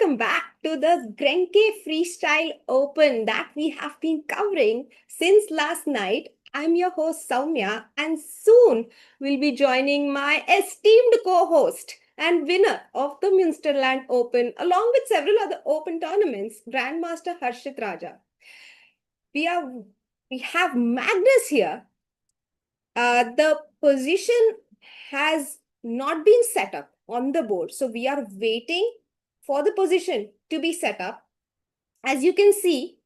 welcome back to the Grenke Freestyle Open that we have been covering since last night. I'm your host Soumya, and soon we'll be joining my esteemed co-host and winner of the Münsterland Open, along with several other open tournaments, Grandmaster Harshit Raja. We have Magnus here. The position has not been set up on the board, so we are waiting for the position to be set up. As you can see,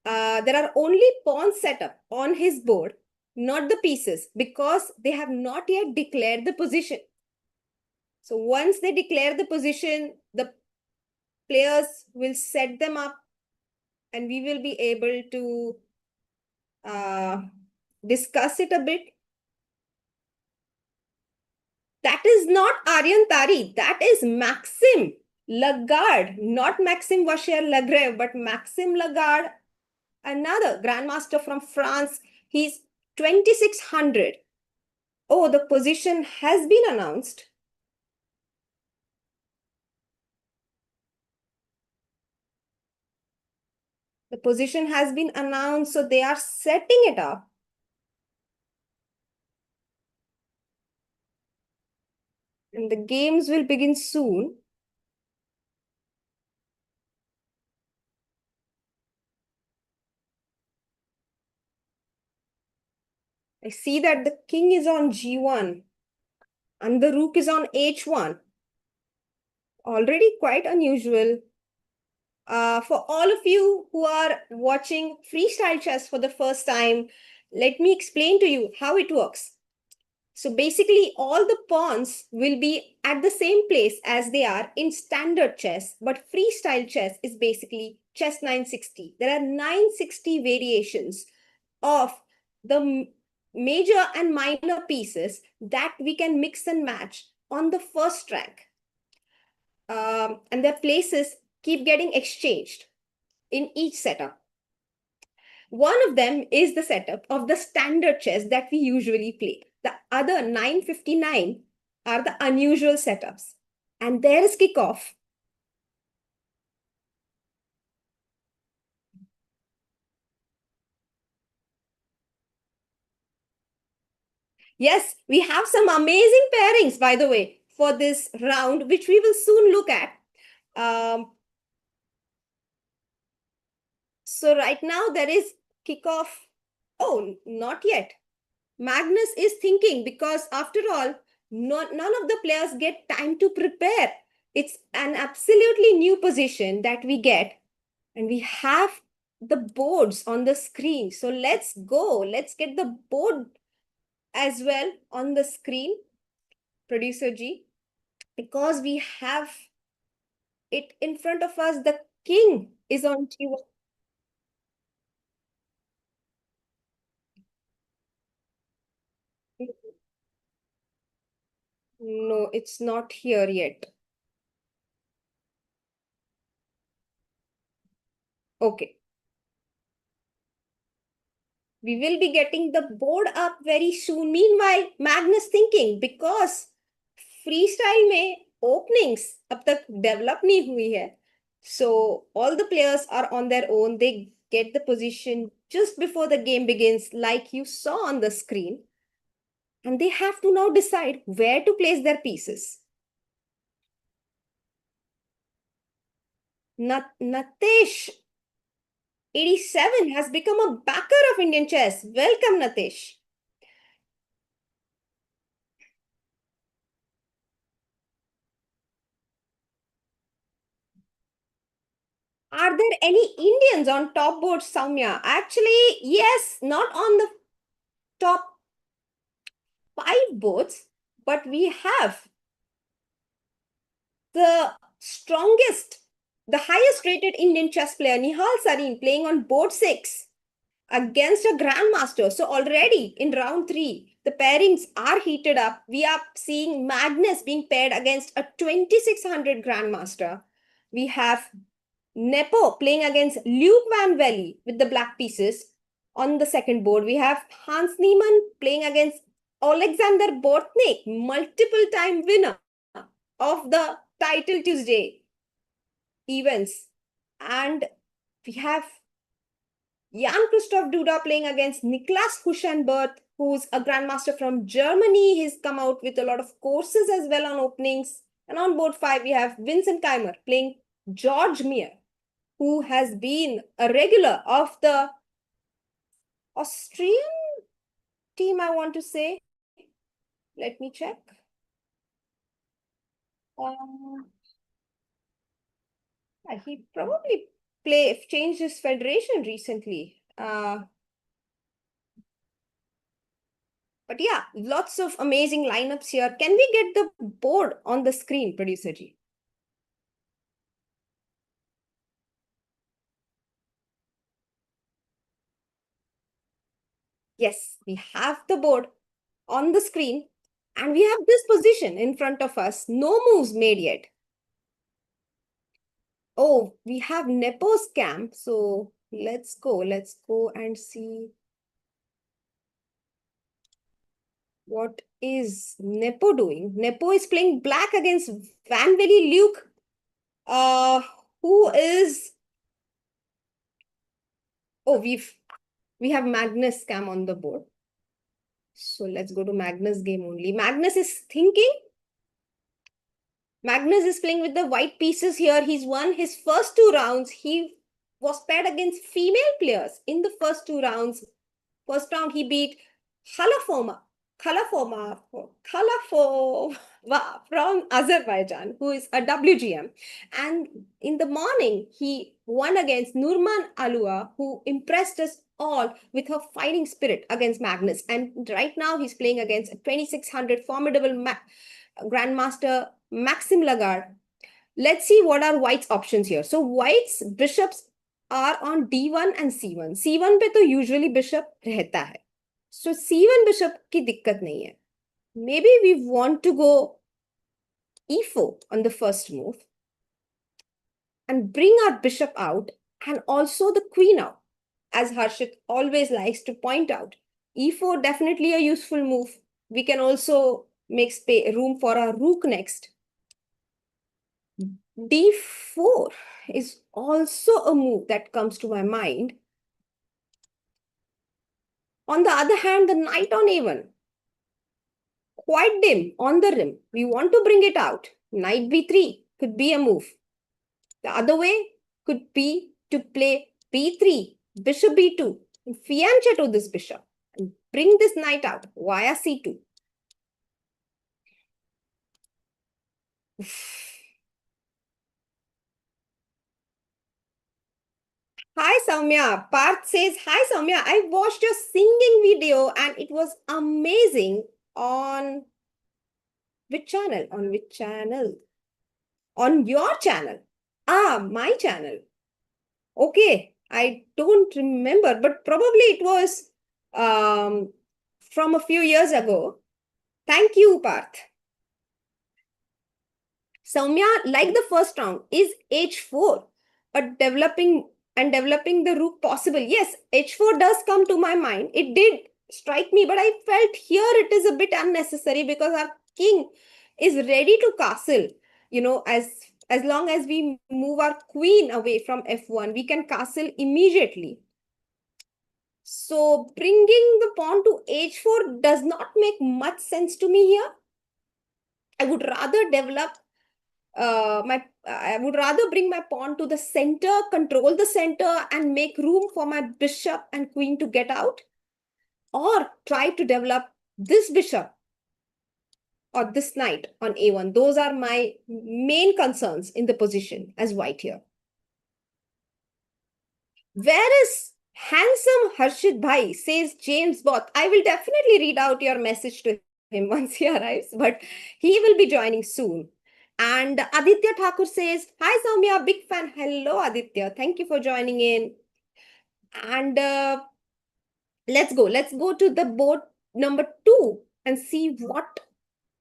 there are only pawns set up on his board, not the pieces, because they have not yet declared the position. So once they declare the position, the players will set them up and we will be able to discuss it a bit. That is not Aryan Tari, that is Maxim Lagarde, not Maxim Vachier-Lagrave, but Maxim Lagarde, another grandmaster from France. He's 2600. Oh, the position has been announced. The position has been announced, so they are setting it up. And the games will begin soon. I see that the king is on g1 and the rook is on h1. Already quite unusual. For all of you who are watching freestyle chess for the first time, let me explain to you how it works. So basically, all the pawns will be at the same place as they are in standard chess, but freestyle chess is basically chess 960. There are 960 variations of the major and minor pieces that we can mix and match on the first rank. And their places keep getting exchanged in each setup. One of them is the setup of the standard chess that we usually play. The other 959 are the unusual setups. And there is kickoff. Yes, we have some amazing pairings, by the way, for this round, which we will soon look at. So right now there is kickoff. Oh, not yet. Magnus is thinking because after all, none of the players get time to prepare. It's an absolutely new position that we get. And we have the boards on the screen. So let's go. Let's get the board as well on the screen, Producer G. Because we have it in front of us, the king is on G1. No, it's not here yet. Okay. We will be getting the board up very soon. Meanwhile, Magnus thinking because freestyle में openings अब तक develop नहीं हुई है. So all the players are on their own. They get the position just before the game begins, like you saw on the screen. And they have to now decide where to place their pieces. Natesh 87 has become a backer of Indian chess. Welcome, Natesh. Are there any Indians on top board, Soumya? Actually, yes, not on the top 5 boards, but we have the strongest, the highest rated Indian chess player, Nihal Sarin, playing on board 6 against a grandmaster. So already in round 3, the pairings are heated up. We are seeing Magnus being paired against a 2600 grandmaster. We have Nepo playing against Luke Van Velde with the black pieces on the second board. We have Hans Niemann playing against Alexander Bortnik, multiple time winner of the title Tuesday. events. And we have Jan-Christoph Duda playing against Niklas Hushenbeth, who's a grandmaster from Germany. He's come out with a lot of courses as well on openings. And on board 5, we have Vincent Keimer playing George Meyer, who has been a regular of the Austrian team, I want to say. Let me check. He probably changed his federation recently. But yeah, lots of amazing lineups here. Can we get the board on the screen, producer G? Yes, we have the board on the screen and we have this position in front of us. No moves made yet. Oh, we have Nepo's camp. So let's go and see what is Nepo doing. Nepo is playing black against Van Valley Luke, who is... Oh, we have Magnus cam on the board. So let's go to Magnus game only. Magnus is thinking. Magnus is playing with the white pieces here. He's won his first 2 rounds. He was paired against female players in the first 2 rounds. First round, he beat Khalafoma from Azerbaijan, who is a WGM. And in the morning, he won against Nurman Alua, who impressed us all with her fighting spirit against Magnus. And right now, he's playing against a 2600 formidable Grandmaster Maxim Lagarde. Let's see what are White's options here. So White's bishops are on D1 and C1. C1 पे तो usually bishop रहता है. So C1 bishop की दिक्कत नहीं है. Maybe we want to go E4 on the first move and bring our bishop out and also the queen out, as Harshit always likes to point out. E4 definitely a useful move. We can also make room for our rook next. D4 is also a move that comes to my mind. On the other hand, the knight on A1, quite dim on the rim. We want to bring it out. Knight B3 could be a move. The other way could be to play B3, bishop B2, and fianchetto this bishop and bring this knight out via C2. Hi Soumya. Parth says, hi Soumya, I watched your singing video and it was amazing. On which channel? On which channel? On your channel. Ah, my channel. Okay, I don't remember, but probably it was from a few years ago. Thank you, Parth. Soumya, like the first round, is H4, but developing the rook possible? Yes, H4 does come to my mind. It did strike me, but I felt here it is a bit unnecessary because our king is ready to castle. You know, as long as we move our queen away from F1, we can castle immediately. So bringing the pawn to H4 does not make much sense to me here. I would rather develop I would rather bring my pawn to the center, control the center, and make room for my bishop and queen to get out, or try to develop this bishop or this knight on A1. Those are my main concerns in the position as white here. Where is handsome Harshit Bhai, says James Both. I will definitely read out your message to him once he arrives, but he will be joining soon. And Aditya Thakur says, hi Soumya, big fan. Hello Aditya, thank you for joining in. And let's go to the board number 2 and see what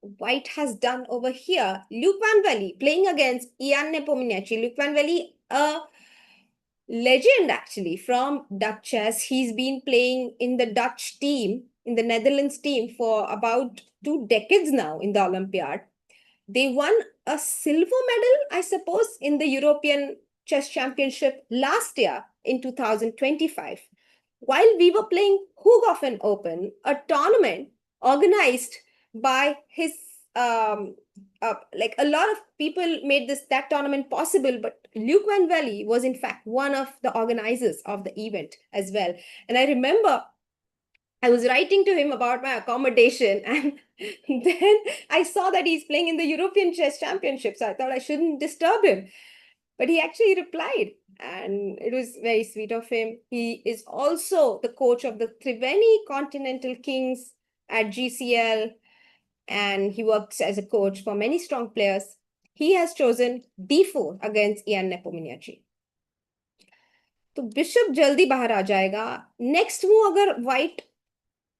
white has done over here. Luke Van Valley playing against Ian Nepomniachtchi. Luke Van Valley, a legend actually from Dutch chess. He's been playing in the Dutch team, in the Netherlands team for about 2 decades now in the Olympiad. They won a silver medal, I suppose, in the European Chess Championship last year in 2025. While we were playing Hooghofen Open, a tournament organized by his like a lot of people made that tournament possible, but Luke Van Valley was in fact one of the organizers of the event as well. And I remember I was writing to him about my accommodation, and then I saw that he's playing in the European Chess Championship. So I thought I shouldn't disturb him. But he actually replied, and it was very sweet of him. He is also the coach of the Triveni Continental Kings at GCL, and he works as a coach for many strong players. He has chosen d4 against Ian Nepomniachtchi. तो bishop जल्दी बाहर आ जाएगा. Next move अगर white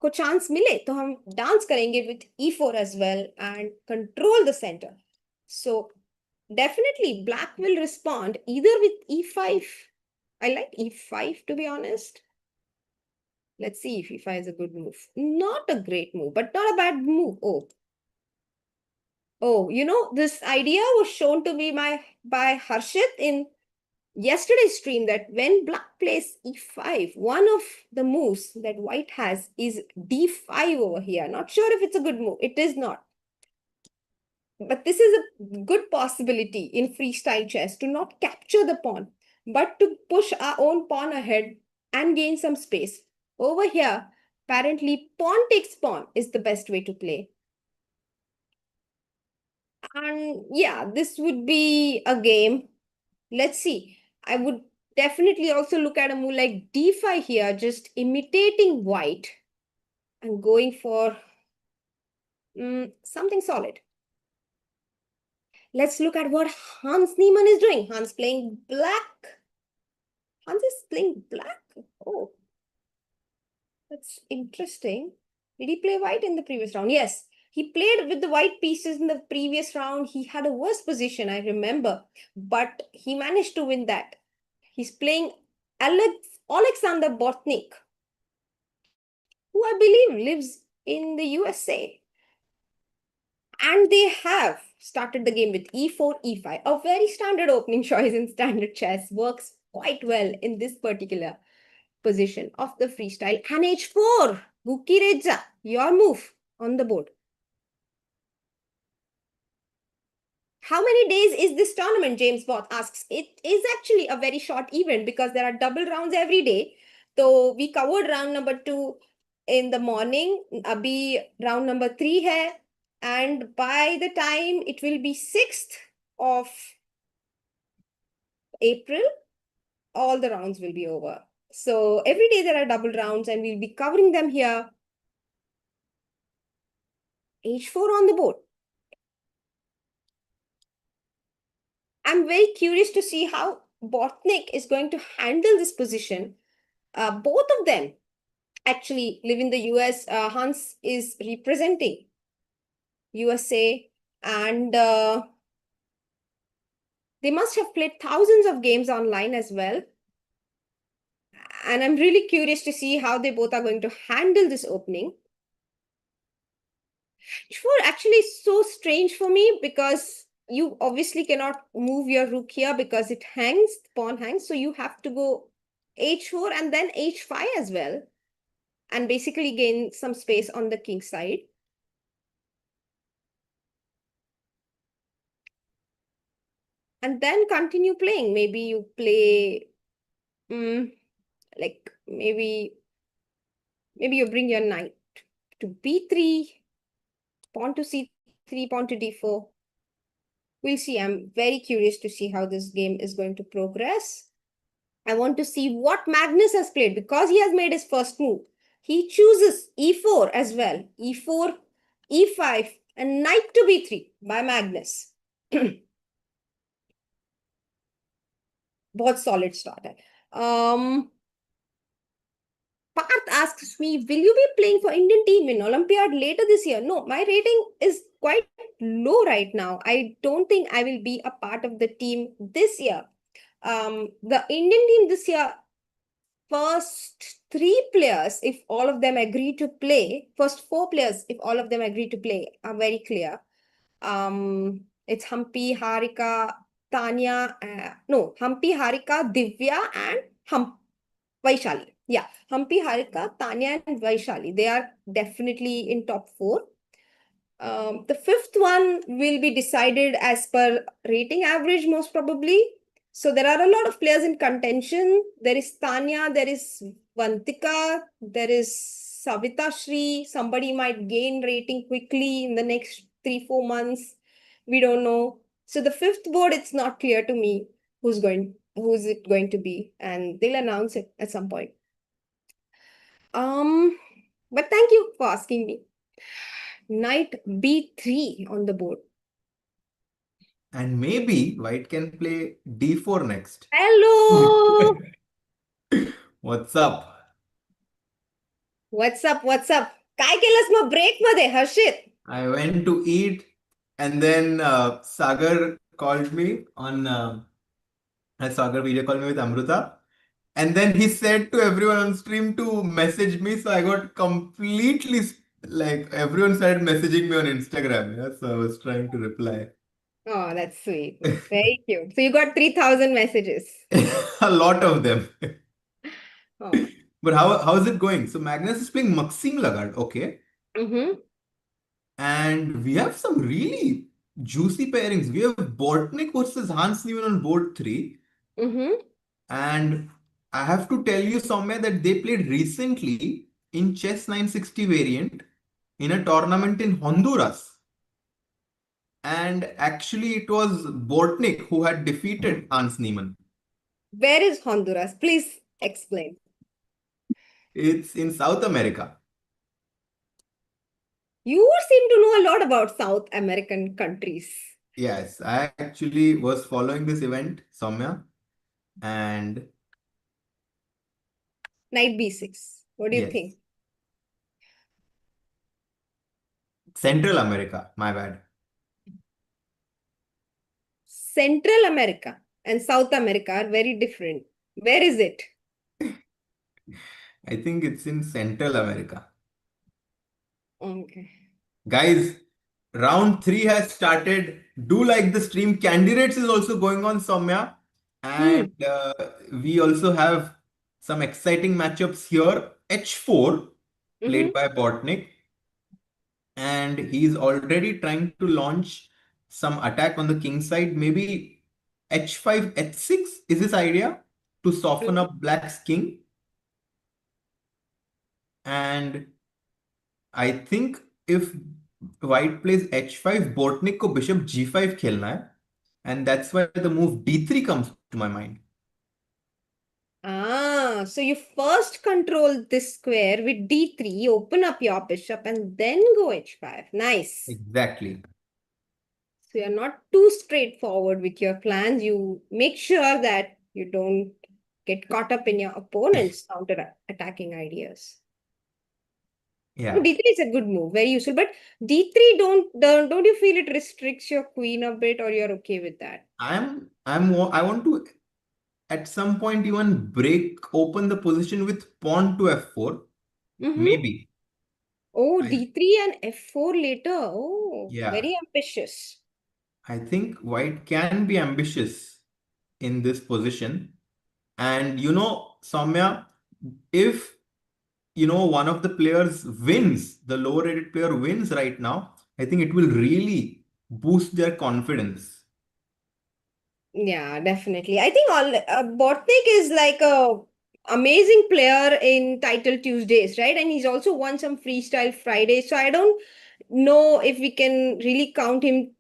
को chance मिले तो हम dance करेंगे with e4 as well and control the center. So definitely black will respond either with e5. I like e5 to be honest. Let's see if e5 is a good move. Not a great move, but not a bad move. Oh, you know, this idea was shown to me by Harshit in yesterday's stream, that when black plays e5, one of the moves that white has is d5 over here. Not sure if it's a good move. It is not. But this is a good possibility in freestyle chess to not capture the pawn, but to push our own pawn ahead and gain some space. Over here, apparently pawn takes pawn is the best way to play. And yeah, this would be a game. Let's see. I would definitely also look at a move like d5 here, just imitating white and going for something solid. Let's look at what Hans Niemann is doing. Hans playing black. Hans is playing black. Oh, that's interesting. Did he play white in the previous round? Yes. He played with the white pieces in the previous round. He had a worse position, I remember, but he managed to win that. He's playing Alexander Bortnik, who I believe lives in the USA. And they have started the game with e4, e5. A very standard opening choice in standard chess. Works quite well in this particular position of the freestyle. And h4, Buki your move on the board. How many days is this tournament? James Bott asks. It is actually a very short event because there are double rounds every day. So we covered round number 2 in the morning. Abhi round number 3 hai. And by the time it will be 6th of April, all the rounds will be over. So every day there are double rounds and we'll be covering them here. h4 on the board. I'm very curious to see how Bortnik is going to handle this position. Both of them actually live in the US. Hans is representing USA, and they must have played thousands of games online as well. And I'm really curious to see how they both are going to handle this opening. h4 actually is so strange for me because you obviously cannot move your rook here because it hangs, the pawn hangs. So you have to go h4 and then h5 as well, and basically gain some space on the king side. And then continue playing. Maybe you play, like maybe you bring your knight to b3, pawn to c3, pawn to d4. We'll see. I'm very curious to see how this game is going to progress. I want to see what Magnus has played because he has made his first move. He chooses e4 as well. e4, e5, and knight to b3 by Magnus. बहुत solid start है. Parth asks me, will you be playing for Indian team in Olympiad later this year? No, my rating is quite low right now. I don't think I will be a part of the team this year. The Indian team this year, first 3 players, if all of them agree to play, first 4 players, if all of them agree to play, are very clear. It's Hampi, Harika, Tanya, no, Hampi, Harika, Divya, and Vaishali. Yeah, Hampi, Harika, Tanya, and Vaishali. They are definitely in top four. The fifth one will be decided as per rating average, most probably. So there are a lot of players in contention. There is Tanya, there is Vantika, there is Savita Shri. Somebody might gain rating quickly in the next 3-4 months. We don't know. So the fifth board, it's not clear to me who's it going to be, and they'll announce it at some point. But thank you for asking me. Knight b3 on the board. And maybe white can play d4 next. Hello. What's up? What's up? What's up? काय केलंस मग break मध्ये हर्षित? I went to eat, and then Sagar called me on Sagar video called me with Amruta. And then he said to everyone on stream to message me. So I got completely like everyone started messaging me on Instagram. Yeah, so I was trying to reply. Oh, that's sweet. Very cute. So you got 3,000 messages. A lot of them. Oh. But how is it going? So Magnus is playing Maxime Lagarde. Okay. Mm-hmm. And we have some really juicy pairings. We have Bortnik versus Hans Niemann on board 3. Mm-hmm. And I have to tell you, Soumya, that they played recently in Chess 960 variant in a tournament in Honduras. And actually, it was Bortnik who had defeated Hans Niemann. Where is Honduras? Please explain. It's in South America. You seem to know a lot about South American countries. Yes, I actually was following this event, Soumya, and Knight b6. What do you yes, think? Central America, my bad. Central America and South America are very different. Where is it? I think it's in Central America. Okay. Guys, round 3 has started. Do like the stream. Candidates is also going on, Soumya. And we also have some exciting matchups here. H4, played by Bortnik. And he's already trying to launch some attack on the king side. Maybe H5, H6 is his idea to soften up black's king. And I think if white plays h5, Bortnik को bishop g5 खेलना है, and that's why the move d3 comes to my mind. Ah, so you first control this square with d3, open up your bishop, and then go h5. Nice. Exactly. So you're not too straightforward with your plans. You make sure that you don't get caught up in your opponent's counter-attacking ideas. Yeah. D3 is a good move, very useful. But D3, don't you feel it restricts your queen a bit, or you're okay with that? I want to at some point even break open the position with pawn to f4. Maybe. Oh, D3 and F4 later. Oh, Yeah. very ambitious. I think white can be ambitious in this position. And you know, Soumya, if one of the players wins, the lower rated player wins right now, I think it will really boost their confidence. Yeah, definitely. I think Bortnik is like a amazing player in Title Tuesdays, right? And he's also won some Freestyle Fridays. So I don't know if we can really count him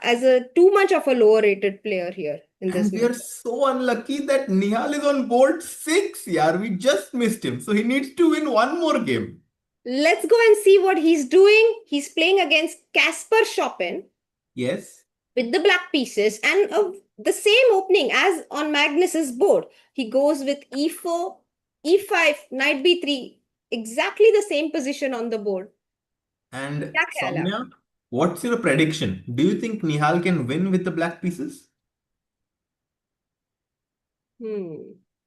as a too much of a lower rated player here in this And we are match. so unlucky that Nihal is on board 6. Yeah, we just missed him. So he needs to win one more game. Let's go and see what he's doing. He's playing against Casper Chopin. Yes. With the black pieces and the same opening as on Magnus's board. He goes with e4, e5, knight b3. Exactly the same position on the board. And क्या ख्याल है Soumya, what's your prediction? Do you think Nihal can win with the black pieces?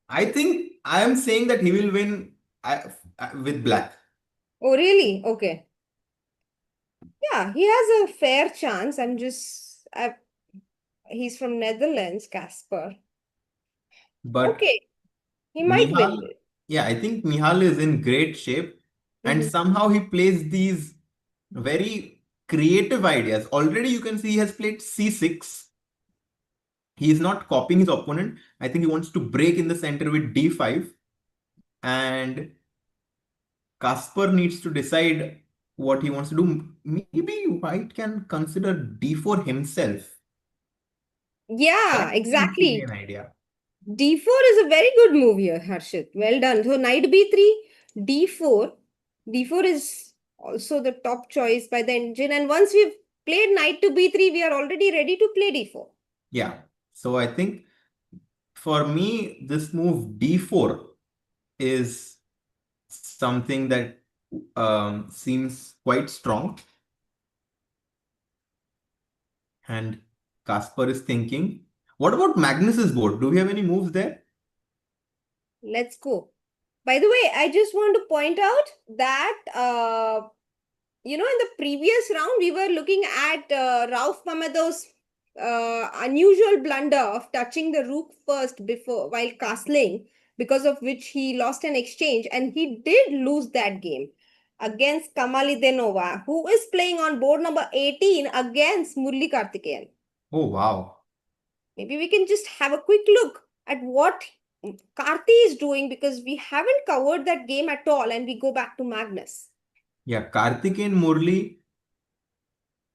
I think I am saying that he will win with black. Oh, really? Okay. Yeah, he has a fair chance. He's from Netherlands, Casper. But Okay, he might win Nihal, this. yeah, I think Nihal is in great shape, and Mhm. somehow he plays these very creative ideas. Already you can see he has played c6. He is not copying his opponent. I think he wants to break in the center with d5, and Kasper needs to decide what he wants to do. Maybe White can consider d4 himself. That Yeah, seems to be exactly. an idea. D4 is a very good move here, Harshit. Well done. So knight b3, d4. D4 is also the top choice by the engine. And once we've played knight to b3, we are already ready to play d4. Yeah. So I think for me, this move d4 is something that seems quite strong. And Kasper is thinking. What about Magnus's board? Do we have any moves there? Let's go. By the way, I just want to point out that in the previous round, we were looking at Rauf Mamadou's unusual blunder of touching the rook first before while castling, because of which he lost an exchange, and he did lose that game against Kamali who is playing on board number 18 against Murli Karthikeyan. Oh, wow. Maybe we can just have a quick look at what Karthi is doing, because we haven't covered that game at all, and we go back to Magnus. Yeah, Karthikeyan Murali,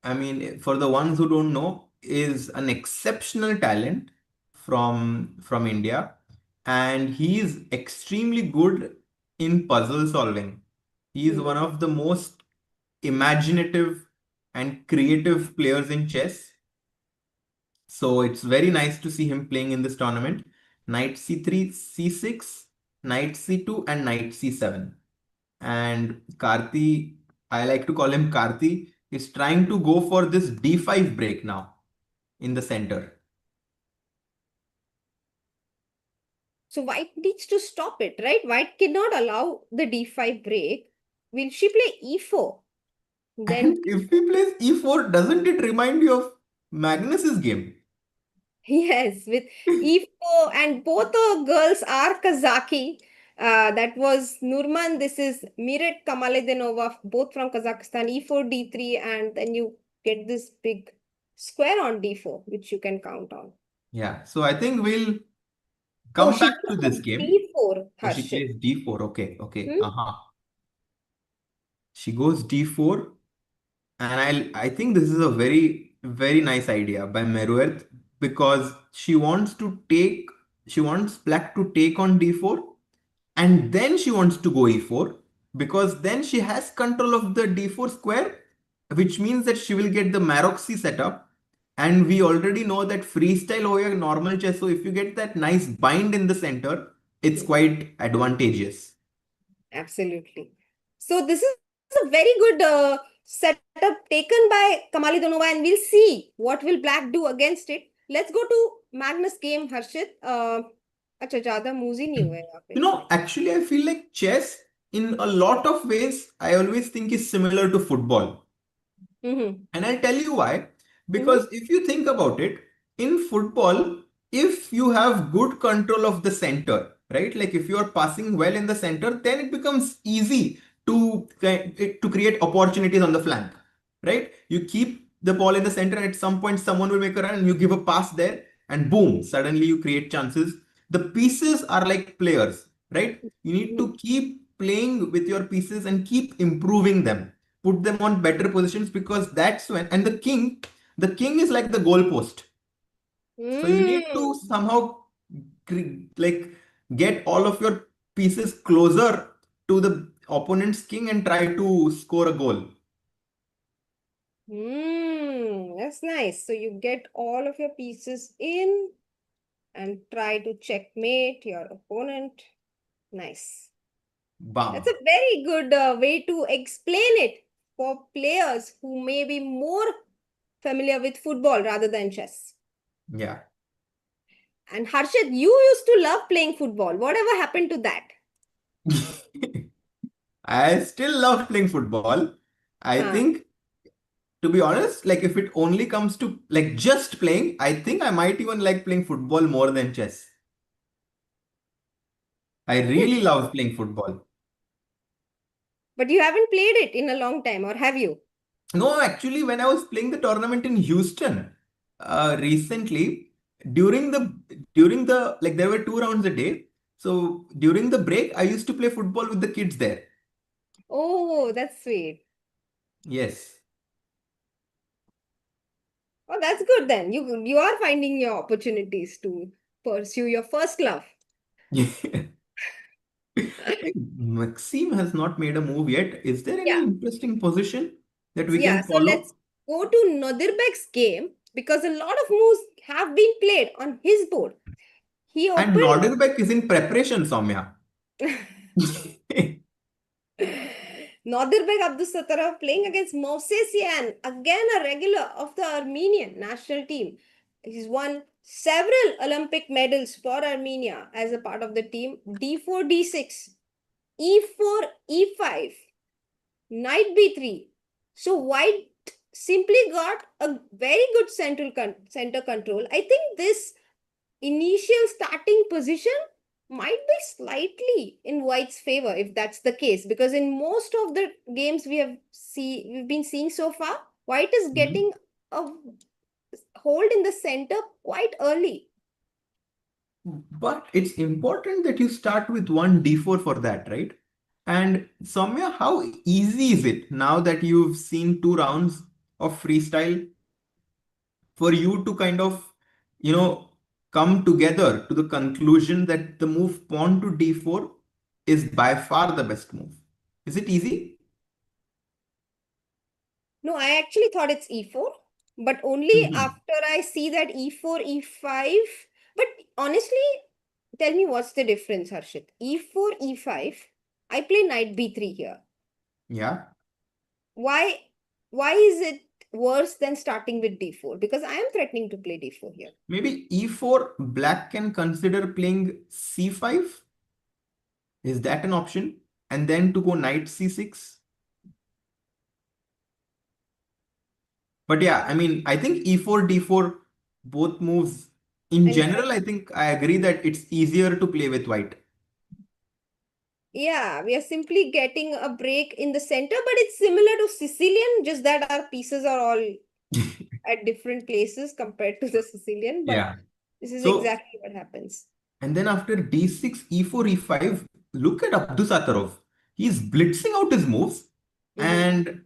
I mean, for the ones who don't know, is an exceptional talent from India, and he is extremely good in puzzle solving. He is Hmm. one of the most imaginative and creative players in chess. So it's very nice to see him playing in this tournament. Knight c3, c6, knight c2, and knight c7. And Karthi, I like to call him Karthi, is trying to go for this d5 break now in the center. So White needs to stop it, right? White cannot allow the d5 break. Will she play e4? And Then, if he plays e4, doesn't it remind you of Magnus's game? yes, with e4, and both the girls are Kazaki. That was Nurman. This is Miret Kamaledenova, both from Kazakhstan. E4, d3, and then you get this big square on d4, which you can count on. Yeah, so I think we'll Oh, come she back to this goes game. d4, Oh, she Harshit. plays d4. Okay, okay. Hmm? Uh-huh. She goes d4. And I think this is a very nice idea by Merueth, because she wants black to take on d4, and then she wants to go e4, because then she has control of the d4 square, which means that she will get the Maroczy setup. And we already know that freestyle over normal chess. So if you get that nice bind in the center, it's Hmm. quite advantageous. Absolutely. So this is a very good setup taken by Kamali Donova, and we'll see what will Black do against it. Let's go to Magnus game, Harshit. अच्छा ज्यादा moves ही नहीं हुए यहाँ पे. Actually, I feel like chess, in a lot of ways, I always think is similar to football. Mm-hmm. And I'll tell you why. Mm-hmm. Because if you think about it, in football, if you have good control of the center, right? Like if you are passing well in the center, then it becomes easy to create opportunities on the flank, right? You keep the ball in the center, and at some point, someone will make a run, and you give a pass there, and boom, suddenly you create chances. The pieces are like players, right? You need Mm-hmm. to keep playing with your pieces and keep improving them, put them on better positions, because that's when, and the king is like the goalpost. So you need to Mm. somehow like get all of your pieces closer to the opponent's king and try to score a goal. That's nice. So you get all of your pieces in and try to checkmate your opponent. Nice. That's Bam. a very good way to explain it for players who may be more familiar with football rather than chess. Yeah. And Harshit, you used to love playing football. Whatever happened to that? I still love playing football. I Huh. think To be honest, like if it only comes to like just playing, I think I might even like playing football more than chess. I really love playing football. But you haven't played it in a long time, or have you? No, actually, when I was playing the tournament in Houston recently, during the like there were 2 rounds a day. So during the break, I used to play football with the kids there. Oh, that's sweet. Yes. Oh, that's good then. You are finding your opportunities to pursue your first love. Maxime has not made a move yet. Is there any Yeah. interesting position that we Yeah. can So let's follow? go to Nodirbek's game because a lot of moves have been played on his board. He And opened Nodirbek is in preparation, Soumya. Nodirbek Abdusattorov playing against Movsesian, again a regular of the Armenian national team. He's won several Olympic medals for Armenia as a part of the team. D4, D6, E4, E5, Knight B3. So White simply got a very good center control. I think this initial starting position might be slightly in White's favor if that's the case, because in most of the games we've been seeing so far, White is Mhm. getting a hold in the center quite early. But it's important that you start with one d4 for that, right? And Soumya, how easy is it now that you've seen 2 rounds of freestyle for you to kind of, you know, come together to the conclusion that the move pawn to d4 is by far the best move? Is it easy? No, I actually thought it's E4, but only Mhm. after I see that E4, E5. But honestly, tell me what's the difference, Harshit? E4, E5. I play Knight B3 here. Yeah. Why why is it worse than starting with D4? Because I am threatening to play D4 here. Maybe e4, black can consider playing c5. Is that an option? And then to go knight c6. But yeah, I mean, I think e4, d4, both moves. In And general, I think I agree that it's easier to play with white. yeah, we are simply getting a break in the center, but it's similar to Sicilian, just that our pieces are all at different places compared to the Sicilian. But Yeah. this is So, exactly what happens. and then after d6, e4, e5, look at Abdusattorov. He's blitzing out his moves. Mhm. And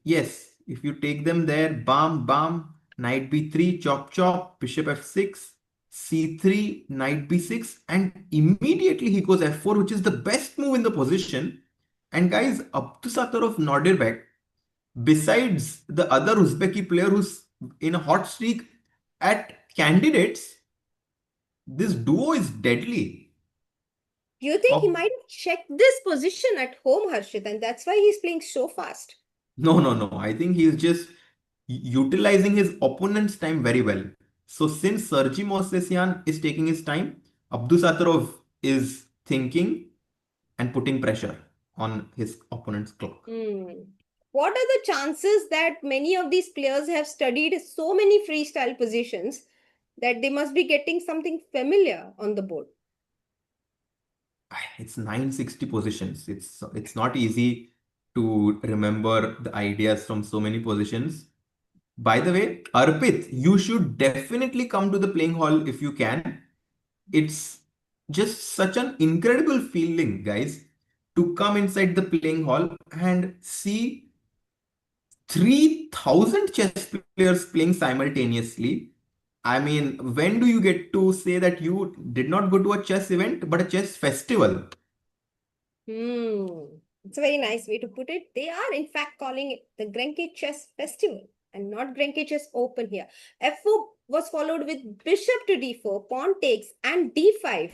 yes, if you take them there, bam, bam, knight b3, chop, chop, bishop f6, c3, knight b6, and immediately he goes f4, which is the best move in the position. And guys, Abdusattorov Nodirbek, besides the other Uzbeki player who's in a hot streak at candidates, this duo is deadly. Do you think he Ob- might have checked this position at home, Harshit, and that's why he's playing so fast? No, no, no. I think he's just utilizing his opponent's time very well. So since Sergey Mosesian is taking his time, Abdusattorov is thinking and putting pressure on his opponent's clock. Hmm. What are the chances that many of these players have studied so many freestyle positions that they must be getting something familiar on the board? It's 960 positions. It's not easy to remember the ideas from so many positions. By the way, Arpit, you should definitely come to the playing hall if you can. It's just such an incredible feeling, guys, to come inside the playing hall and see 3,000 chess players playing simultaneously. I mean, when do you get to say that you did not go to a chess event but a chess festival? Hmm. It's a very nice way to put it. They are, in fact, calling it the Grenke Chess Festival and not Grenke Chess Open here. F4 was followed with bishop to d4, pawn takes, and d5.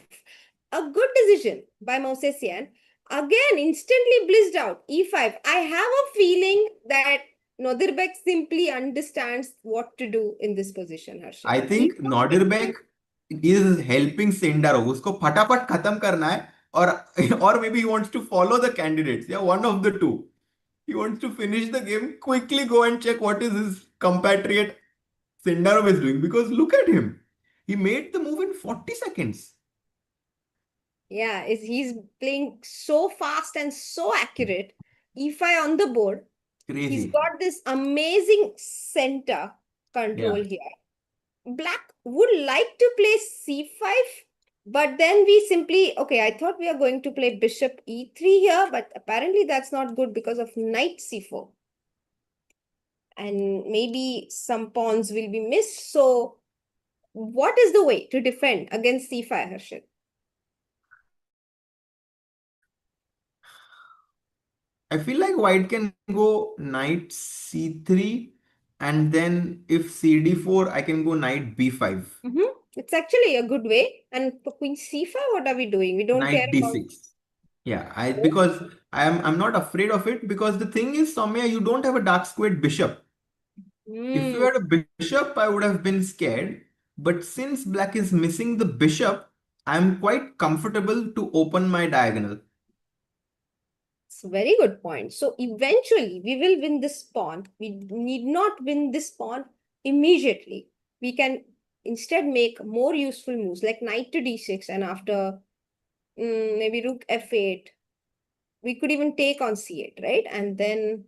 A good decision by Mosesian. Again, instantly blitzed out. e5. I have a feeling that Nodirbek simply understands what to do in this position, Harshit. I think Nodirbek is helping Sendarov. उसको फटाफट खत्म करना है और or maybe he wants to follow the candidates. Yeah, one of the two. He wants to finish the game, quickly go and check what is his compatriot Sindarov is doing. Because look at him. He made the move in 40 seconds. Yeah, he's playing so fast and so accurate. E5 on the board. He's Crazy. got this amazing center control Yeah. here. Black would like to play c5, but then we simply, okay, I thought we are going to play bishop e3 here, but apparently that's not good because of knight c4. And maybe some pawns will be missed. So what is the way to defend against c5, Harshit? I feel like white can go knight c3, and then if cd4, I can go knight b5. It's actually a good way. And for queen c5, what are we doing? We don't care Knight about. d6. Yeah, because I'm not afraid of it, because the thing is, Soumya, you don't have a dark squared bishop. If you Hmm. had a bishop, I would have been scared. But since black is missing the bishop, I'm quite comfortable to open my diagonal. It's a very good point. So eventually we will win this pawn. We need not win this pawn immediately. We can instead make more useful moves like knight to d6, and after maybe rook f8. We could even take on c8, right? And then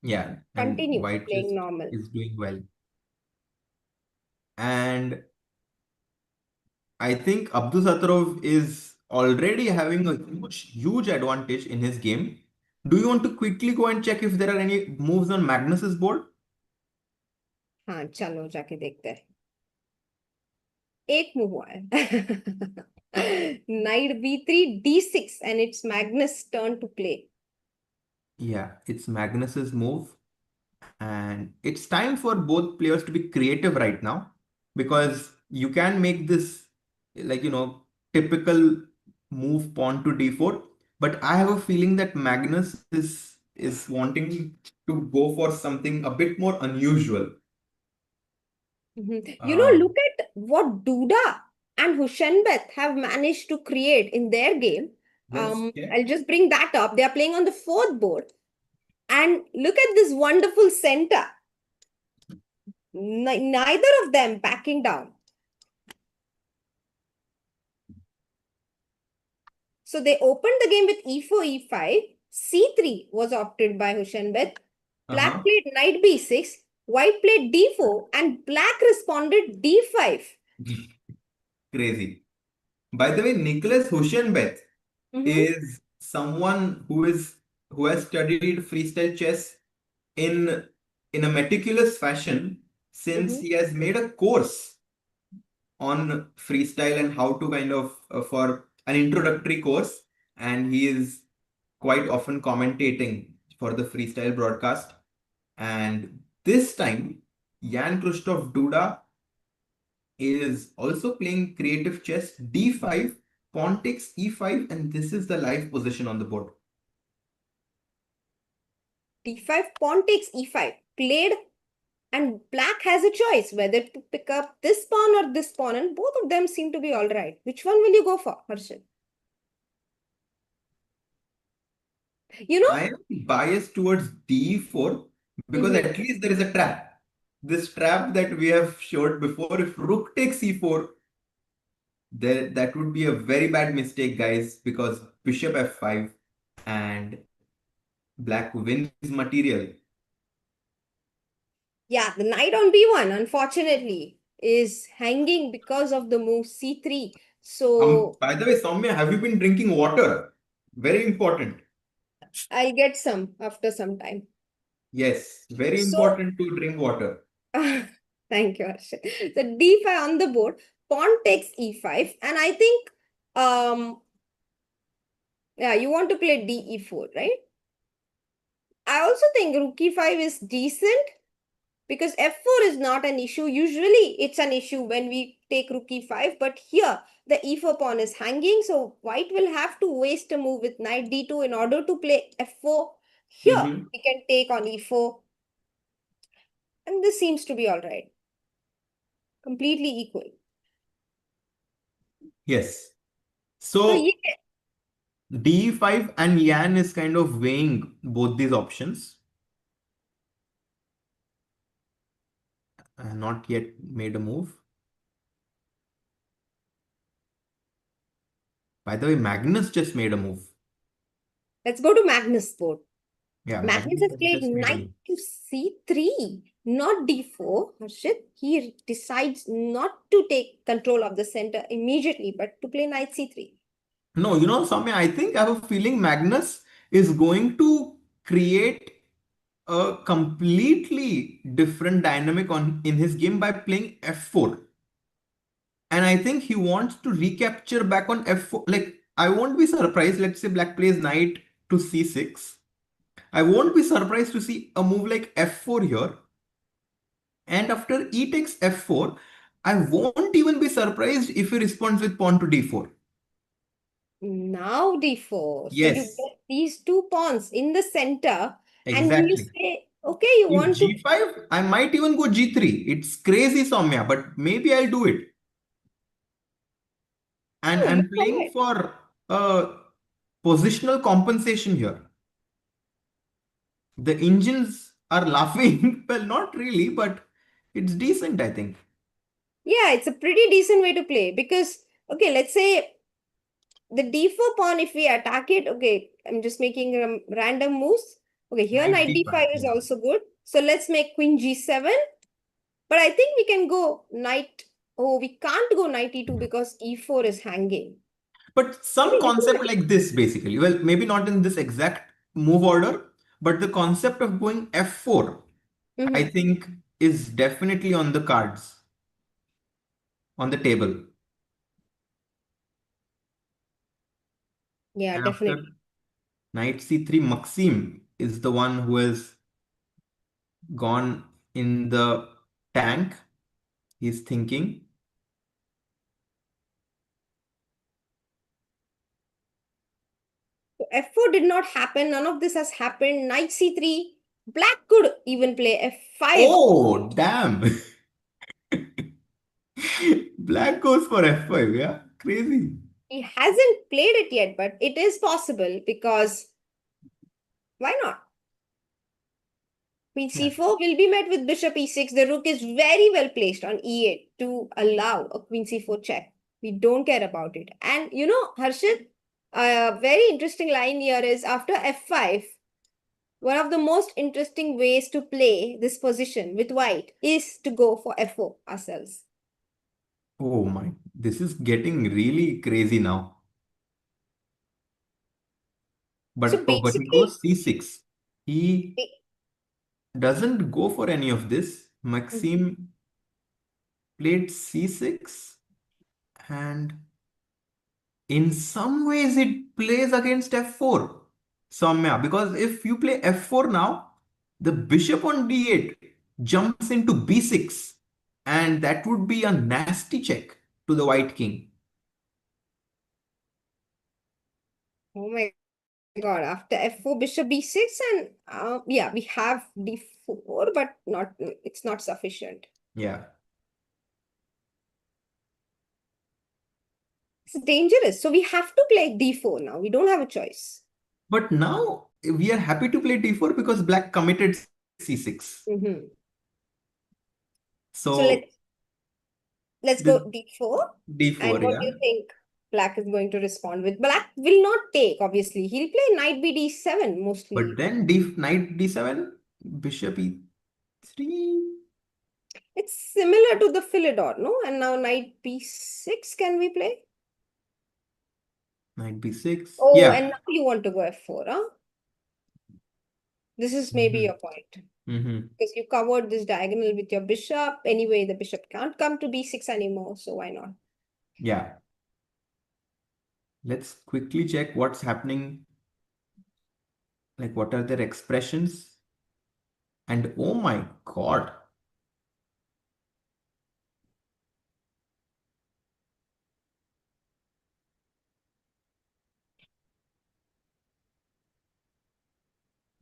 Yeah, and continue white playing just normal. is doing well. And I think Abdusattorov is already having a huge advantage in his game. Do you want to quickly go and check if there are any moves on Magnus's board? हाँ चलो जाके देखते हैं एक move हुआ है knight b3 d6 and it's Magnus turn to play. Yeah, it's Magnus's move. And it's time for both players to be creative right now, because you can make this, like, typical move pawn to d4. But I have a feeling that Magnus is wanting to go for something a bit more unusual. You know, Um, look at what Duda and Hushenbeth have managed to create in their game. let's check. I'll just bring that up. They are playing on the fourth board. And look at this wonderful center. Neither of them backing down. So they opened the game with e4, e5. c3 was opted by Hushenbeth. Black Uh-huh. played knight b6. White played d4. And black responded d5. Crazy. By the way, Nicholas Hushenbeth Mm-hmm, is someone who has studied freestyle chess in in a meticulous fashion, since mm-hmm. he has made a course on freestyle and how to kind of for an introductory course, and he is quite often commentating for the freestyle broadcast. And this time, Jan Krzysztof Duda is also playing creative chess. D5, pawn takes E5, and this is the live position on the board. d5, pawn takes e5. Played, and black has a choice whether to pick up this pawn or this pawn, and both of them seem to be all right. Which one will you go for, Harshit? You know, I am biased towards D4 because mhm. at least there is a trap. This trap that we have showed before, if rook takes E4, that would be a very bad mistake, guys, because bishop F5 and black wins material. Yeah, the knight on b1, unfortunately, is hanging because of the move c3. So By the way, Soumya, have you been drinking water? Very important. I'll get some after some time. Yes, very So, important to drink water. thank you, Harshit. So d5 on the board, pawn takes e5, and I think, yeah, you want to play d e4, right? I also think rook e5 is decent because f4 is not an issue. Usually it's an issue when we take rook e5, but here the e4 pawn is hanging, so white will have to waste a move with knight d2 in order to play f4. Here Mhm. we can take on e4, and this seems to be all right. Completely equal. Yes. So So yeah. D5 and Yan is kind of weighing both these options. Not yet made a move. By the way, Magnus just made a move. Let's go to Magnus board. Yeah, Magnus Magnus has has played just made a knight move. to c3, not d4. Harshit, he decides not to take control of the center immediately, but to play knight c3. No, Soumya, I think I have a feeling Magnus is going to create a completely different dynamic in his game by playing f4. And I think he wants to recapture back on f4. Like, I won't be surprised. Let's say black plays knight to c6. I won't be surprised to see a move like f4 here. And after e takes f4, I won't even be surprised if he responds with pawn to d4. Now d4. So you Yes, get these two pawns in the center, and you exactly. say, okay, you If want to. g5, I might even go g3. It's crazy, Soumya, but maybe I'll do it. And You I'm go playing ahead. for positional compensation here. The engines are laughing. Well, not really, but it's decent, I think. Yeah, it's a pretty decent way to play because, okay, let's say the d4 pawn, if we attack it, okay, I'm just making random moves. Okay, here Knight knight d5. d5 is Yeah. also good. So let's make queen g7. But I think we can go knight. Oh, we can't go knight e2 because e4 is hanging. But I some think this is concept like this, basically. Well, maybe not in this exact move order, but the concept of going f4, I Mhm. think, is definitely on the cards, on the table. Yeah, And after definitely. knight c3, Maxim is the one who has gone in the tank. He's thinking. So f4 did not happen. None of this has happened. Knight c3. Black could even play f5. Oh, damn. Black goes for f5, yeah? Crazy. He hasn't played it yet, but it is possible because why not? Queen Yeah. c4 will be met with bishop e6. The rook is very well placed on e8 to allow a queen c4 check. We don't care about it. And Harshit, a very interesting line here is after f5, one of the most interesting ways to play this position with white is to go for f4 ourselves. Oh my, this is getting really crazy now. So But he goes basically, c6. He it- doesn't go for any of this. Mhm. Maxim played c6, and in some ways it plays against f4. Soumya, because if you play f4 now, the bishop on d8 jumps into b6, and that would be a nasty check to the white king. Oh my God, after f4, bishop b6, and yeah, we have d4, but not it's not sufficient. Yeah. It's dangerous. So we have to play d4 now. We don't have a choice. But now we are happy to play d4 because black committed c6. Mhm. So So let's this go d4. And d4, what do yeah. you think black is going to respond with? Black will not take, obviously. He'll play knight b d7 But mostly. then knight d7, bishop e3, It's similar to the Philidor, no? And now knight b6, can we play? knight b6. Oh, Yeah. and now you want to go f4, huh? This is maybe Hmm. your point. Hmm. Because you covered this diagonal with your bishop. Anyway, the bishop can't come to b6 anymore, so why not? Yeah. Let's quickly check what's happening. Like, what are their expressions? And oh my God.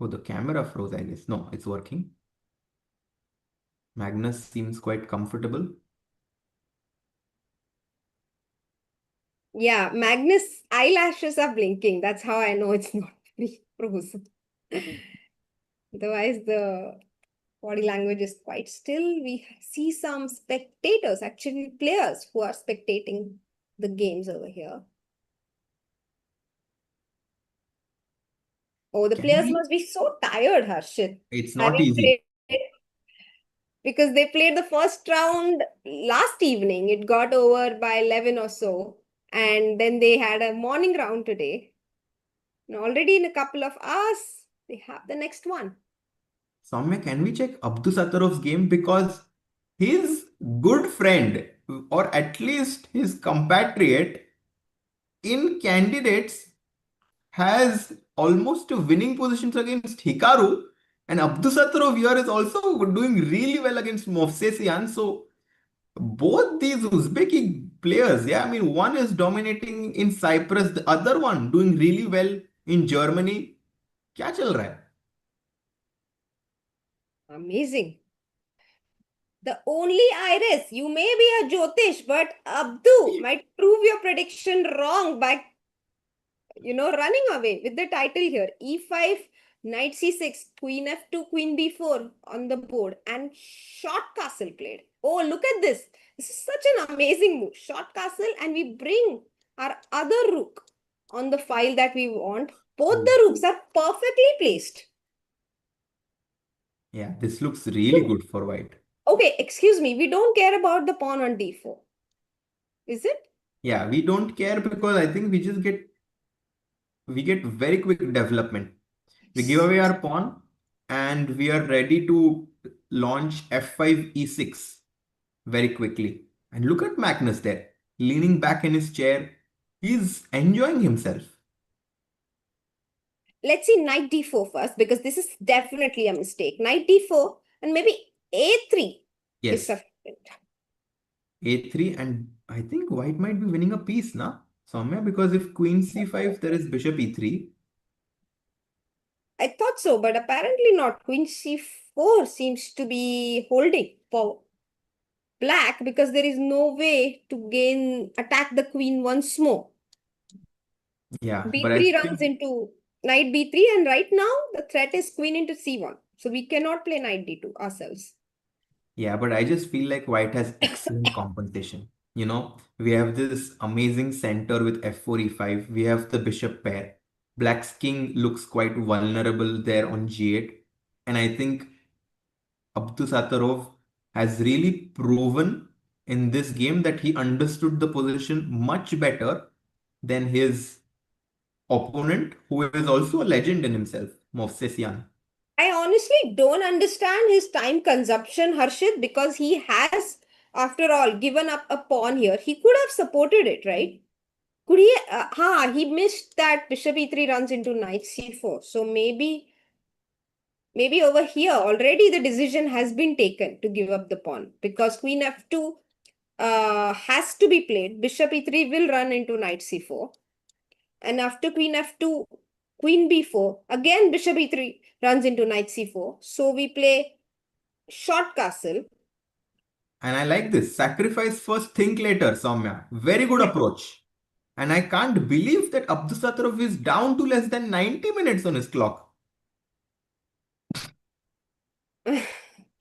Oh, the camera froze, I guess. No, it's working. Magnus seems quite comfortable. Yeah, Magnus' eyelashes are blinking. That's how I know it's not frozen. Otherwise, the body language is quite still. We see some spectators, actually players, who are spectating the games over here. Oh, the Can players we? must be so tired, Harshit, It's not having easy. played, because they played the first round last evening. It got over by 11 or so. And then they had a morning round today. And already in a couple of hours, they have the next one. Soumya, can we check Abdusattorov's game? Because his good friend, or at least his compatriot in candidates, has almost winning positions against Hikaru, and Abdusattorov here is also doing really well against Movsesian. So both these Uzbeki players, yeah, I mean, one is dominating in Cyprus, the other one doing really well in Germany. क्या चल रहा है? Amazing. The only Iris, you may be a Jyotish, but Abdu might prove your prediction wrong by, running away with the title here. E5, knight c6, queen f2, queen b4 on the board, and short castle played. Oh, look at this. This is such an amazing move. Short castle, and we bring our other rook on the file that we want. Both the rooks are perfectly placed. Yeah, this looks really good for white. Okay, excuse me. We don't care about the pawn on d4. Is it? Yeah, we don't care because I think we get very quick development. We give away our pawn and we are ready to launch f5 e6 very quickly. And look at Magnus there, leaning back in his chair. He's enjoying himself. Let's see knight d4 first, because this is definitely a mistake. Knight d4 and maybe a3 is Yes, sufficient. a3, and I think white might be winning a piece, na? Soumya, because if queen c5, there is bishop e3. I thought so, but apparently not. Queen c4 seems to be holding for black, because there is no way to attack the queen once more. Yeah, but I b3 runs think into knight b3, and right now the threat is queen into c1. So we cannot play knight d2 ourselves. Yeah, but I just feel like white has excellent compensation. We have this amazing center with f4, e5. We have the bishop pair. Black's king looks quite vulnerable there on g8. And I think Abdusattorov has really proven in this game that he understood the position much better than his opponent, who is also a legend in himself, Movsesian. I honestly don't understand his time consumption, Harshit, because he has, after all, given up a pawn here. He could have supported it, right? Could he? He missed that bishop e3 runs into knight c4. So maybe over here already the decision has been taken to give up the pawn, because queen f2 has to be played. Bishop e3 will run into knight c4. And after queen f2, queen b4, again bishop e3 runs into knight c4. So we play short castle. And I like this. Sacrifice first, think later, Soumya. Very good approach. And I can't believe that Abdusattorov is down to less than 90 minutes on his clock.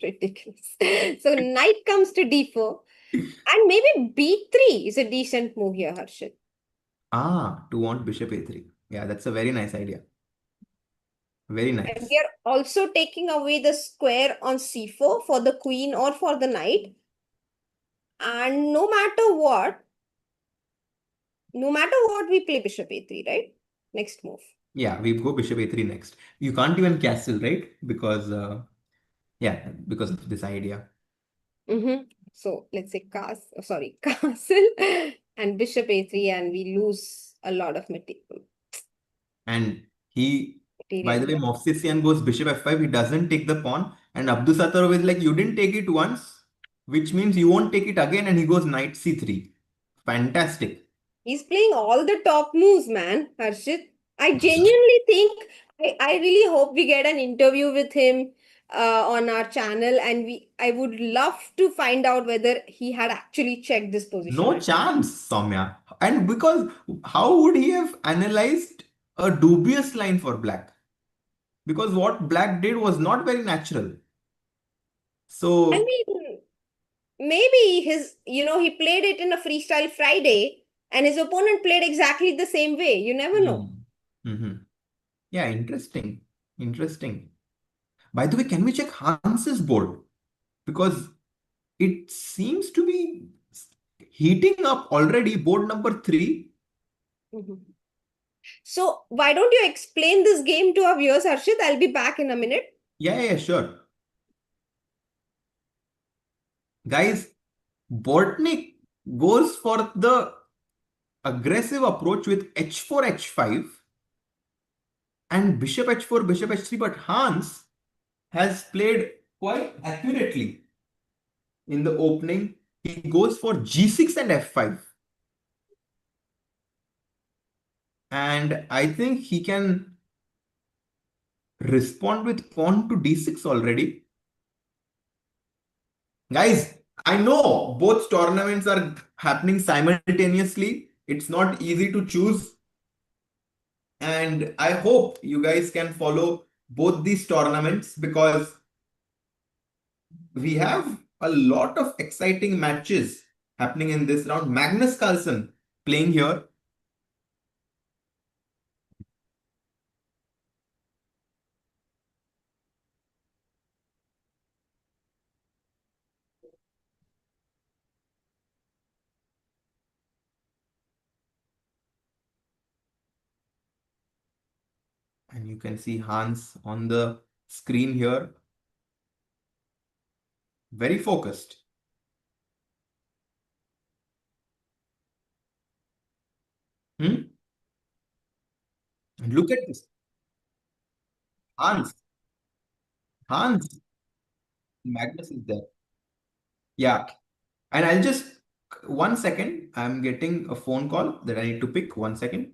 Ridiculous. So knight comes to d4, and maybe b3 is a decent move here, Harshit. To want bishop a3. Yeah, that's a very nice idea. Very And nice. we are also taking away the square on c4 for the queen or for the knight. And no matter what, we play bishop a3, right? Next move. Yeah, we go bishop a3 next. You can't even castle, right? Because, because of this idea. So let's say castle and bishop a3, and we lose a lot of And by material the way, here. Movsesian goes bishop f5. He doesn't take the pawn. And Abdusattorov is like, you didn't take it once, which means you won't take it again. And he goes knight c3. Fantastic. He's playing all the top moves, man, Harshit. I genuinely think, I really hope we get an interview with him on our channel, and I would love to find out whether he had actually checked this position. No chance, Soumya. And because how would he have analyzed a dubious line for black? Because what black did was not very natural. I So, mean, maybe he played it in a freestyle Friday, and his opponent played exactly the same way. You never know. hmm. Mhm. Yeah, interesting. Interesting. By the way, can we check Hans's board? Because it seems to be heating up already, board number three. Mhm. So, why don't you explain this game to our viewers, Harshit? I'll be back in a minute. Yeah, sure. Guys, Bortnik goes for the aggressive approach with h4, h5 and bishop h4, bishop h3. But Hans has played quite accurately in the opening. He goes for g6 and f5. And I think he can respond with pawn to d6 already. Guys, I know both tournaments are happening simultaneously. It's not easy to choose. And I hope you guys can follow both these tournaments because we have a lot of exciting matches happening in this round. Magnus Carlsen playing here. And you can see Hans on the screen here. Very focused. Hmm? And look at this. Hans. Hans. Magnus is there. Yeah. And I'll just, 1 second. I'm getting a phone call that I need to pick. 1 second.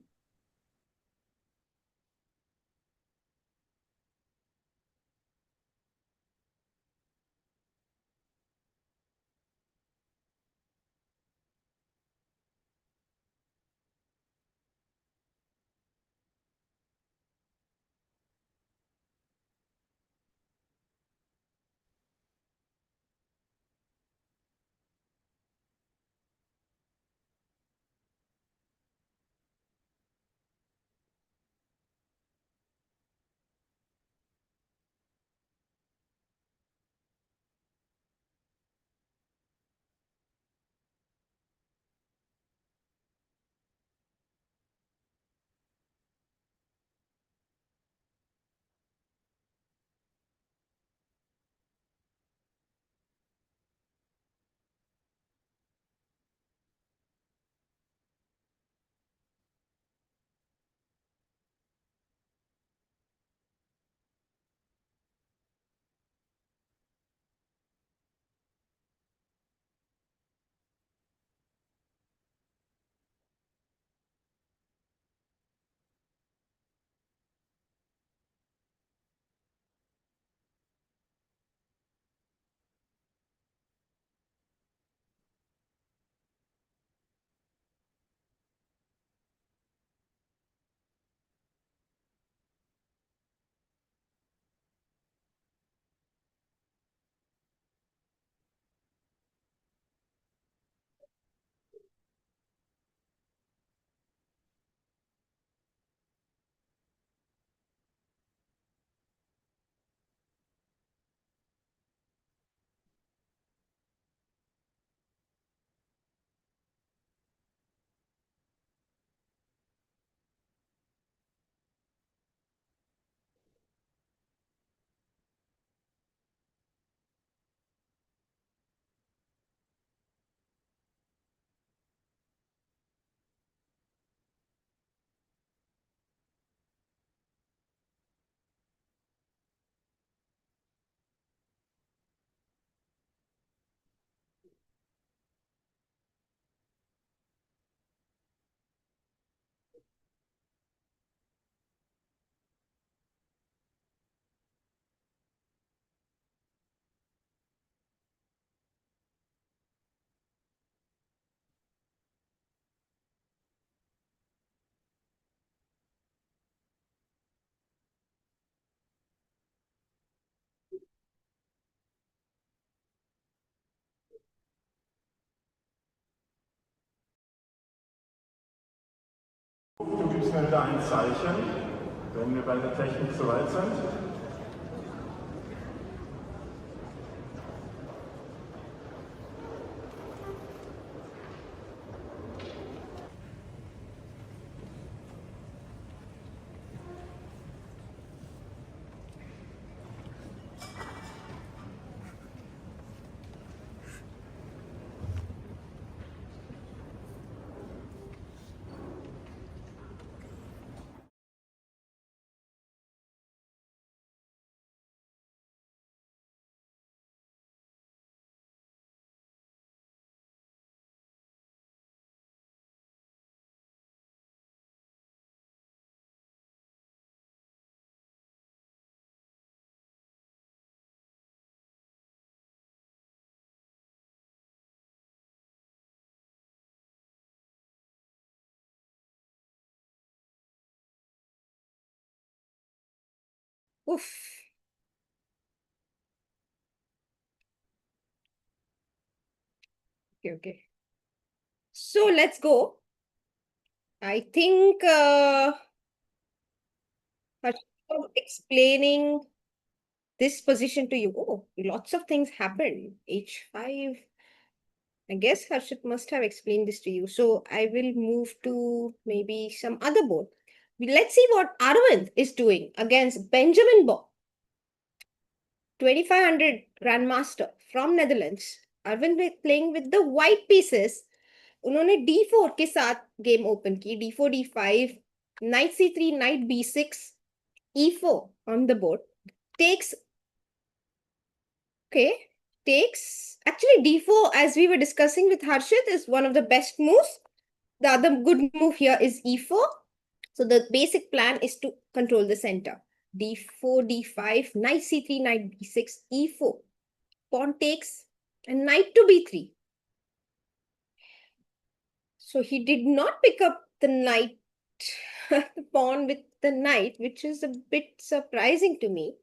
gibst mir wieder ein Zeichen, wenn wir bei der Technik soweit sind. Oof. Okay. So let's go. I think Harshit explaining this position to you. Oh, lots of things happened. H5. I guess Harshit must have explained this to you. So I will move to maybe some other board. Let's see what Arvind is doing against Benjamin Bo, 2500 Grandmaster from Netherlands. Arvind is playing with the white pieces. उन्होंने d4 के साथ game open की d4 d5 knight c3 knight b6 e4 on the board takes actually d4 as we were discussing with Harshit is one of the best moves. The other good move here is e4. So the basic plan is to control the center. d4 d5 knight c3 knight b6 e4 pawn takes and knight to b3. So he did not pick up the knight, the pawn with the knight, which is a bit surprising to me.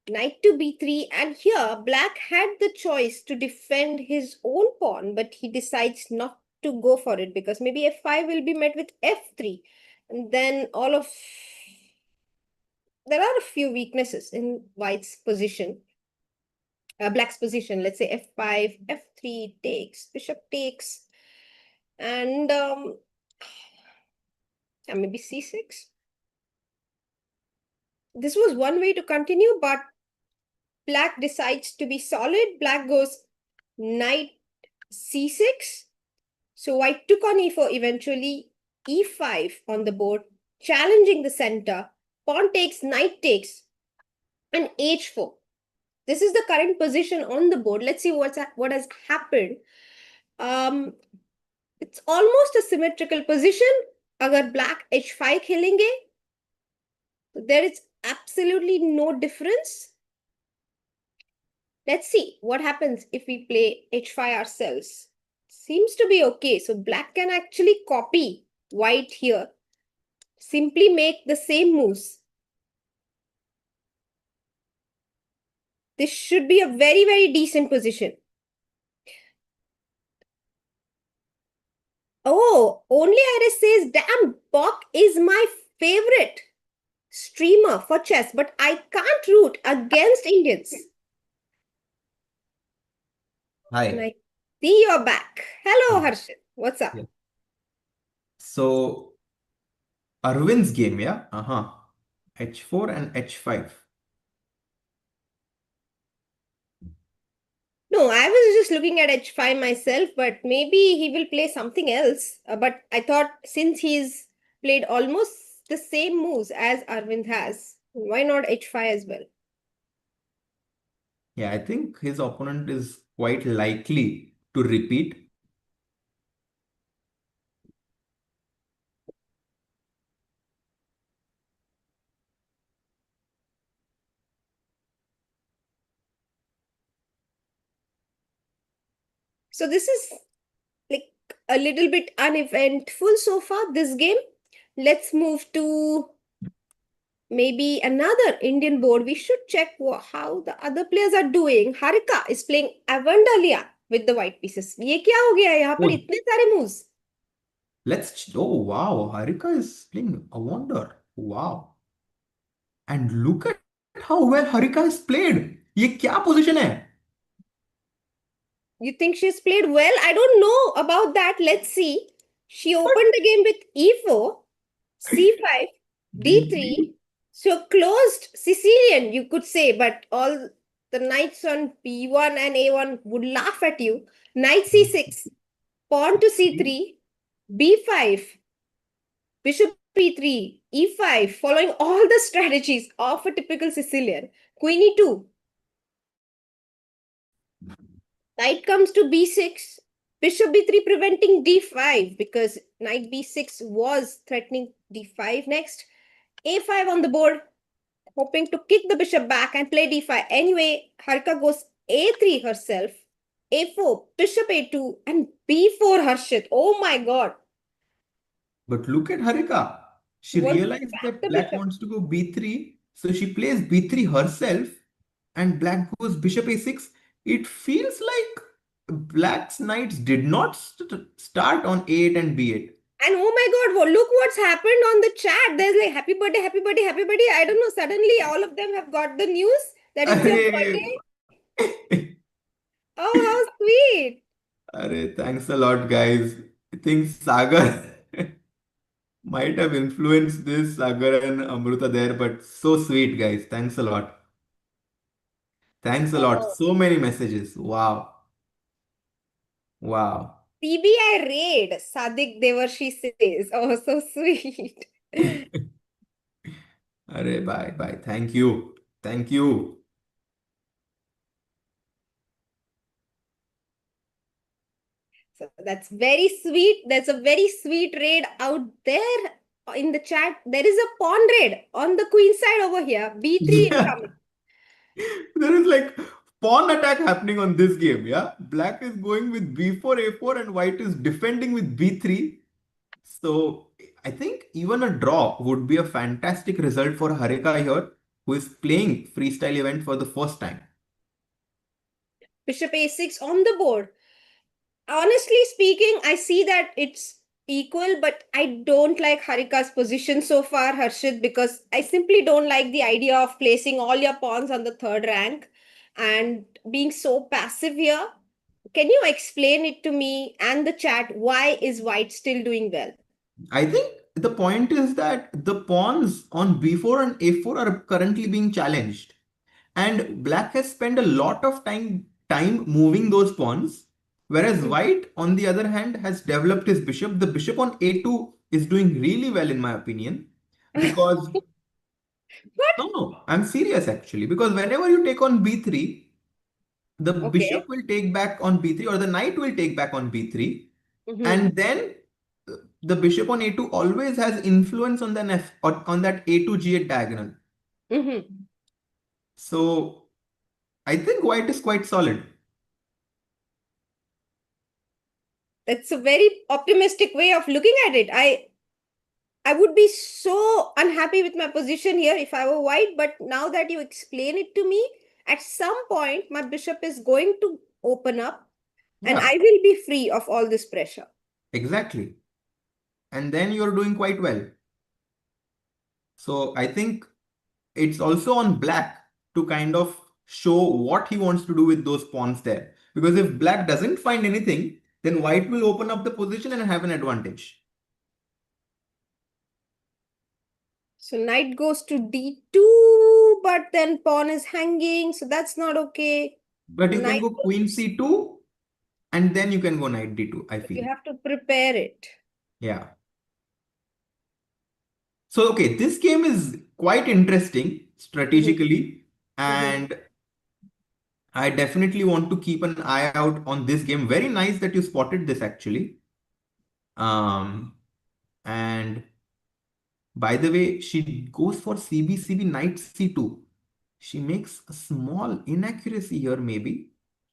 Knight to b3, and here black had the choice to defend his own pawn, but he decides not to go for it because maybe f5 will be met with f3. And then there are a few weaknesses in white's position, black's position. Let's say f5, f3 takes, bishop takes, and maybe c6. This was one way to continue, but black decides to be solid. Black goes knight c6. So white took on e4, eventually e5 on the board, challenging the center. Pawn takes, knight takes, and h4. This is the current position on the board. Let's see what has happened. It's almost a symmetrical position. Agar black h5 khelenge, there is absolutely no difference. Let's see what happens if we play h5 ourselves. Seems to be okay. So black can actually copy white here. Simply make the same moves. This should be a very, very decent position. Oh, only Iris says, damn, Bok is my favorite streamer for chess, but I can't root against Indians. Hi. And I see you're back. Hello, Harshit. What's up? Yeah. So, Arvind's game, yeah? H4 and H5. No, I was just looking at h5 myself, but maybe he will play something else. But I thought since he's played almost the same moves as Arvind has, why not h5 as well? Yeah, I think his opponent is quite likely to repeat. So this is like a little bit uneventful so far, this game. Let's move to maybe another Indian board. We should check how the other players are doing. Harika is playing Avandalia with the white pieces. ये क्या हो गया यहाँ पर Oh, इतने सारे moves? Oh wow, Harika is playing a wonder. Wow. And look at how well Harika has played. ये क्या position है? You think she's played well? I don't know about that. Let's see. She opened the game with e4, c5, D3. d3. So closed Sicilian, you could say, but all the knights on b1 and a1 would laugh at you. Knight c6, pawn to c3, b5, bishop e3, e5, following all the strategies of a typical Sicilian. Queen e2, knight comes to b6, bishop b3 preventing d5 because knight b6 was threatening d5 next. a5 on the board, hoping to kick the bishop back and play d5. Anyway, Harika goes a3 herself, a4, bishop a2, and b4 Harshit. Oh my god. But look at Harika. She Wants to realized back that the black bishop. wants to go b3. So she plays b3 herself and black goes bishop a6. It feels like black's knights did not start on a8 and b8. And oh my god, look what's happened on the chat. There's like happy birthday, happy birthday, happy birthday. I don't know. Suddenly, all of them have got the news that it's your birthday. Oh, how sweet. Thanks a lot, guys. I think Sagar might have influenced this, Sagar and Amruta there, but so sweet, guys. Thanks a lot. Thanks a lot. Oh, So many messages. Wow. Wow. PBI raid, Sadik Devarshi says. Oh, so sweet. Bye, bye. Thank you. Thank you. So that's very sweet. There's a very sweet raid out there in the chat. There is a pawn raid on the queen side over here. B3 Yeah. incoming. There is like pawn attack happening on this game, yeah? Black is going with b4, a4, and white is defending with b3. So I think even a draw would be a fantastic result for Harika here, who is playing freestyle event for the first time. Bishop a6 on the board. Honestly speaking, I see that it's equal, but I don't like Harika's position so far, Harshit, because I simply don't like the idea of placing all your pawns on the third rank and being so passive here. Can you explain it to me and the chat? Why is white still doing well? I think the point is that the pawns on b4 and a4 are currently being challenged. And black has spent a lot of time moving those pawns, whereas white, on the other hand, has developed his bishop. The bishop on a2 is doing really well, in my opinion, because What? no, I'm serious actually, because whenever you take on b3, the Okay. bishop will take back on b3 or the knight will take back on b3, Mm-hmm. and then the bishop on a2 always has influence on the on that a2 g8 diagonal. Mm-hmm. So I think white is quite solid. That's a very optimistic way of looking at it. I would be so unhappy with my position here if I were white, but now that you explain it to me, at some point my bishop is going to open up and Yeah, I will be free of all this pressure. exactly. And then you're doing quite well. So I think it's also on black to kind of show what he wants to do with those pawns there. Because if black doesn't find anything, then white will open up the position and have an advantage. So knight goes to d2, but then pawn is hanging, so that's not okay. But you can Knight go queen goes, c2 and then you can go knight d2, I but you feel. have to prepare it. Yeah. So, okay, this game is quite interesting Mhm, strategically, mhm. and I definitely want to keep an eye out on this game. Very nice that you spotted this actually. Um, and by the way, she goes for CB knight c2. She makes a small inaccuracy here, maybe.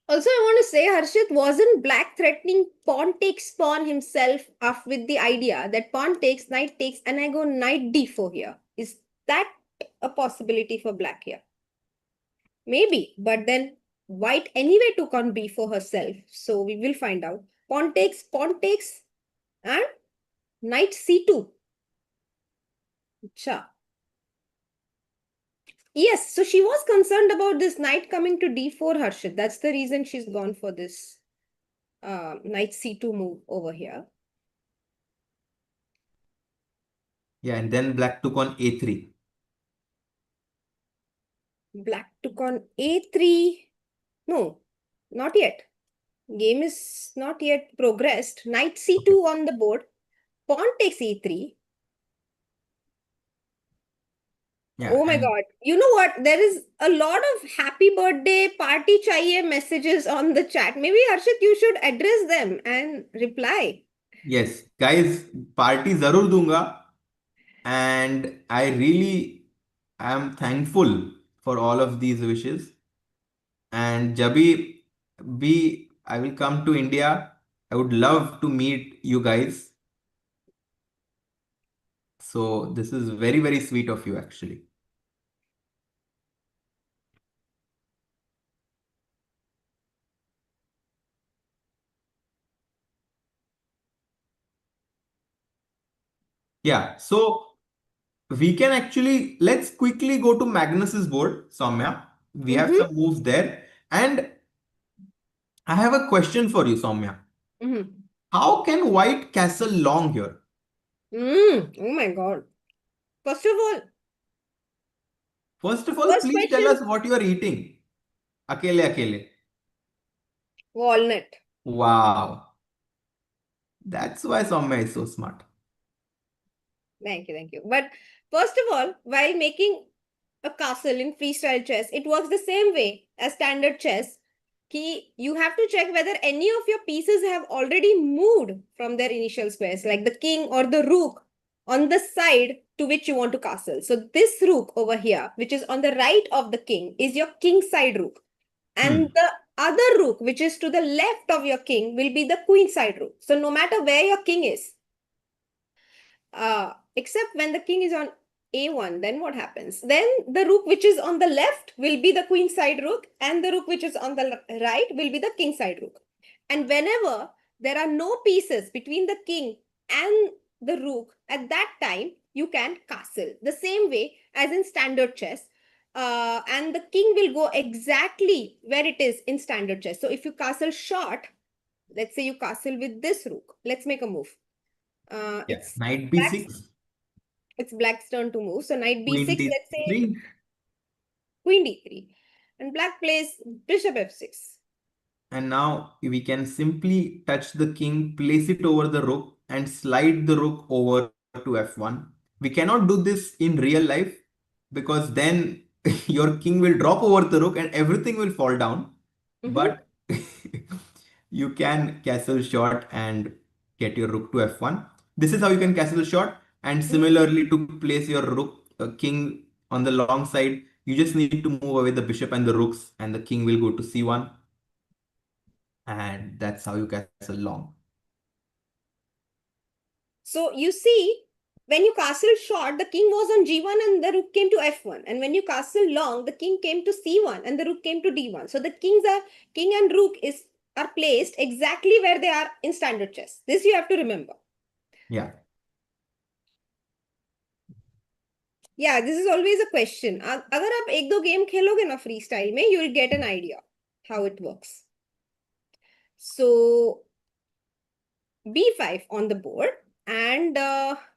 Also, I want to say, Harshit, wasn't black threatening pawn takes pawn himself up with the idea that pawn takes, knight takes, and I go knight d4 here? Is that a possibility for black here? Maybe, but then white anyway took on b4 herself. So we will find out. Pawn takes, and Knight c2. Acha. Yes, so she was concerned about this knight coming to d4, Harshit. That's the reason she's gone for this knight c2 move over here. Yeah, and then black took on a3. Black took on a3. No, not yet. Game is not yet progressed. Knight c2 on the board. Pawn takes e3. Yeah, Oh my and God. You know what? There is a lot of happy birthday, party chahiye messages on the chat. Maybe Harshit, you should address them and reply. yes, guys, party zarur dunga. And I really am thankful for all of these wishes. And Jabi, I will come to India. I would love to meet you guys. So this is very, very sweet of you, actually. Yeah, so we can actually, let's quickly go to Magnus's board, Soumya. We have Mm-hmm. some moves there. And I have a question for you, Soumya. Mm-hmm. How can white castle long here? Oh my God. First of all, First of all, first please tell question, us what you are eating. Akele, akele. walnut. Wow. That's why Soumya is so smart. Thank you, thank you. But first of all, while making a castle in freestyle chess, it works the same way as standard chess. You have to check whether any of your pieces have already moved from their initial squares, like the king or the rook on the side to which you want to castle. So this rook over here, which is on the right of the king, is your king side rook. And Hmm. the other rook, which is to the left of your king, will be the queen side rook. So no matter where your king is, except when the king is on a1, then what happens? Then the rook which is on the left will be the queen side rook, and the rook which is on the right will be the king side rook. And whenever there are no pieces between the king and the rook, at that time you can castle the same way as in standard chess. And the king will go exactly where it is in standard chess. So if you castle short, let's say you castle with this rook, let's make a move. Yeah. It's Knight black's b6, it's black's turn to move. So knight queen b6, let's say d3. queen d3. And black plays bishop f6. And now we can simply touch the king, place it over the rook, and slide the rook over to f1. We cannot do this in real life because then your king will drop over the rook and everything will fall down. Mm-hmm. But you can castle short and get your rook to f1. This is how you can castle short. And similarly, to place your rook king on the long side, you just need to move away the bishop and the rooks, and the king will go to c1. And that's how you castle long. So you see, when you castle short, the king was on g1 and the rook came to f1. And when you castle long, the king came to c1 and the rook came to d1. So the king and rook are placed exactly where they are in standard chess. This you have to remember. Yeah. Yeah, this is always a question. अगर आप एक दो game खेलोगे ना freestyle में, you will get an idea how it works. So b5 on the board, and a3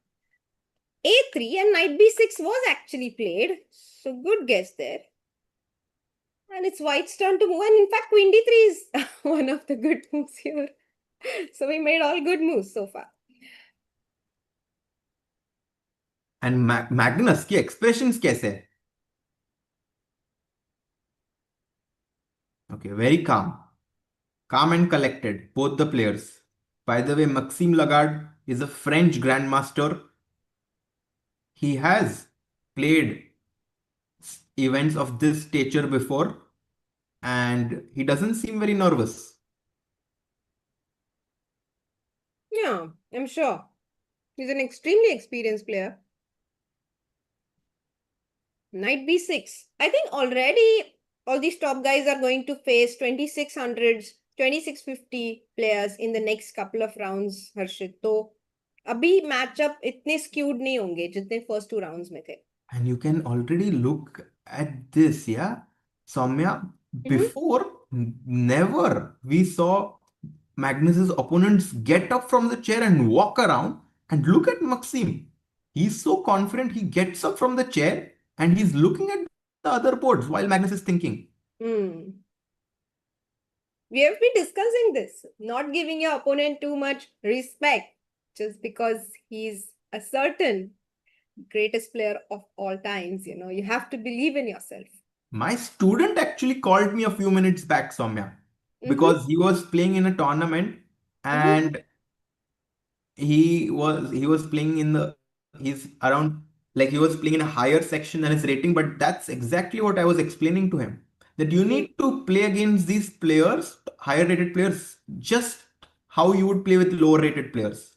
and knight b6 was actually played. So good guess there. And it's white's turn to move. And in fact, queen d3 is one of the good moves here. So we made all good moves so far. And Magnus की expressions कैसे है? Okay, very calm. Calm and collected, both the players. By the way, Maxime Lagarde is a French grandmaster. He has played events of this stature before and he doesn't seem very nervous. Yeah, I'm sure. He's an extremely experienced player. Knight b6. I think already all these top guys are going to face 2600s, 2650 players in the next couple of rounds, Harshit. So अभी matchup इतने skewed नहीं होंगे जितने first 2 rounds में थे. And you can already look at this, yeah? Soumya, before, never we saw Magnus's opponents get up from the chair and walk around. And look at Maxim. He's so confident, he gets up from the chair and he's looking at the other boards while Magnus is thinking. Hmm. We have been discussing this, not giving your opponent too much respect just because he's a certain greatest player of all times. You know, you have to believe in yourself. My student actually called me a few minutes back, Soumya, Mm-hmm. because he was playing in a tournament and he was playing in the he's around like he was playing in a higher section than his rating, but that's exactly what I was explaining to him, that you need to play against these players, higher rated players, just how you would play with lower rated players.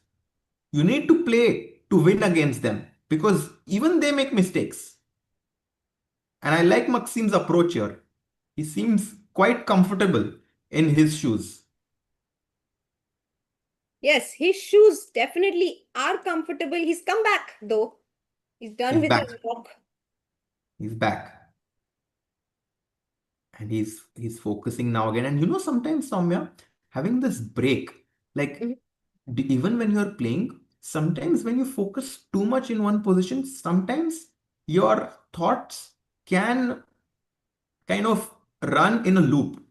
You need to play to win against them because even they make mistakes. And I like Maxim's approach here. He seems quite comfortable in his shoes. Yes, his shoes definitely are comfortable. He's come back though. He's done He's with back. his walk. He's back. And he's focusing now again. And sometimes, Soumya, having this break, like even when you're playing, sometimes when you focus too much in one position, sometimes your thoughts can kind of run in a loop.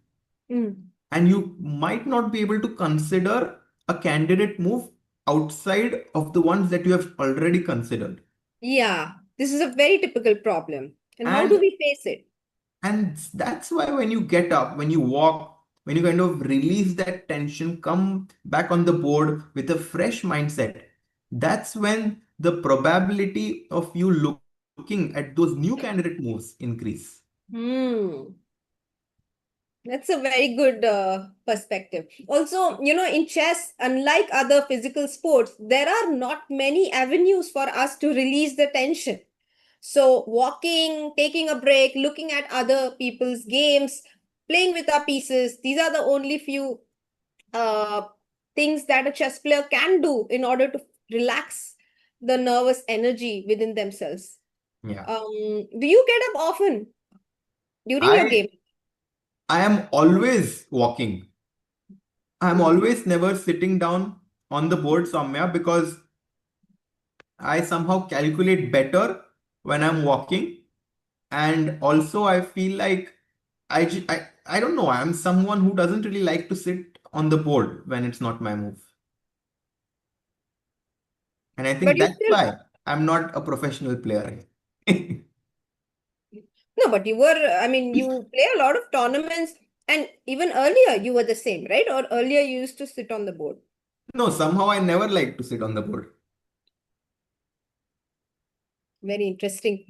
And you might not be able to consider a candidate move outside of the ones that you have already considered. Yeah, this is a very typical problem. And how do And we face it? And that's why when you get up, when you walk, when you kind of release that tension, come back on the board with a fresh mindset, that's when the probability of you looking at those new candidate moves increase. That's a very good perspective. Also, you know, in chess, unlike other physical sports, there are not many avenues for us to release the tension. So, walking, taking a break, looking at other people's games, playing with our pieces, these are the only few things that a chess player can do in order to relax the nervous energy within themselves. Yeah. Do you get up often during your I game? I am always walking. I'm always never sitting down on the board, Soumya, because I somehow calculate better when I'm walking. And also I feel like I don't know, I'm someone who doesn't really like to sit on the board when it's not my move. And I But think you that's still why I'm not a professional player. No, but you were, I mean, you play a lot of tournaments, and even earlier you were the same, right? Or earlier you used to sit on the board. No, somehow I never like to sit on the board. Very interesting.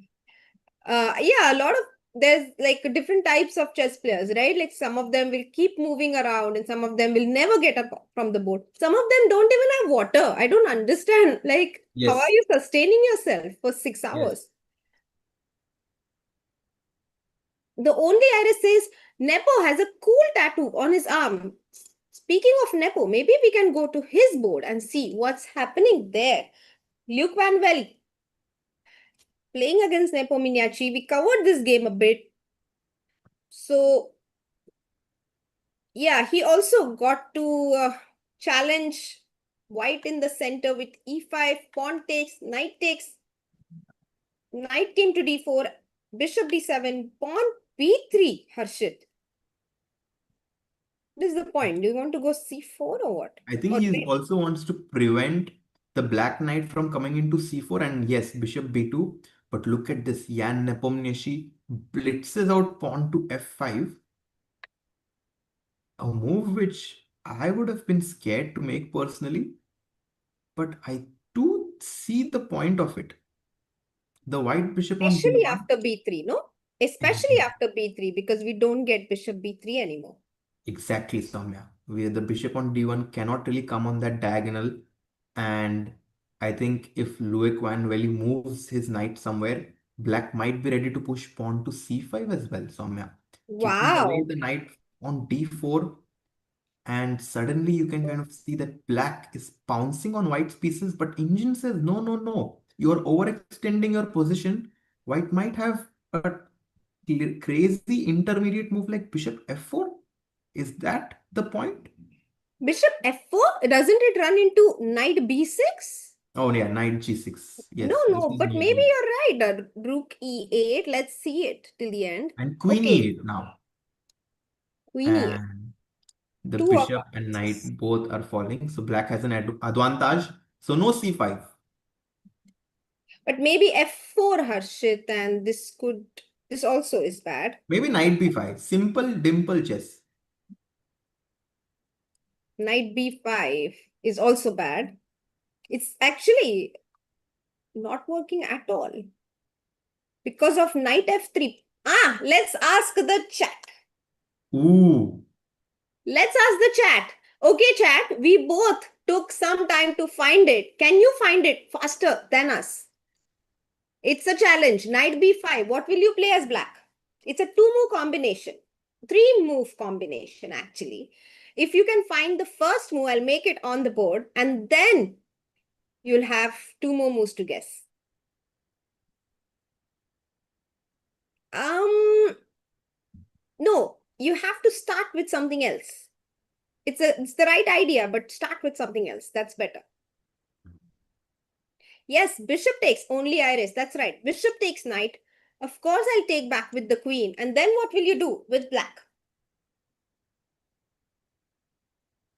Yeah, a lot of there's like different types of chess players, right? Like some of them will keep moving around, and some of them will never get up from the board. Some of them don't even have water. I don't understand. Like, how are Yes. you sustaining yourself for 6 hours? Yes. The only iris says Nepo has a cool tattoo on his arm. Speaking of Nepo, maybe we can go to his board and see what's happening there. Luke Van Velde playing against Nepomniachtchi. We covered this game a bit. So, yeah, he also got to challenge white in the center with e5, pawn takes, knight came to d4, bishop d7, pawn b3, Harshit. This is the point. Do you want to go c4 or what? I think Or he play? also wants to prevent the black knight from coming into c4, and yes, bishop b2. But look at this, Jan Nepomniachtchi blitzes out pawn to f5. A move which I would have been scared to make personally, but I do see the point of it. The white bishop on Especially d1. after b3, no? Especially after b3 because we don't get bishop b3 anymore. Exactly, Soumya. Where the bishop on d1 cannot really come on that diagonal. And I think if Louis Van Velde moves his knight somewhere, black might be ready to push pawn to c5 as well, Soumya. Keeping away Wow. the knight on d4. And suddenly you can kind of see that black is pouncing on white's pieces, but engine says, no, no, no. You're overextending your position. White might have a crazy intermediate move like bishop f4. Is that the point? Bishop f4? Doesn't it run into knight b6? Oh yeah, knight g6. No, Yes, this no, is but maybe maybe. you're right. Rook e8. Let's see it till the end. And queen Okay, e8 now. queen e8. And the Two of bishop and knight hearts. both are falling. So black has an advantage. So no c5. But maybe f4, Harshit, and this also is bad. Maybe knight b5. Simple dimple chess. Knight b5 is also bad. It's actually not working at all because of knight f3. Let's ask the chat. Ooh. Let's ask the chat. Okay, chat, we both took some time to find it. Can you find it faster than us? It's a challenge. Knight b5. What will you play as black? It's a two-move combination. Three-move combination, actually. If you can find the first move, I'll make it on the board. And then you'll have two more moves to guess. No, you have to start with something else. It's the right idea, but start with something else. That's better. Yes, bishop takes only iris. That's right. Bishop takes knight. Of course, I'll take back with the queen. And then what will you do with black?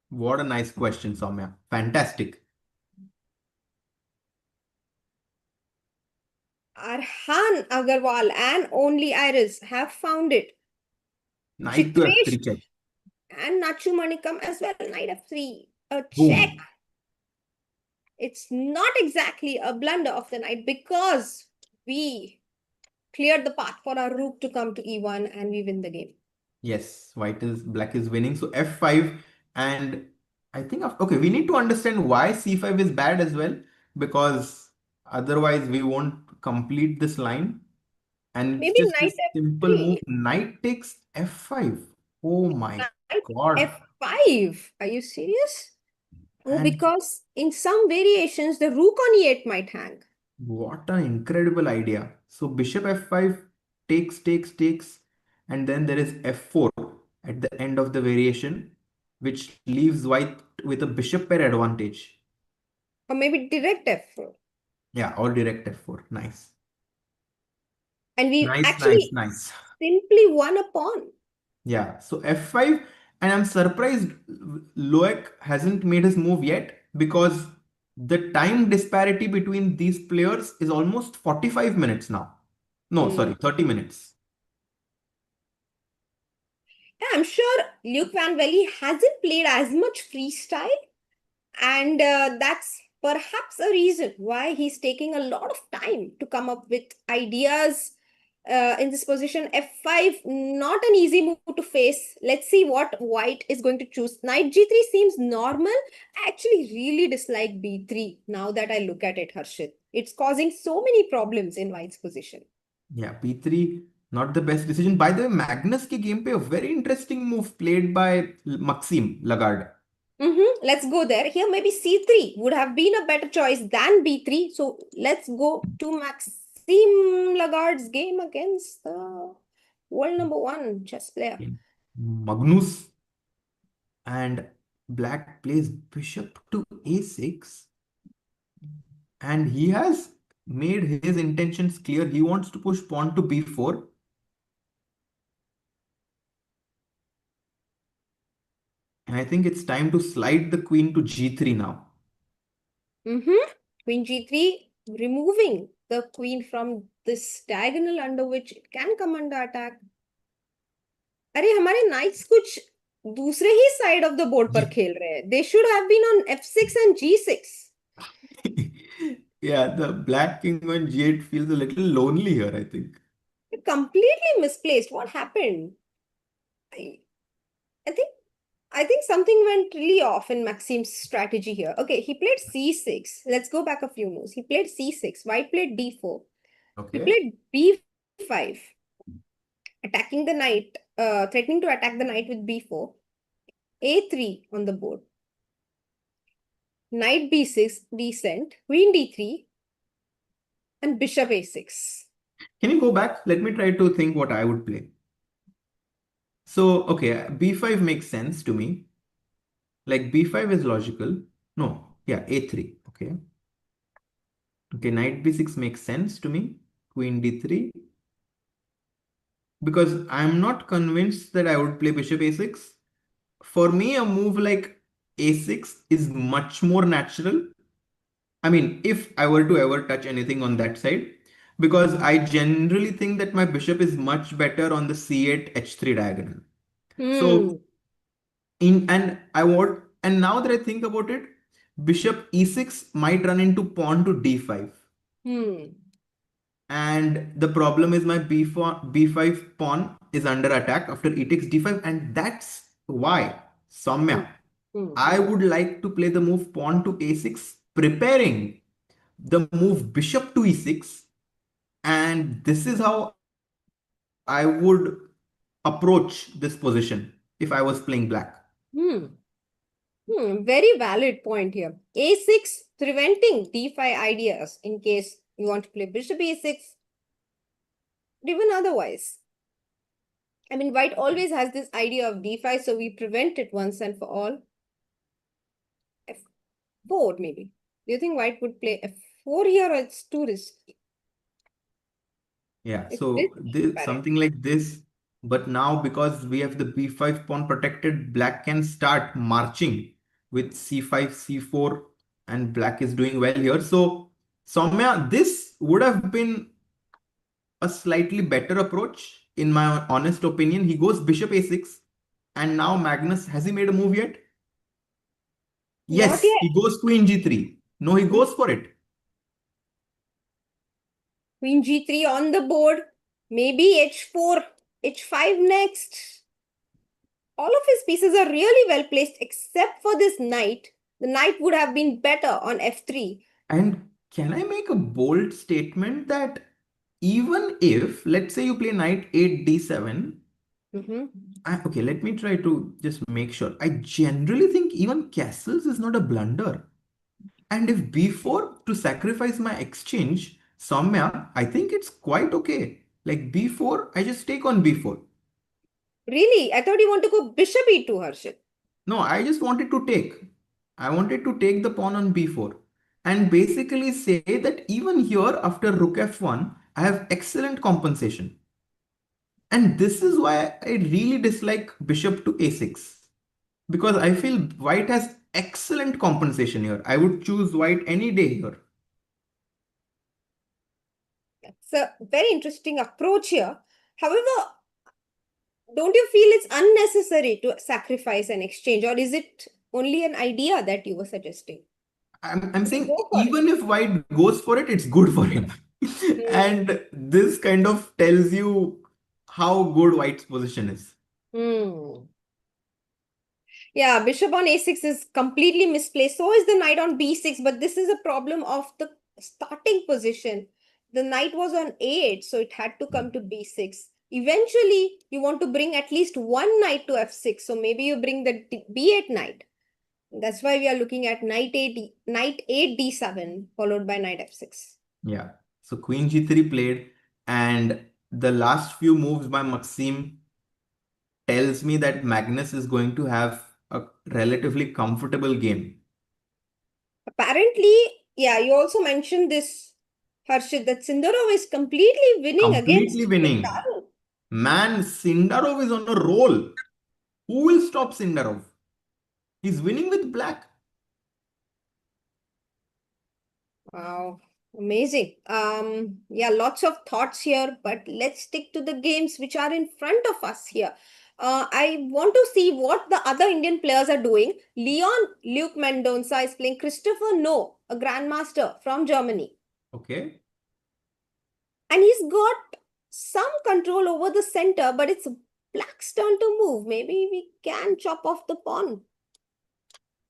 What a nice question, Soumya. Fantastic. Arhan Agarwal and only Iris have found it. Knight to Chitresh f3 check. and Nachu Manikam as well. Knight f3. A check. Boom. It's not exactly a blunder of the knight because we cleared the path for our rook to come to e1 and we win the game. Yes, black is winning. So f5, and I think okay, we need to understand why c5 is bad as well, because otherwise we won't complete this line. And it's Maybe just knight this simple move. f3. Knight takes f5. Oh my Knight God. f5. Are you serious? Oh, And because in some variations, the rook on e8 might hang. what an incredible idea. So bishop f5 takes, and then there is f4 at the end of the variation, which leaves white with a bishop pair advantage. Or maybe direct f4. Yeah, or direct f4. Nice. And we Nice, nice, actually nice. simply won a pawn. Yeah, so f5, and I'm surprised Loic hasn't made his move yet, because the time disparity between these players is almost 45 minutes now. No, sorry, 30 minutes. Yeah, I'm sure Luke Van Velde hasn't played as much freestyle, and that's perhaps a reason why he's taking a lot of time to come up with ideas in this position. F5, not an easy move to face. Let's see what white is going to choose. Knight g3 seems normal. I actually really dislike b3 now that I look at it, Harshit. It's causing so many problems in white's position. Yeah, p3, not the best decision. By the way, Magnus ke game pe a very interesting move played by Maxime Lagarde. Let's go there. Here, maybe c3 would have been a better choice than b3. So let's go to Maxime Lagarde's game against the world #1 chess player. Magnus, and black plays bishop to a6, and he has made his intentions clear. He wants to push pawn to b4. And I think it's time to slide the queen to g3 now. Queen g3, removing the queen from this diagonal under which it can come under attack. अरे हमारे knights कुछ दूसरे ही side of the board पर खेल रहे हैं. They should have been on f6 and g6. Yeah, the black king on g8 feels a little lonely here, I think. Completely misplaced. What happened? I think something went really off in Maxime's strategy here. Okay, he played c6. Let's go back a few moves. He played c6. White played d4. He Okay. played b5, attacking the knight, threatening to attack the knight with b4. A3 on the board. Knight B6, descent, Queen D3, and Bishop A6. Can you go back? Let me try to think what I would play. So, okay, B5 makes sense to me. Like B5 is logical. No, yeah, A3. Okay. Okay, Knight B6 makes sense to me. Queen D3. Because I'm not convinced that I would play Bishop A6. For me, a move like A6 is much more natural. I mean, if I were to ever touch anything on that side, because I generally think that my bishop is much better on the C8 H3 diagonal. So and now that I think about it, bishop E6 might run into pawn to D5. And the problem is my B5 pawn is under attack after E takes D5, and that's why, Soumya, I would like to play the move pawn to A6, preparing the move bishop to E6, and this is how I would approach this position if I was playing black. Very valid point here. A6 preventing D5 ideas in case you want to play Bishop A6, even otherwise. I mean, white always has this idea of D5, so we prevent it once and for all. F4 maybe. Do you think white would play F4 here, or it's too risky? Yeah, It's so risky, something like this. But now, because we have the B5 pawn protected, black can start marching with C5, C4, and black is doing well here. So, Soumya, this would have been a slightly better approach, in my honest opinion. He goes bishop A6, and now Magnus, has he made a move yet? Not Yes, yet. he goes Queen G3. No, he goes for it. Queen G3 on the board. Maybe H4, H5 next. All of his pieces are really well placed except for this knight. The knight would have been better on F3. And can I make a bold statement that even if, let's say, you play knight 8 d7, okay, let me try to just make sure. I generally think even castles is not a blunder. And if b4 to sacrifice my exchange, Soumya, I think it's quite okay. Like b4, I just take on b4. Really? I thought you want to go bishop e2, Harshit. No, I just wanted to take. I wanted to take the pawn on b4 and basically say that even here after rook f1, I have excellent compensation. And this is why I really dislike bishop to a6. Because I feel white has excellent compensation here. I would choose white any day here. It's a very interesting approach here. However, don't you feel it's unnecessary to sacrifice an exchange, or is it only an idea that you were suggesting? I'm saying Go for it. even if white goes for it, it's good for him. And this kind of tells you how good white's position is. Yeah, bishop on a6 is completely misplaced. So is the knight on b6, but this is a problem of the starting position. The knight was on a8, so it had to come to b6. Eventually, you want to bring at least one knight to f6, so maybe you bring the b8 knight. That's why we are looking at knight 8 d7 followed by knight f6. Yeah. So queen g3 played, and the last few moves by Maxim tells me that Magnus is going to have a relatively comfortable game. Apparently, yeah, you also mentioned this, Harshit, that Sindarov is completely winning Completely against winning. Sindarov. Man, Sindarov is on a roll. Who will stop Sindarov? He's winning with black. Wow, amazing. Yeah, lots of thoughts here, but let's stick to the games which are in front of us here. I want to see what the other Indian players are doing. Luke Mendonça is playing Christopher No, a grandmaster from Germany. Okay. And he's got some control over the center, but it's black's turn to move. Maybe we can chop off the pawn.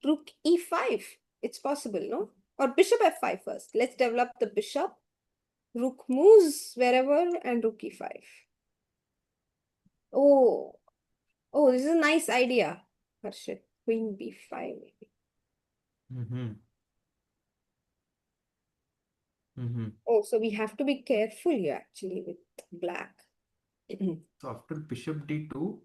Rook e5. It's possible, no? Or bishop f5 first. Let's develop the bishop. Rook moves wherever and rook e5. Oh, this is a nice idea. Harshit. Queen b5 maybe. Mm-hmm. Mm-hmm. Oh, so we have to be careful here actually with black. So after bishop d2,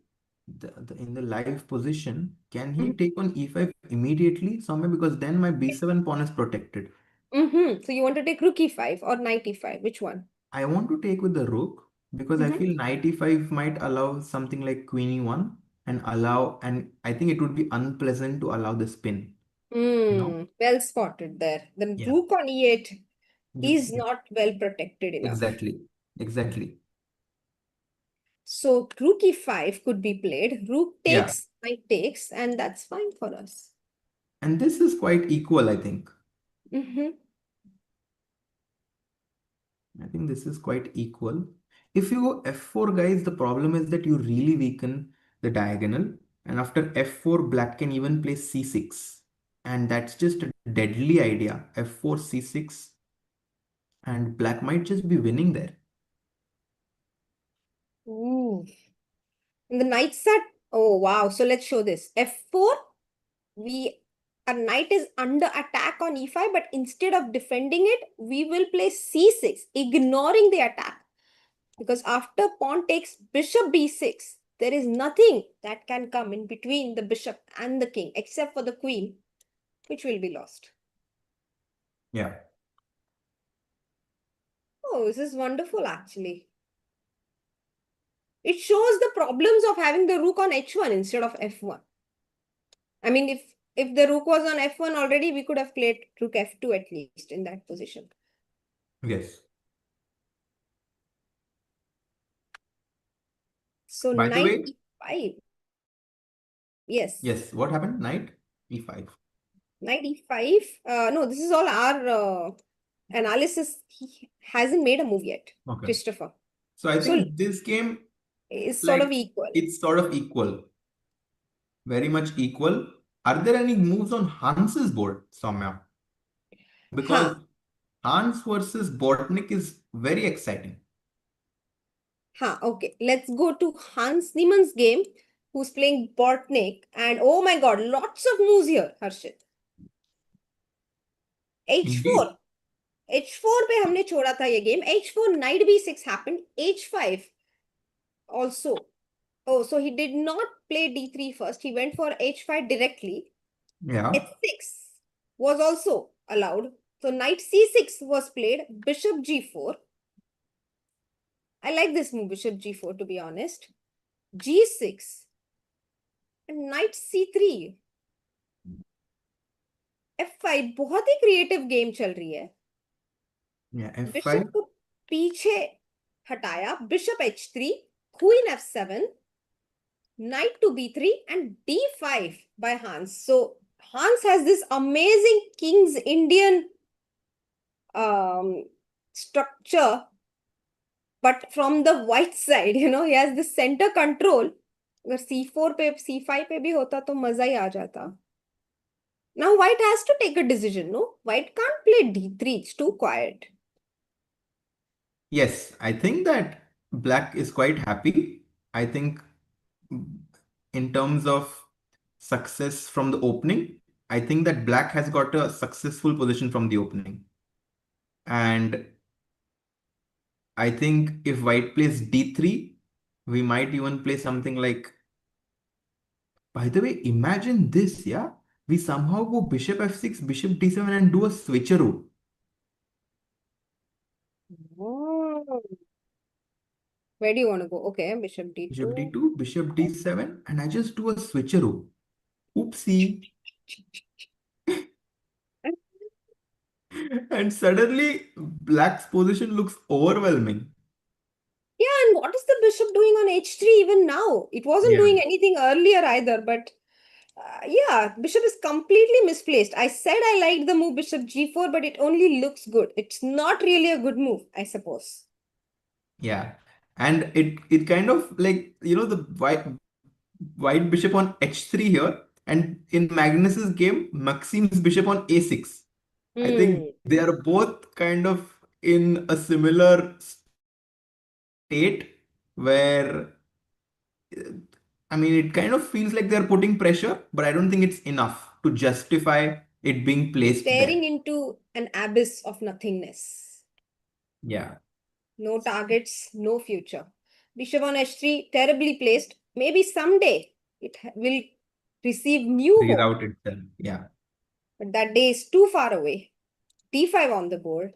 in the live position, can he take on e5 immediately, Soumya? Because then my b7 pawn is protected. So you want to take rook e5 or knight e5? Which one? I want to take with the rook because I feel knight e5 might allow something like queen e1 and I think it would be unpleasant to allow the spin. Well spotted there. The Yeah. rook on e8 is Yeah. not well protected enough. Exactly. Exactly. So rook e5 could be played. Rook Yeah. takes, knight takes, and that's fine for us. And this is quite equal, I think. I think this is quite equal. If you go f4, guys, the problem is that you really weaken the diagonal. And after f4, black can even play c6. And that's just a deadly idea. f4, c6. And black might just be winning there. Ooh. And the knight's at, oh wow. So let's show this. f4, our knight is under attack on e5, but instead of defending it, we will play c6, ignoring the attack. Because after pawn takes bishop b6, there is nothing that can come in between the bishop and the king, except for the queen, which will be lost. Yeah. Oh, this is wonderful, actually. It shows the problems of having the rook on h1 instead of f1. I mean, if the rook was on f1 already, we could have played rook f2 at least in that position. Yes. So By the knight way, e5. Yes. yes, what happened? Knight e5. Knight e5. No, this is all our analysis. He hasn't made a move yet, Okay. Christopher. So I So think this game is sort of equal. It's sort of equal. Very much equal. Are there any moves on Hans's board, Soumya? Because Hans versus Bortnik is very exciting. Okay. Let's go to Hans Niemann's game, who's playing Bortnik. And oh my God, lots of moves here, Harshit. Indeed. h4. h4 पे हमने छोड़ा था ये game. h4, knight b6 happened. h5 also. Oh, so he did not play d3 first. He went for h5 directly. Yeah. h6 was also allowed. So knight c6 was played. Bishop g4. I like this move, bishop g4, to be honest. g6 and knight c3. f5 बहुत ही creative game चल रही है. Yeah, f5. Bishop को पीछे हटाया. Bishop h3, queen f7, knight to b3 and d5 by Hans. So Hans has this amazing King's Indian structure, but from the white side, he has the center control. अगर c4 पे c5 पे भी होता तो मजा ही आ जाता. Now white has to take a decision, no? White can't play d3, it's too quiet. Yes, I think that black is quite happy. I think in terms of success from the opening, I think that black has got a successful position from the opening. And I think if white plays d3, we might even play something like, by the way, imagine this, yeah? We somehow go bishop f6, bishop d7 and do a switcheroo. Oh. Where do you want to go? Okay, bishop d2. Bishop d2, bishop d7, and I just do a switcheroo. Oopsie. And suddenly, black's position looks overwhelming. Yeah, and what is the bishop doing on h3 even now? It wasn't doing anything earlier either, but yeah, bishop is completely misplaced. I said I liked the move bishop g4, but it only looks good. It's not really a good move, I suppose. Yeah. And it kind of like, the white bishop on h3 here. And in Magnus's game, Maxim's bishop on a6. I think they are both kind of in a similar state where I mean, it kind of feels like they're putting pressure, but I don't think it's enough to justify it being placed Staring there. into an abyss of nothingness. Yeah. No targets, no future. Bishop on h3, terribly placed. Maybe someday it will receive new hope. Reroute itself. Yeah. But that day is too far away. d5 on the board.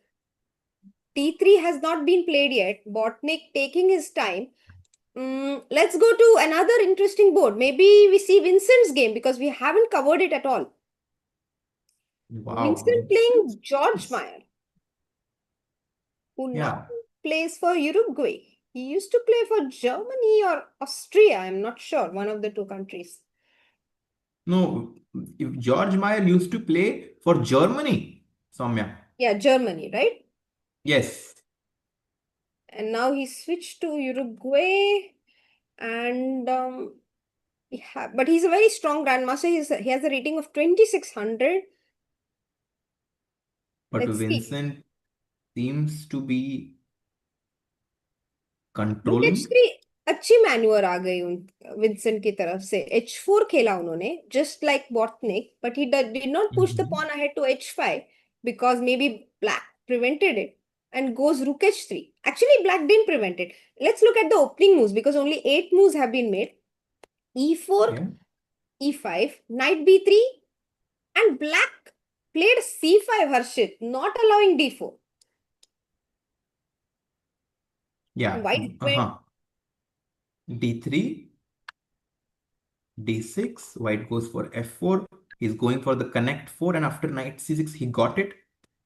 t3 has not been played yet. Bortnik taking his time. Let's go to another interesting board. Maybe we see Vincent's game because we haven't covered it at all. Wow. Vincent playing George Meyer, who now Yeah. plays for Uruguay. He used to play for Germany or Austria. I'm not sure. One of the two countries. No, if George Meyer used to play for Germany, Soumya. Yeah, Germany, right? Yes. And now he switched to Uruguay. And but he's a very strong grandmaster. He has a rating of 2600. But Let's see. Vincent seems to be Rook controlling. h3 अच्छी manure आ गई उन Vincent की तरफ से h4 खेला उन्होंने just like Bortnik, but he did not push the pawn ahead to h5 because maybe black prevented it and goes rook h3. Actually, black didn't prevent it. Let's look at the opening moves because only 8 moves have been made. e4, Yeah. e5, knight b3, and black played c5, Harshit, not allowing d4. Yeah. White went D3, D6, white goes for F4. He's going for the connect 4, and after knight C6, he got it.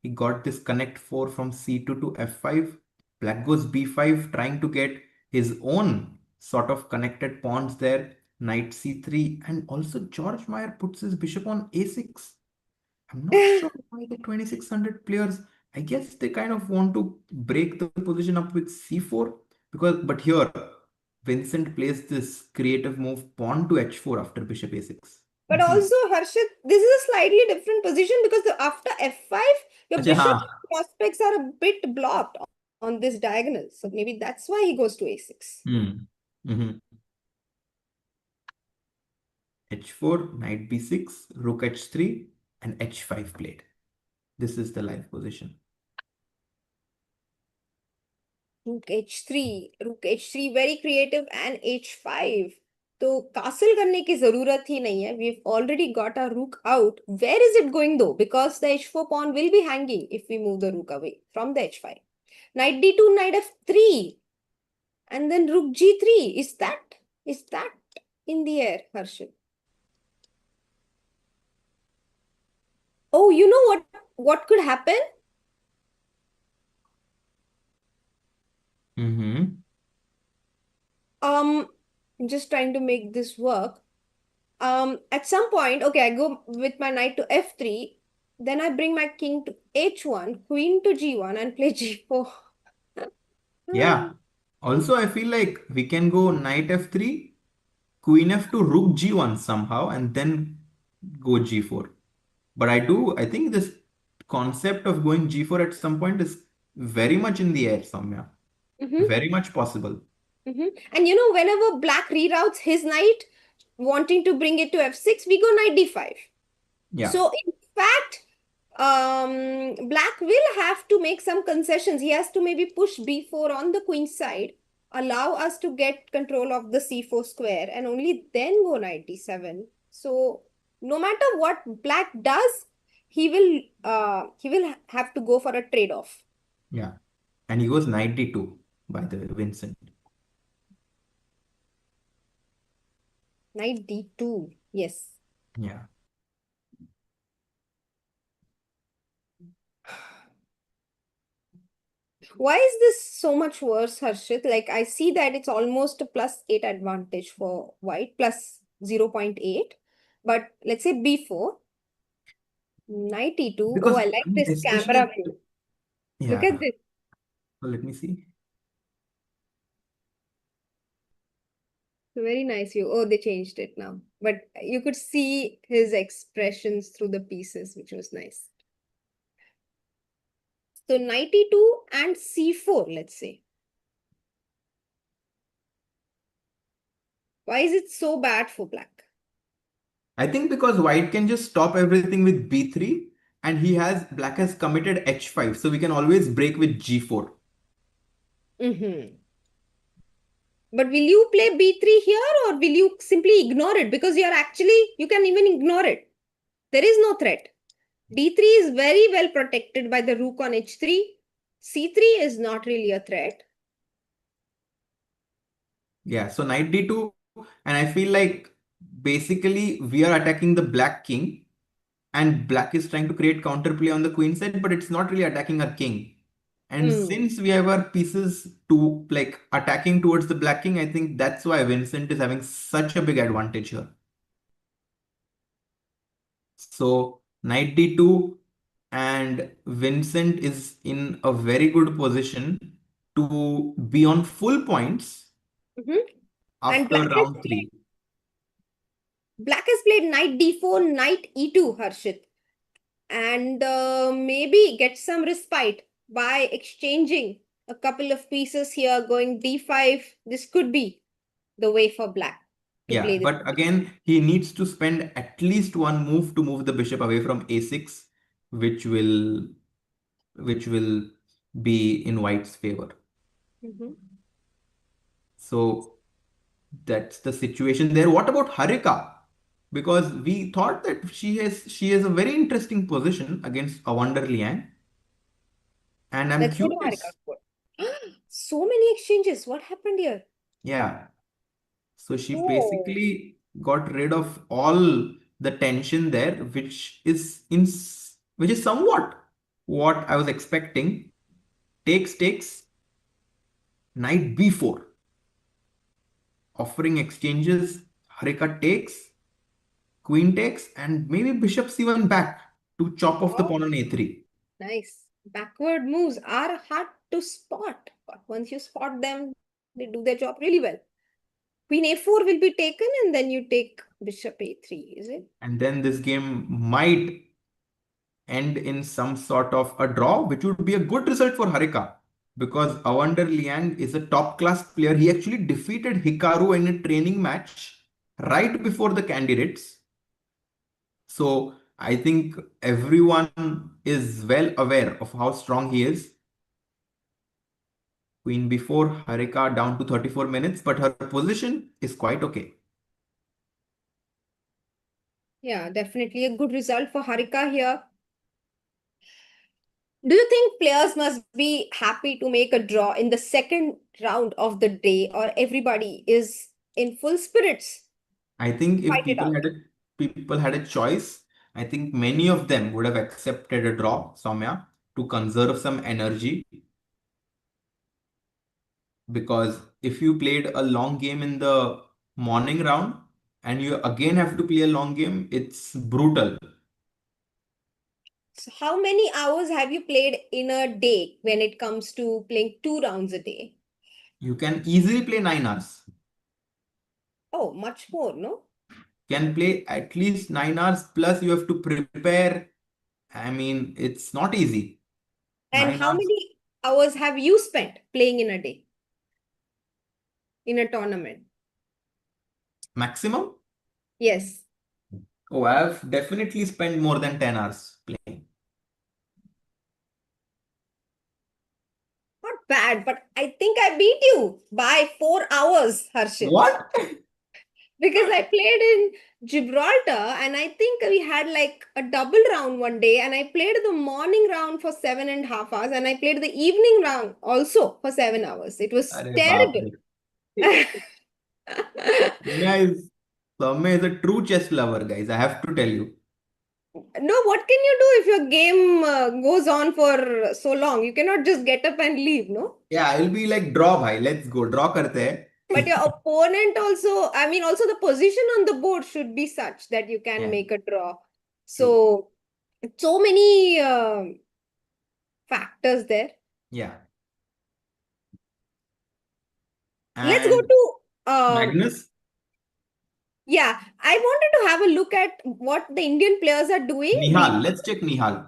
He got this connect 4 from C2 to F5. Black goes B5, trying to get his own sort of connected pawns there. Knight C3, and also George Meyer puts his bishop on A6. I'm not sure why the 2600 players, I guess they kind of want to break the position up with C4 but here Vincent plays this creative move pawn to H4 after bishop A6. But also, Harshit, this is a slightly different position because after f5, your Acha, bishop हाँ. prospects are a bit blocked on this diagonal. So maybe that's why he goes to a6. H4, knight B6, rook H3, and H5 played. This is the live position. Rook h3, very creative, and h5. तो castle करने की जरूरत ही नहीं है. We've already got our rook out. Where is it going though? Because the h4 pawn will be hanging if we move the rook away from the h5. Knight d2, knight f3, and then rook g3. Is that in the air, Harshit? Oh, you know what could happen? I'm just trying to make this work. At some point, okay, I go with my knight to f3, then I bring my king to h1, queen to g1, and play g4. Yeah. Also, I feel like we can go knight f3, queen f2, rook g1 somehow, and then go g4. But I think this concept of going g4 at some point is very much in the air, Soumya. Very much possible. And whenever black reroutes his knight, wanting to bring it to f6, we go knight d5. Yeah. So in fact, black will have to make some concessions. He has to maybe push b4 on the queen side, allow us to get control of the c4 square, and only then go knight d7. So no matter what black does, he will have to go for a trade-off. Yeah. And he goes knight d2 by the way, Vincent. Knight d2, yes. Yeah. Why is this so much worse, Harshit? Like, I see that it's almost a +8 advantage for white, plus 0.8. But let's say b4, knight e2. Oh, Because I like this camera especially, view. Look yeah. at this. So let me see. Very nice view. Oh, they changed it now. But you could see his expressions through the pieces, which was nice. So knight e2 and c4, let's say. Why is it so bad for black? I think because white can just stop everything with b3 and black has committed h5. So we can always break with g4. Mm-hmm. But will you play b3 here or will you simply ignore it? Because you can even ignore it. There is no threat. d3 is very well protected by the rook on h3. c3 is not really a threat. Yeah, so knight d2, and I feel like basically we are attacking the black king and black is trying to create counterplay on the queen side, but it's not really attacking our king. And since we have our pieces to like attacking towards the black king, I think that's why Vincent is having such a big advantage here. So knight d2, and Vincent is in a very good position to be on full points And after round 3. Black has played knight d4, knight e2, Harshit. And maybe get some respite by exchanging a couple of pieces here, going d5. This could be the way for black to play Yeah, this. but again, he needs to spend at least one move to move the bishop away from a6, which will be in white's favor. So that's the situation there. What about Harika? Because we thought that she has a very interesting position against Evander Liang. And I'm Let's go to curious. Harika. So many exchanges. What happened here? Yeah. So she basically got rid of all the tension there, which is somewhat what I was expecting. Takes, knight b4. Offering exchanges, Harika takes, queen takes, and maybe bishop c1 back to chop off the pawn on a3. Nice. Backward moves are hard to spot, but once you spot them, they do their job really well. Queen a4 will be taken, and then you take bishop a3, is it? And then this game might end in some sort of a draw, which would be a good result for Harika. Because Evander Liang is a top class player. He actually defeated Hikaru in a training match right before the candidates. So I think everyone is well aware of how strong he is. Queen b4, Harika down to 34 minutes, but her position is quite okay. Yeah, definitely a good result for Harika here. Do you think players must be happy to make a draw in the second round of the day, or everybody is in full spirits? I think if Fight it out. people had a choice, I think many of them would have accepted a draw, Soumya, to conserve some energy. Because if you played a long game in the morning round and you again have to play a long game, it's brutal. So how many hours have you played in a day when it comes to playing 2 rounds a day? You can easily play 9 hours. Oh, much more, no? Can play at least 9 hours plus you have to prepare. I mean, it's not easy. And 9 how hours many hours have you spent playing in a day in a tournament? maximum. Yes. Oh, I've definitely spent more than 10 hours playing. Not bad, but I think I beat you by 4 hours, Harshit. What? Because I played in Gibraltar and I think we had like a double round one day, and I played the morning round for 7.5 hours, and I played the evening round also for 7 hours. It was Arre baap terrible. re. Soumya is a true chess lover, guys. I have to tell you. No, what can you do if your game goes on for so long? You cannot just get up and leave, no? Yeah, I'll be like, draw, bhai. Let's go. Draw karte hai. But your opponent also, I mean, also the position on the board should be such that you can Yeah, make a draw. true. So many factors there. Yeah. Let's go And to Magnus, yeah, I wanted to have a look at what the Indian players are doing. Nihal. Let's check Nihal.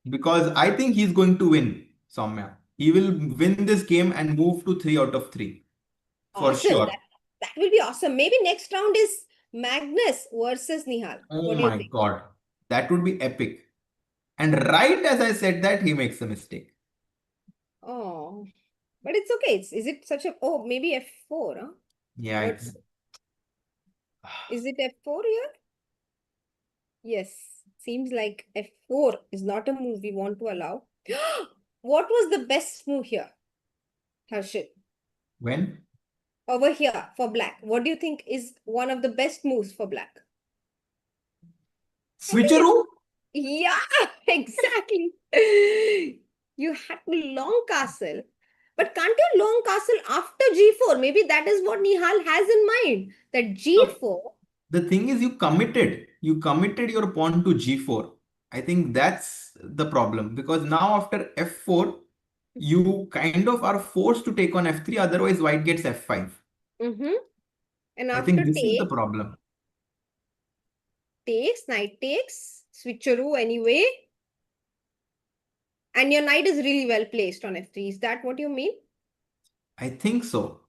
Because I think he's going to win, Soumya. He will win this game and move to 3 out of 3. For Awesome. sure. That will be awesome. Maybe next round is Magnus versus Nihal. Oh What do you my think? God. That would be epic. And right as I said that, he makes a mistake. Oh, but it's okay. Is it such a, oh, maybe F4, huh? Yeah, What, is it F4 here? Yes, seems like F4 is not a move we want to allow. What was the best move here, Harshit? when? Over here for black. What do you think is one of the best moves for black? I think it's, Switcheroo? yeah, exactly. You had to long castle. But can't you long castle after G4? Maybe that is what Nihal has in mind. That No, G4. the thing is, you committed your pawn to g4. I think that's the problem, because now after f4, you kind of are forced to take on f3, otherwise white gets f5. Mm-hmm. And I think after this is the take, problem. knight takes, switcheroo anyway. And your knight is really well placed on f3. Is that what you mean? I think so.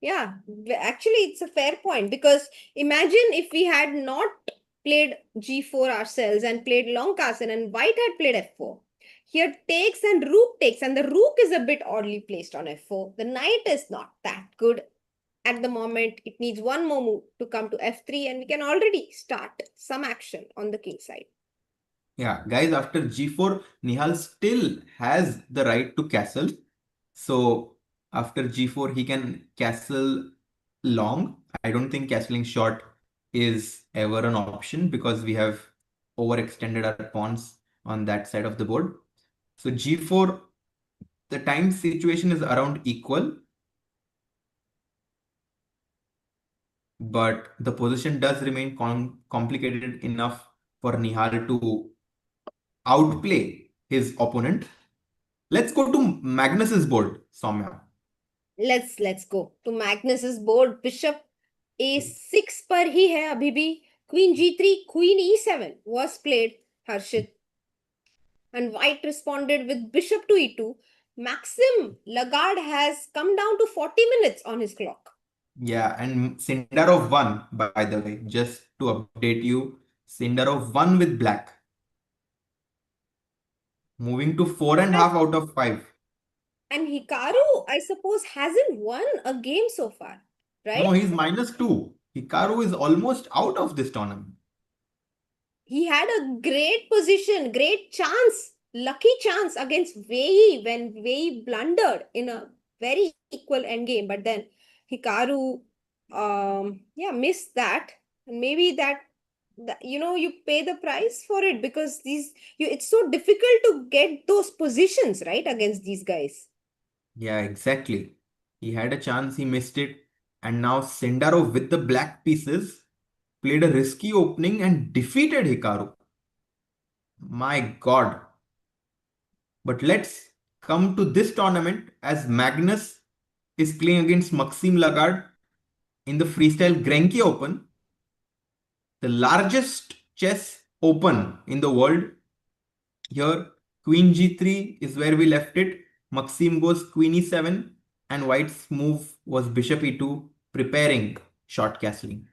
Yeah, actually, it's a fair point because imagine if we had not played g4 ourselves and played long castle and white had played f4. Here takes and rook takes, and the rook is a bit oddly placed on f4. The knight is not that good at the moment. It needs one more move to come to f3, and we can already start some action on the king side. Yeah, guys, after g4, Nihal still has the right to castle. So after g4, he can castle long. I don't think castling short is ever an option because we have overextended our pawns on that side of the board. So g4, the time situation is around equal, but the position does remain complicated enough for Nihal to outplay his opponent. Let's go to Magnus's board, Soumya. Let's go to Magnus's board. Bishop a6 पर ही है अभी भी. Queen g3, Queen e7 was played, Harshit. And white responded with bishop to e2. Maxim Lagarde has come down to 40 minutes on his clock. Yeah, and Sindarov won, by the way, just to update you. Sindarov won with black, moving to 4.5 out of 5. And Hikaru, I suppose, hasn't won a game so far, No, right? he's -2. Hikaru is almost out of this tournament. He had a great position, great chance, lucky chance against Wei when Wei blundered in a very equal endgame. But then Hikaru, yeah, missed that. And maybe that you pay the price for it because it's so difficult to get those positions right against these guys. Yeah, exactly. He had a chance, he missed it. And now Sindarov with the black pieces played a risky opening and defeated Hikaru. My God. But let's come to this tournament as Magnus is playing against Maxime Lagarde in the freestyle Grenke Open, the largest chess open in the world. Here, Queen G3 is where we left it. Maxime goes Queen E7, and White's move was Bishop E2, preparing short castling.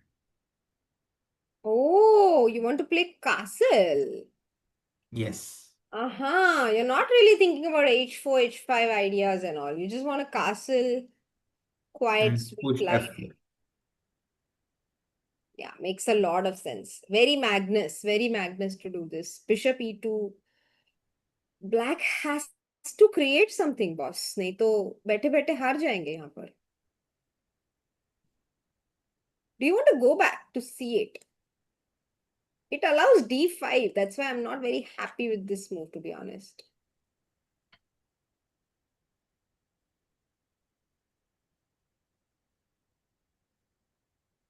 Oh, you want to play castle? Yes. You're not really thinking about h4, h5 ideas and all. You just want a castle, quiet, And sweet push life. F4. Yeah, makes a lot of sense. Very Magnus to do this. Bishop e2. Black has to create something, boss. नहीं तो बैठे बैठे हार जाएंगे यहाँ पर. Do you want to go back to c8? It allows d5. That's why I'm not very happy with this move, to be honest.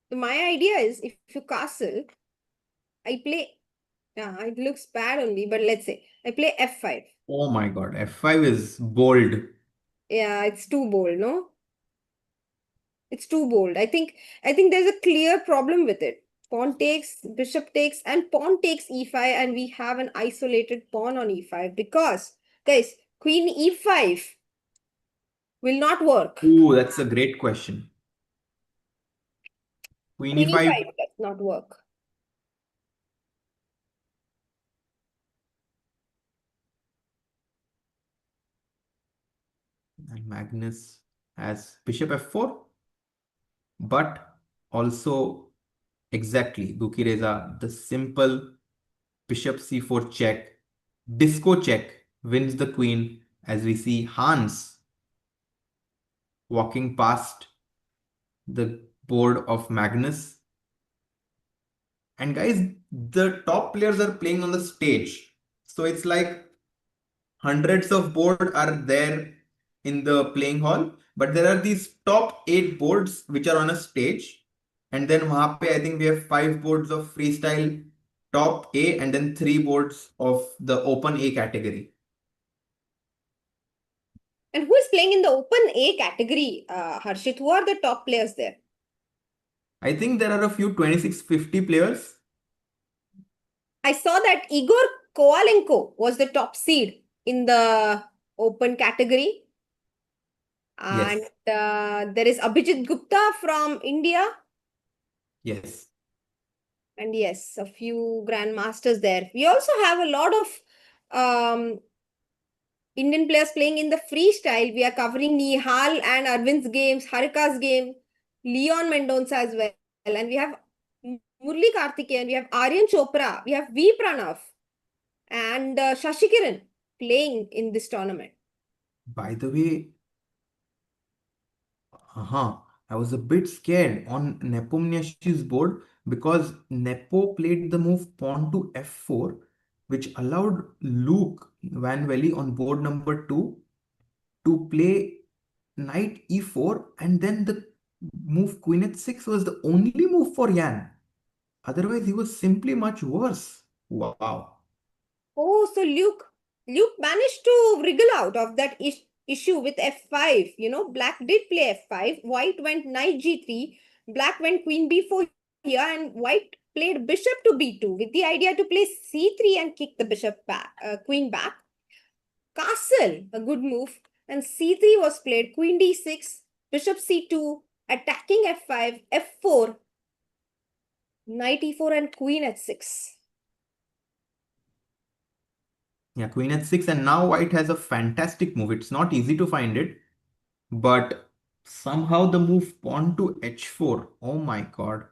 So my idea is if you castle, I play. Yeah, it looks bad only, but let's say I play f5. Oh my God. F5 is bold. Yeah, it's too bold, no? It's too bold. I think there's a clear problem with it. Pawn takes, bishop takes, and pawn takes e5, and we have an isolated pawn on e5 because, guys, queen e5. will not work. Ooh, that's a great question. Queen Queen e5. e5 does not work. And Magnus has bishop f4. But also, exactly, Gukireza, the simple bishop c4 check, disco check wins the queen, as we see Hans walking past the board of Magnus. And guys, the top players are playing on the stage. So it's like hundreds of boards are there in the playing hall, but there are these top 8 boards which are on a stage. And then wahan pe, I think we have 5 boards of freestyle top A and then 3 boards of the open A category. And who is playing in the open A category, Harshit? Who are the top players there? I think there are a few 2650 players. I saw that Igor Kovalenko was the top seed in the open category. And Yes. there is Abhijit Gupta from India. Yes. And yes, a few grandmasters there. We also have a lot of Indian players playing in the freestyle. We are covering Nihal and Arvind's games, Harika's game, Leon Mendonca as well. And we have Murali Karthikeyan, we have Aryan Chopra, we have V Pranav and Shashi Kiran playing in this tournament. By the way, I was a bit scared on Nepomniachtchi's board because Nepo played the move pawn to f4, which allowed Luke Van Velde on board number 2 to play knight e4, and then the move queen h6 was the only move for Jan. Otherwise, he was simply much worse. Wow. Oh, so Luke managed to wriggle out of that issue with f5. You know, black did play f5. White went knight g3. Black went queen b4 here, and white played bishop to b2 with the idea to play c3 and kick the bishop back, queen back. Castle, a good move. And c3 was played, queen d6, bishop c2, attacking f5, f4, knight e4, and queen h6. Yeah, queen h6, and now white has a fantastic move. It's not easy to find it, but somehow the move pawn to h4. Oh my god.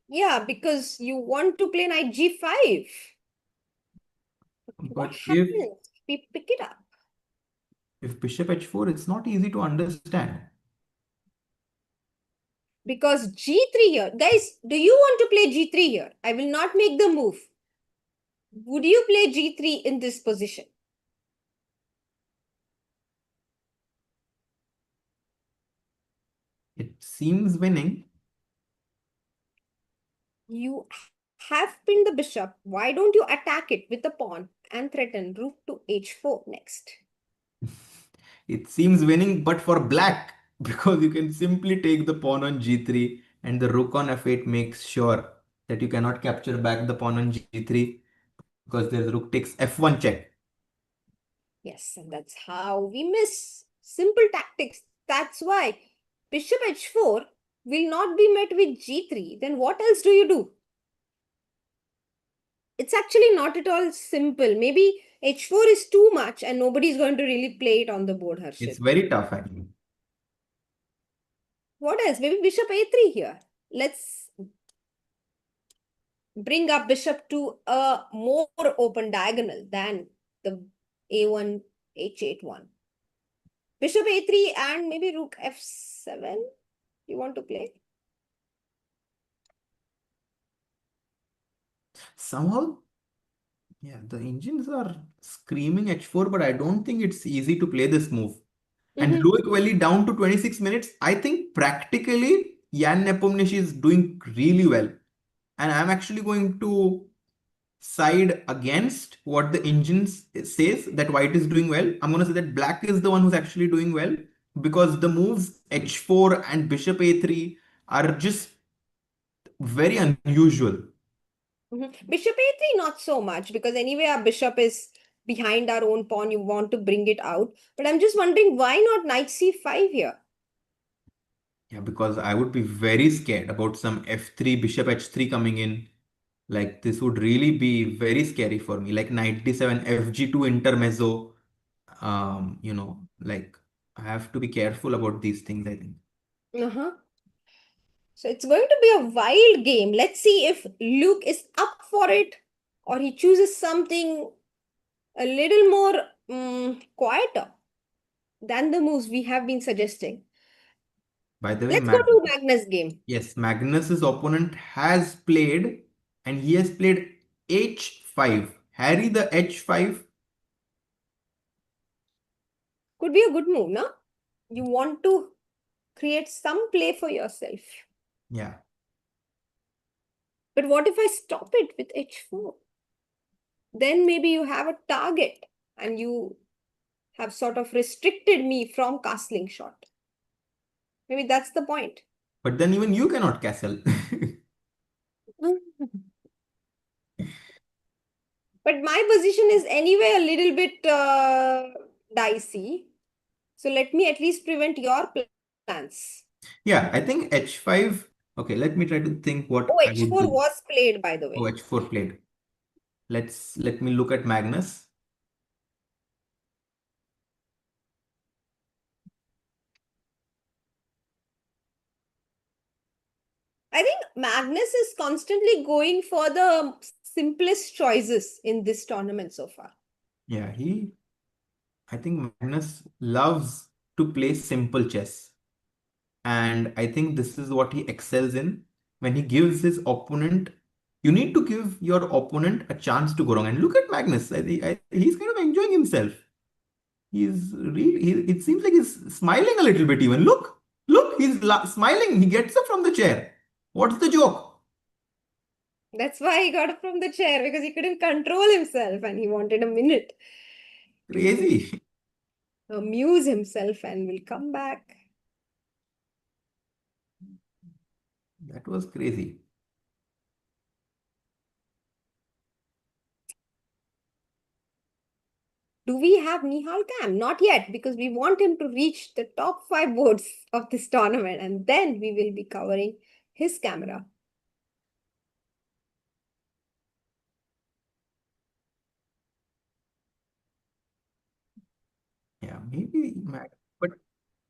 Yeah, because you want to play knight g5. What But happens? We pick it up. if bishop h4, it's not easy to understand. Because g3 here. Guys, do you want to play g3 here? I will not make the move. Would you play g3 in this position? It seems winning. You have pinned the bishop. Why don't you attack it with the pawn and threaten rook to h4 next? It seems winning, but for black, because you can simply take the pawn on g3 and the rook on f8 makes sure that you cannot capture back the pawn on g3 because there's rook takes f1 check. Yes, and that's how we miss simple tactics. That's why bishop h4 will not be met with g3. Then what else do you do? It's actually not at all simple. Maybe h4 is too much and nobody's going to really play it on the board, Harshit. It's very tough actually. What else? Maybe bishop a3 here. Let's bring up bishop to a more open diagonal than the a1, h8 one. Bishop a3 and maybe rook f7 you want to play? Somehow, yeah, the engines are screaming h4, but I don't think it's easy to play this move. And Loic Valley down to 26 minutes. I think practically Jan Nepomniachtchi is doing really well. And I'm actually going to side against what the engines says that white is doing well. I'm going to say that black is the one who's actually doing well because the moves h4 and bishop a3 are just very unusual. Bishop a3 not so much because anyway our bishop is behind our own pawn, you want to bring it out. But I'm just wondering, why not knight c5 here? Yeah, because I would be very scared about some f3, bishop h3 coming in. Like this would really be very scary for me. Like knight d7, fg2 intermezzo. Like I have to be careful about these things, I think. Uh-huh. So it's going to be a wild game. Let's see if Luke is up for it, or he chooses something a little more quieter than the moves we have been suggesting. By the way, Let's go to Magnus' game. yes, Magnus's opponent has played and he has played h5. Harry the h5. Could be a good move, no? You want to create some play for yourself. Yeah. But what if I stop it with h4? Then maybe you have a target and you have sort of restricted me from castling shot. Maybe that's the point. But then even you cannot castle. But my position is anyway a little bit dicey. So let me at least prevent your plans. Yeah, I think h5. Okay, let me try to think what Oh, I would h4 do. was played, by the Oh, way. h4 played. Let me look at Magnus. I think Magnus is constantly going for the simplest choices in this tournament so far. Yeah, I think Magnus loves to play simple chess. And I think this is what he excels in. When he gives his opponent, you need to give your opponent a chance to go wrong. And look at Magnus. He's kind of enjoying himself. It seems like he's smiling a little bit even. Look, he's smiling. He gets up from the chair. What's the joke? That's why he got up from the chair, because he couldn't control himself and he wanted a minute Crazy. to amuse himself and will come back. That was crazy. Do we have Nihal Cam? Not yet, because we want him to reach the top 5 boards of this tournament, and then we will be covering his camera. Yeah, maybe. But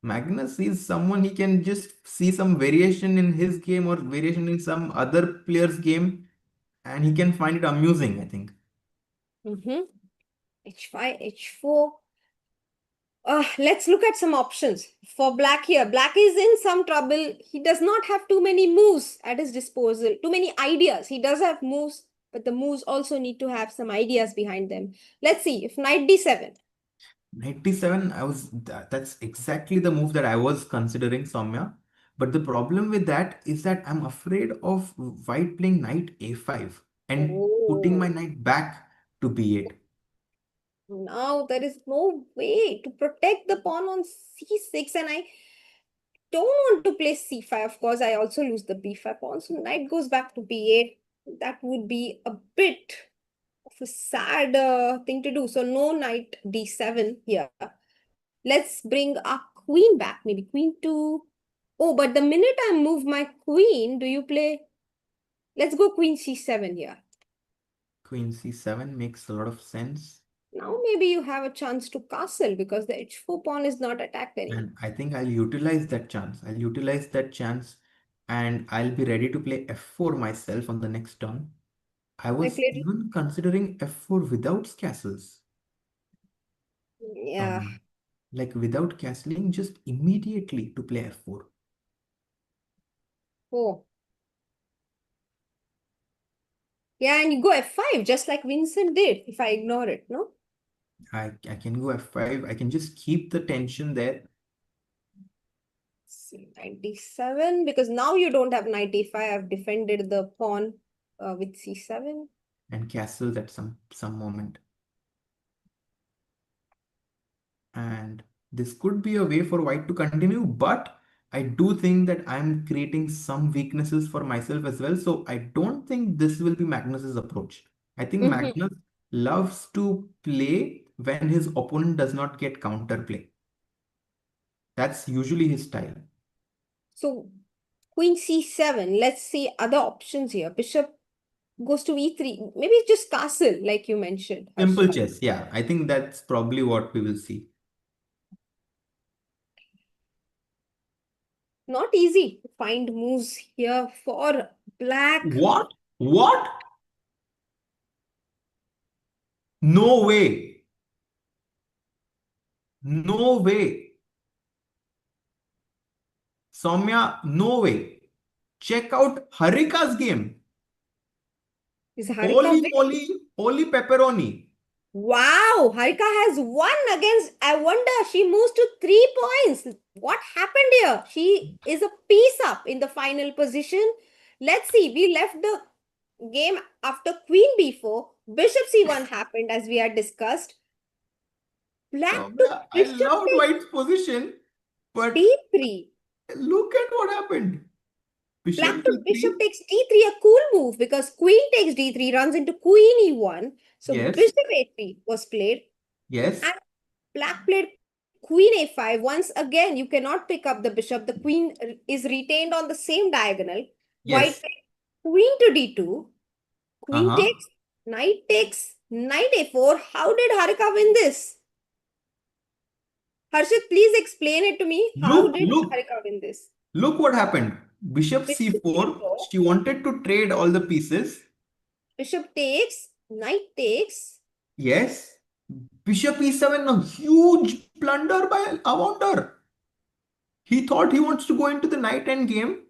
Magnus is someone he can just see some variation in his game or variation in some other player's game, and he can find it amusing, I think. H5, H4. Let's look at some options for Black here. Black is in some trouble. He does not have too many moves at his disposal, too many ideas. He does have moves, but the moves also need to have some ideas behind them. Let's see if knight d7. 97, that's exactly the move that I was considering, Soumya. But the problem with that is that I'm afraid of white playing knight a5 and putting my Oh, knight back to b8. now there is no way to protect the pawn on c6, and I don't want to play c5. Of course, I also lose the b5 pawn, so knight goes back to b8. That would be a bit of a sad thing to do. So no knight d7 here. Let's bring our queen back, maybe queen 2. Oh, but the minute I move my queen, do you play? Let's go queen c7 here. Queen c7 makes a lot of sense. Now maybe you have a chance to castle because the h4 pawn is not attacked anymore. And I think I'll utilize that chance. And I'll be ready to play f4 myself on the next turn. I I was played, even considering f4 without castles. yeah. Like without castling, just immediately to play f4. Oh. Yeah, and you go f5, just like Vincent did, if I ignore it, no? I can go f5. I can just keep the tension there. See, knight d7, because now you don't have knight d5. I've defended the pawn with c7. And castles at some moment. And this could be a way for white to continue, but I do think that I'm creating some weaknesses for myself as well. So I don't think this will be Magnus's approach. I think Magnus loves to play when his opponent does not get counterplay. That's usually his style. So queen c7. Let's see other options here. Bishop goes to e3. Maybe just castle, like you mentioned, Simple Harshit. chess. Yeah, I think that's probably what we will see. Not easy to find moves here for black. What? What? No way. No way. Soumya, no way. Check out Harika's game. Is Harika Holy big? moly, holy pepperoni. Wow, Harika has won against, I wonder, she moves to 3 points. What happened here? She is a piece up in the final position. Let's see, we left the game after queen b4. Bishop c1 happened as we had discussed. Black to Soumya, I bishop loved takes White's position, but d3. look at what happened. Black Bishop to bishop c3. takes d3, a cool move because queen takes d3, runs into queen e1. So Yes, bishop a3 was played. yes, And black played queen a5. Once again, you cannot pick up the bishop. The queen is retained on the same diagonal. White yes. played queen to d2. Queen Uh-huh. takes, knight a4. How did Harika win this? Harshit, please explain it to me. How Look, did look, Harika win this? look what happened. Bishop Bishop c4. c4. She wanted to trade all the pieces. Bishop takes, knight takes. Yes. Bishop e7, a huge blunder by Avonder. He thought he wants to go into the knight end game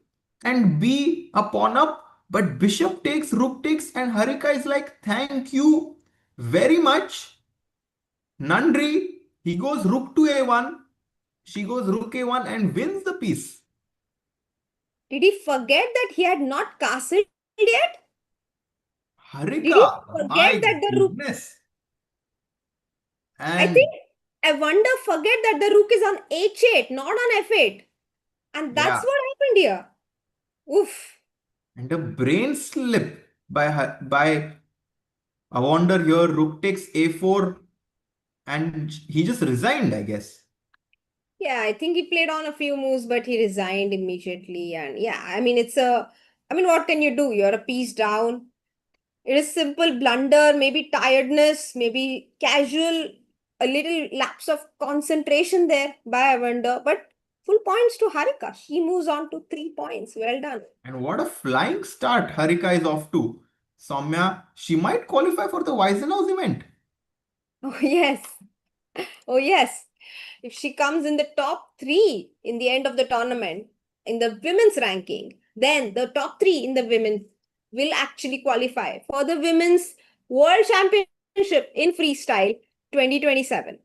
and be a pawn up, but bishop takes, rook takes, and Harika is like, thank you very much. Nandri, he goes rook to a1, she goes rook a1 and wins the piece. Did he forget that he had not castled yet? Did he Harika, forget my that the rook? goodness. I think And I wonder forget that the rook is on h8, not on f8. And that's yeah, what happened here. Oof. and a brain slip by Avonder here, rook takes a4, and he just resigned, I guess. Yeah, I think he played on a few moves, but he resigned immediately. And yeah, what can you do? You're a piece down. It is simple blunder, maybe tiredness, maybe casual, a little lapse of concentration there by Avanda, but full points to Harika. She moves on to 3 points. Well done. And what a flying start Harika is off to. Soumya, she might qualify for the Weissenhaus event. Oh, yes. Oh, yes. If she comes in the top three in the end of the tournament, in the women's ranking, then the top three in the women will actually qualify for the Women's World Championship in Freestyle 2027.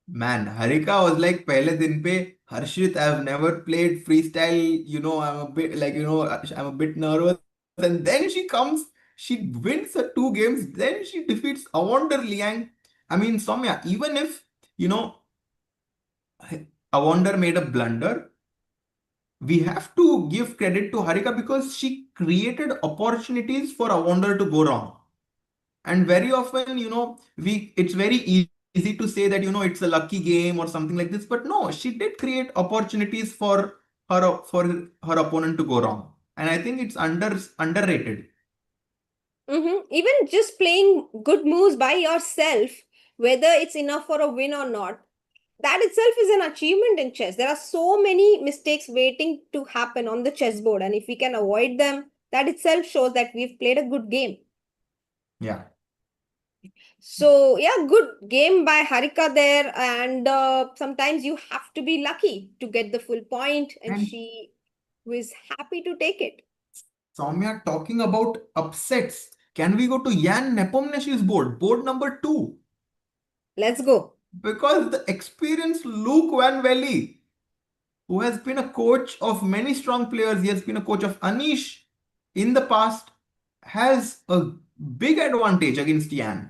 Man, Harika was like, pehle din pe, Harshit, I've never played freestyle, I'm a bit like, I'm a bit nervous. And then she comes, she wins the 2 games, then she defeats Avonder Liang. I mean, Soumya, even if, Avonder made a blunder, we have to give credit to Harika because she created opportunities for Avonder to go wrong. And very often, it's very easy to say that, it's a lucky game or something like this. But no, she did create opportunities for her opponent to go wrong. And I think it's underrated. Even just playing good moves by yourself, whether it's enough for a win or not, that itself is an achievement in chess. There are so many mistakes waiting to happen on the chessboard, and if we can avoid them, that itself shows that we've played a good game. Yeah. So, yeah, good game by Harika there, and sometimes you have to be lucky to get the full point, and And she was happy to take it. Soumya, talking about upsets, can we go to Jan Nepomniachtchi's board number 2? Let's go. Because the experienced Luke Van Velde, who has been a coach of many strong players, he has been a coach of Anish in the past, has a big advantage against Jan.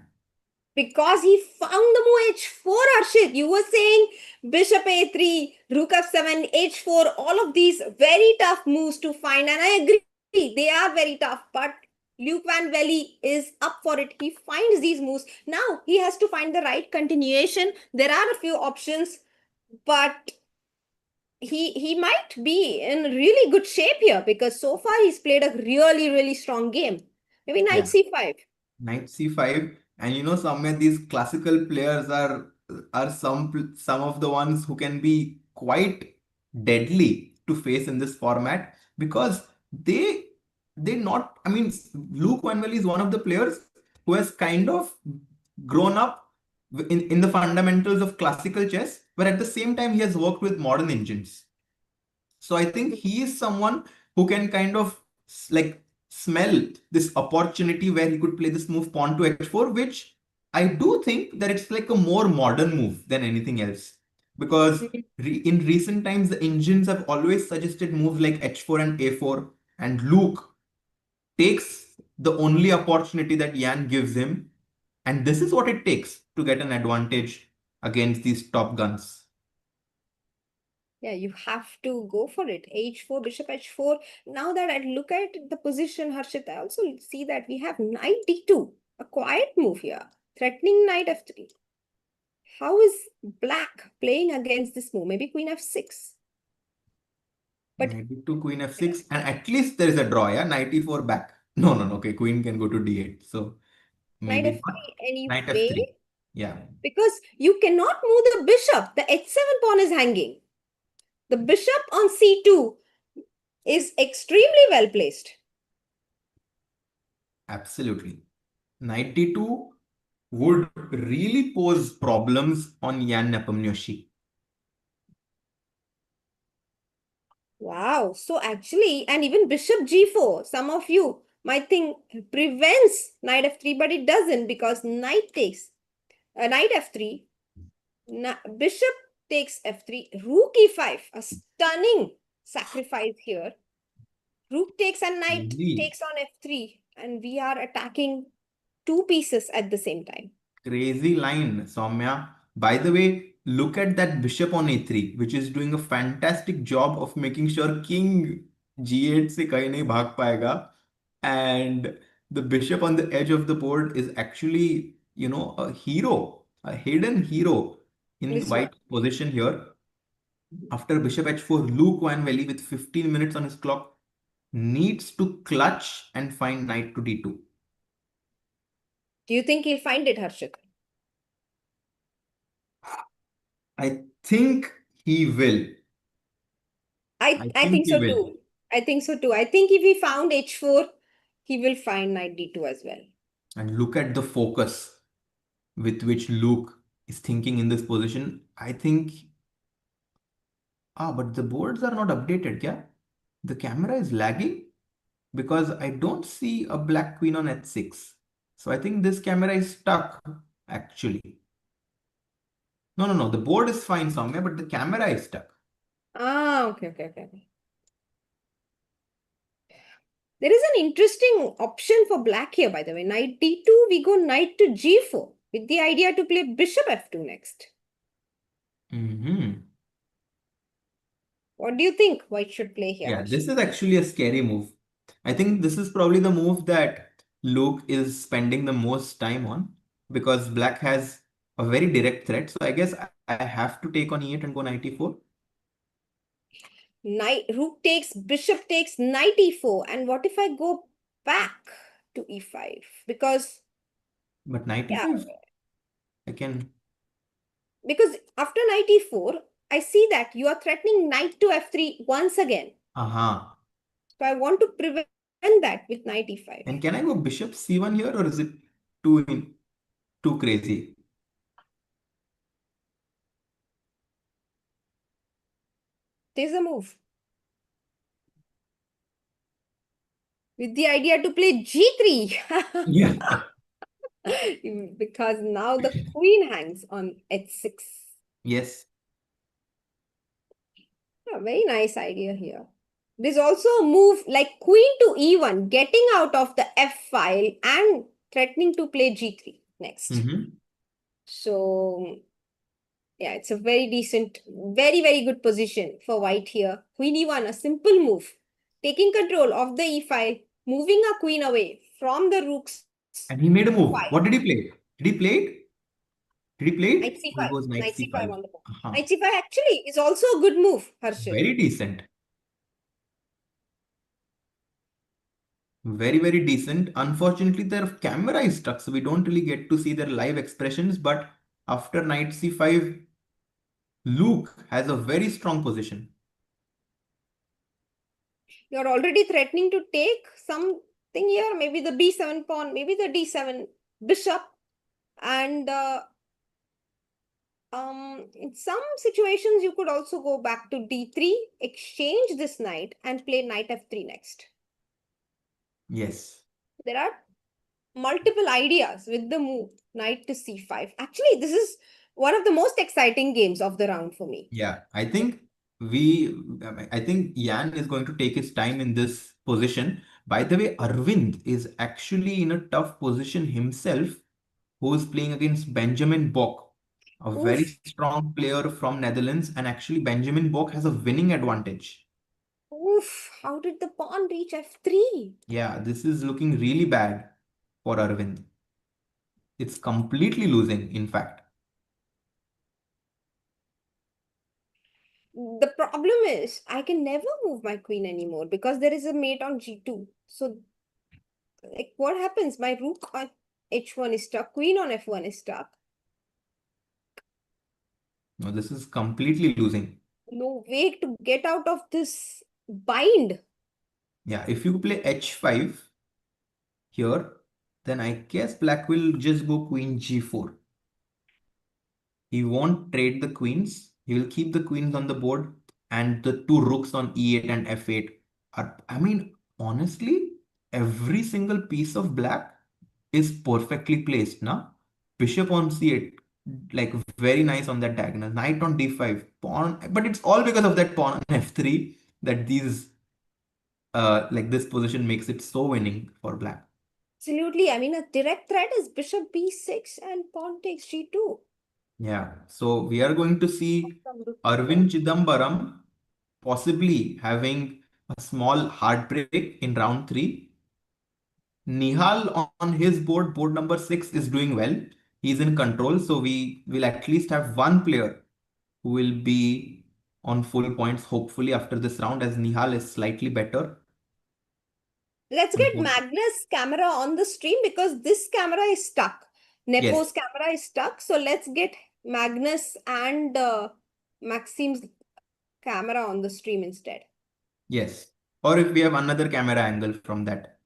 Because he found the move h4, Harshit. You were saying bishop a3, rook f7, h4, all of these very tough moves to find. And I agree, they are very tough. But Luke Van Velde is up for it. He finds these moves. Now he has to find the right continuation. There are a few options, but he might be in really good shape here because so far he's played a really strong game. Maybe knight Yeah. c5. Knight c5, and somewhere these classical players are some of the ones who can be quite deadly to face in this format, because they not, I mean, Luke Van Velde is one of the players who has kind of grown up in the fundamentals of classical chess, but at the same time he has worked with modern engines. So I think he is someone who can kind of like smell this opportunity where he could play this move pawn to h4, which I do think that it's like a more modern move than anything else. Because in recent times, the engines have always suggested moves like h4 and a4, and Luke takes the only opportunity that Yan gives him. And this is what it takes to get an advantage against these top guns. Yeah, you have to go for it. H4, bishop h4. Now that I look at the position, Harshit, I also see that we have knight d2, a quiet move here, threatening knight f3. How is black playing against this move? Maybe queen f6. But Knight d2, queen f6, and at least there is a draw, yeah? Knight e4 back. No, no, no. Okay, queen can go to d8. So knight maybe not. f3 Knight anyway, f3. Yeah. because you cannot move the bishop. The h7 pawn is hanging. The bishop on c2 is extremely well placed. Absolutely. Knight d2 would really pose problems on Jan Nepomniachtchi. Wow. So actually, and even bishop g4, some of you might think prevents knight f3, but it doesn't, because knight takes knight f3, bishop takes f3, rook e5, a stunning sacrifice here. Rook takes and knight Really takes on f3, and we are attacking two pieces at the same time. crazy line, Soumya. By the way, look at that bishop on a3, which is doing a fantastic job of making sure king g8 se kahin nahi bhag payega. And the bishop on the edge of the board is actually, a hero, a hidden hero in This one. white position here. After bishop h4, Luke Van Velde with 15 minutes on his clock needs to clutch and find knight to d2. Do you think he'll find it, Harshit? I think he will. I think think he so will. too. I think so too. I think if he found h4, he will find knight d2 as well. And look at the focus with which Luke is thinking in this position. I think, but the boards are not updated, yeah? The camera is lagging because I don't see a black queen on h6. So I think this camera is stuck, actually. No, no, no. The board is fine somewhere, but the camera is stuck. Okay. There is an interesting option for black here, by the way. Knight d2, we go knight to g4 with the idea to play bishop f2 next. What do you think white should play here, Yeah, this Harshit? is actually a scary move. I think this is probably the move that Luke is spending the most time on, because black has a very direct threat. So I guess I have to take on e8 and go knight e4. Knight, rook takes, bishop takes, knight e4. And what if I go back to e5? Because, But knight yeah, e5, I can. because after knight e4, I see that you are threatening knight to f3 once again. Aha. So I want to prevent that with knight e5. And can I go bishop c1 here, or is it too crazy? There's a move. With the idea to play g3. Yeah. Because now the queen hangs on h6. Yes. Very nice idea here. There's also a move like queen to e1, getting out of the f file and threatening to play g3 next. So, yeah, it's a very decent, very good position for white here. Queen e1, a simple move. Taking control of the e file, moving a queen away from the rook's And he made a move. 5. What did he play? Did he play it? Did he play Knight it? Or it c5. was knight Knight c5 c5. on the board. Uh-huh. Knight c5 actually is also a good move, Harshit. Very decent. Very, very decent. Unfortunately, their camera is stuck, so we don't really get to see their live expressions. But after knight c5, Luke has a very strong position. You're already threatening to take something here, maybe the b7 pawn, maybe the d7 bishop. And in some situations, you could also go back to d3, exchange this knight, and play knight f3 next. Yes. There are multiple ideas with the move knight to c5. Actually, this is one of the most exciting games of the round for me. Yeah, I think Jan is going to take his time in this position. By the way, Arvind is actually in a tough position himself, who is playing against Benjamin Bock, a very Oof, strong player from Netherlands, and actually Benjamin Bock has a winning advantage. oof, how did the pawn reach f3? Yeah, this is looking really bad for Arvind. It's completely losing, in fact. The problem is I can never move my queen anymore because there is a mate on g2. So, like, what happens? My rook on h1 is stuck, queen on f1 is stuck. No, this is completely losing. No way to get out of this bind. Yeah, if you play h5 here, then I guess black will just go queen g4. He won't trade the queens. He will keep the queens on the board, and the two rooks on e8 and f8 are, I mean, honestly, every single piece of black is perfectly placed now. Bishop on c8, like very nice on that diagonal. Knight on d5, pawn, but it's all because of that pawn on f3 that these like this position makes it so winning for black. Absolutely. I mean, a direct threat is bishop b6 and pawn takes g2. Yeah, so we are going to see Arvind Chithambaram possibly having a small heartbreak in round 3. Nihal on his board, board number 6, is doing well. He's in control, so we will at least have one player who will be on full points, hopefully, after this round, as Nihal is slightly better. Let's get Magnus' camera on the stream because this camera is stuck. Nepo's Yes. camera is stuck. So let's get Magnus and Maxim's camera on the stream instead. Yes. Or if we have another camera angle from that.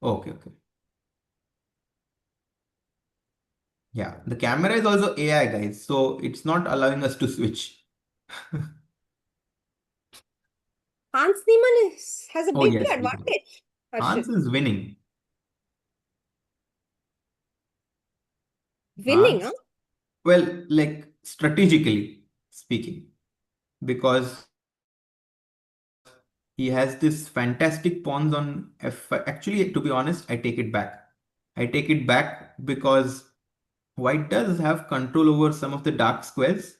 Okay, okay. Yeah, the camera is also AI, guys, so it's not allowing us to switch. Hans Niemann has a Oh, big yes, we do. advantage. Hans Harshit. is winning. Winning, Hans, huh? well, like strategically speaking, because he has this fantastic pawns on f5. Actually, to be honest, I take it back. I take it back because white does have control over some of the dark squares.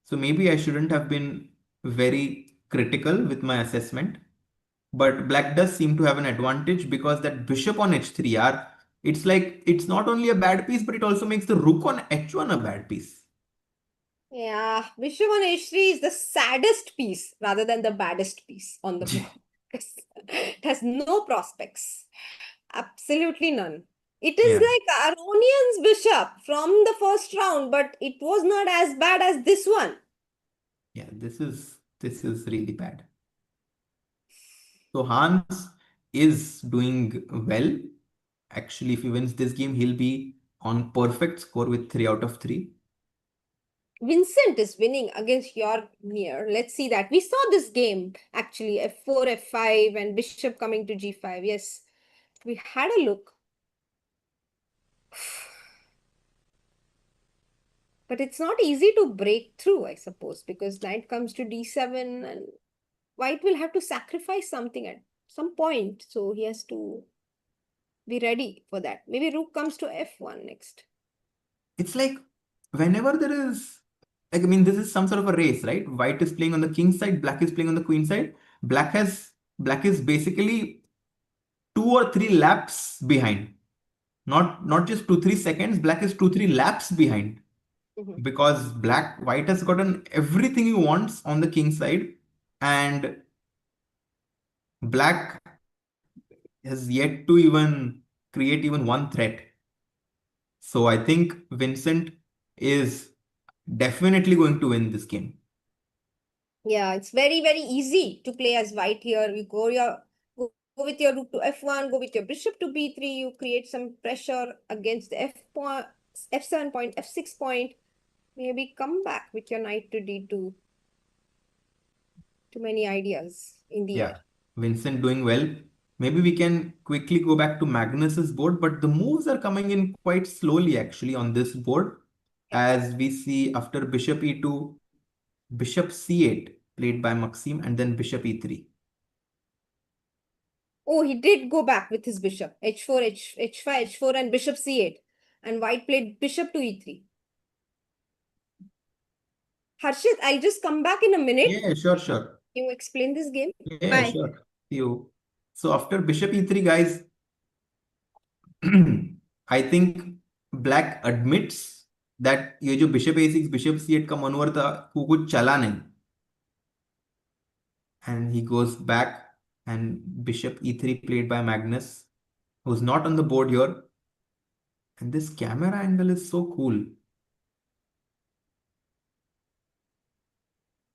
So maybe I shouldn't have been very critical with my assessment. But black does seem to have an advantage because that bishop on h3 are, it's like it's not only a bad piece, but it also makes the rook on h1 a bad piece. Yeah, bishop on h3 is the saddest piece rather than the baddest piece on the board. It has no prospects. Absolutely none. It is Yeah. like Aronion's bishop from the first round, but it was not as bad as this one. Yeah, this is really bad. So Hans is doing well. Actually, if he wins this game, he'll be on perfect score with 3 out of 3. Vincent is winning against Jormir. Let's see that. We saw this game actually, f4, f5, and bishop coming to g5. Yes, we had a look. But it's not easy to break through, I suppose, because knight comes to d7 and white will have to sacrifice something at some point. So he has to be ready for that. Maybe rook comes to f1 next. It's like whenever there is like, I mean, this is some sort of a race, right? White is playing on the king side, black is playing on the queen side. Black is basically 2 or 3 laps behind. Not just 2 3 seconds. Black is 2 3 laps behind Mhm. because white has gotten everything he wants on the king side, and black has yet to even create even one threat. So I think Vincent is definitely going to win this game. Yeah, it's very, very easy to play as white here. You go with your rook to f1, go with your bishop to b3. You create some pressure against the f7 point, f6 point. Maybe come back with your knight to d2. Too many ideas in the air. Yeah, Vincent doing well. Maybe we can quickly go back to Magnus's board, but the moves are coming in quite slowly actually on this board. Yeah. As we see after bishop e2, bishop c8 played by Maxim, and then bishop e3. Oh, he did go back with his bishop. h4, h5, h4, and bishop c8. And white played bishop to e3. Harshit, I'll just come back in a minute. Yeah, sure, sure. You explain this game. Yeah, Bye. sure. See you. So after bishop e3, guys, I think black admits that ये जो bishop a6 bishop c8 का manoeuvre था वो कुछ चला नहीं, and he goes back, and bishop e3 played by Magnus, who's not on the board here. And this camera angle is so cool.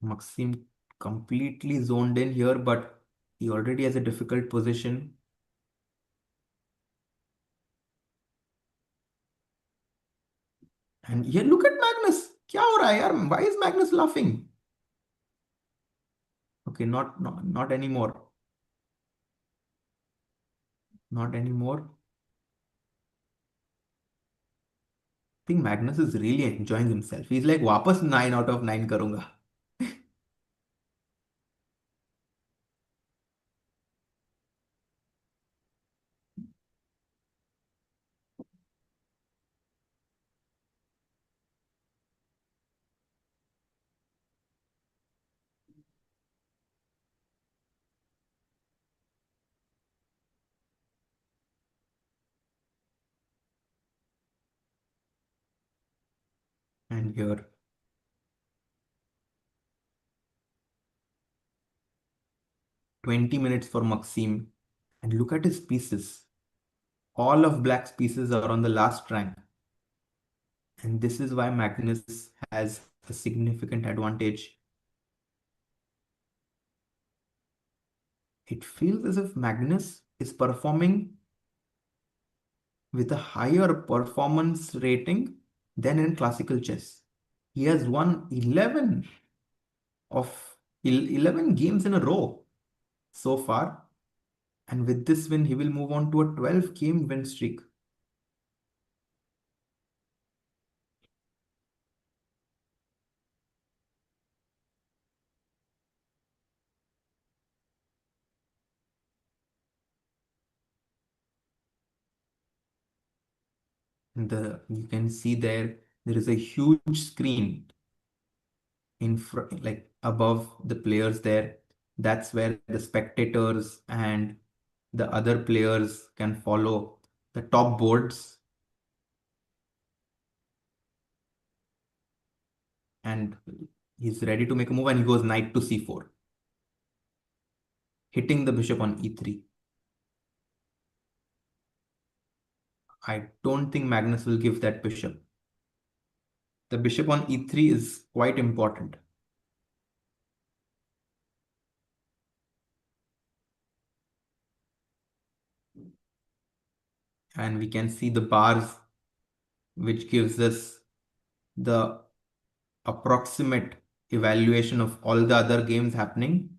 Maxim completely zoned in here, but he already has a difficult position. And here, look at Magnus. क्या हो रहा है यार? Why is Magnus laughing? Okay, not anymore. Not anymore. I think Magnus is really enjoying himself. He's like, वापस 9 out of 9 करूंगा. And here, 20 minutes for Maxim. And look at his pieces. All of black's pieces are on the last rank. And this is why Magnus has a significant advantage. It feels as if Magnus is performing with a higher performance rating than in classical chess. He has won 11 games in a row so far. And with this win, he will move on to a 12-game win streak. You can see there is a huge screen in front, like above the players there. That's where the spectators and the other players can follow the top boards. And he's ready to make a move, and he goes knight to c4, hitting the bishop on e3. I don't think Magnus will give that bishop. The bishop on e3 is quite important. And we can see the bars, which gives us the approximate evaluation of all the other games happening.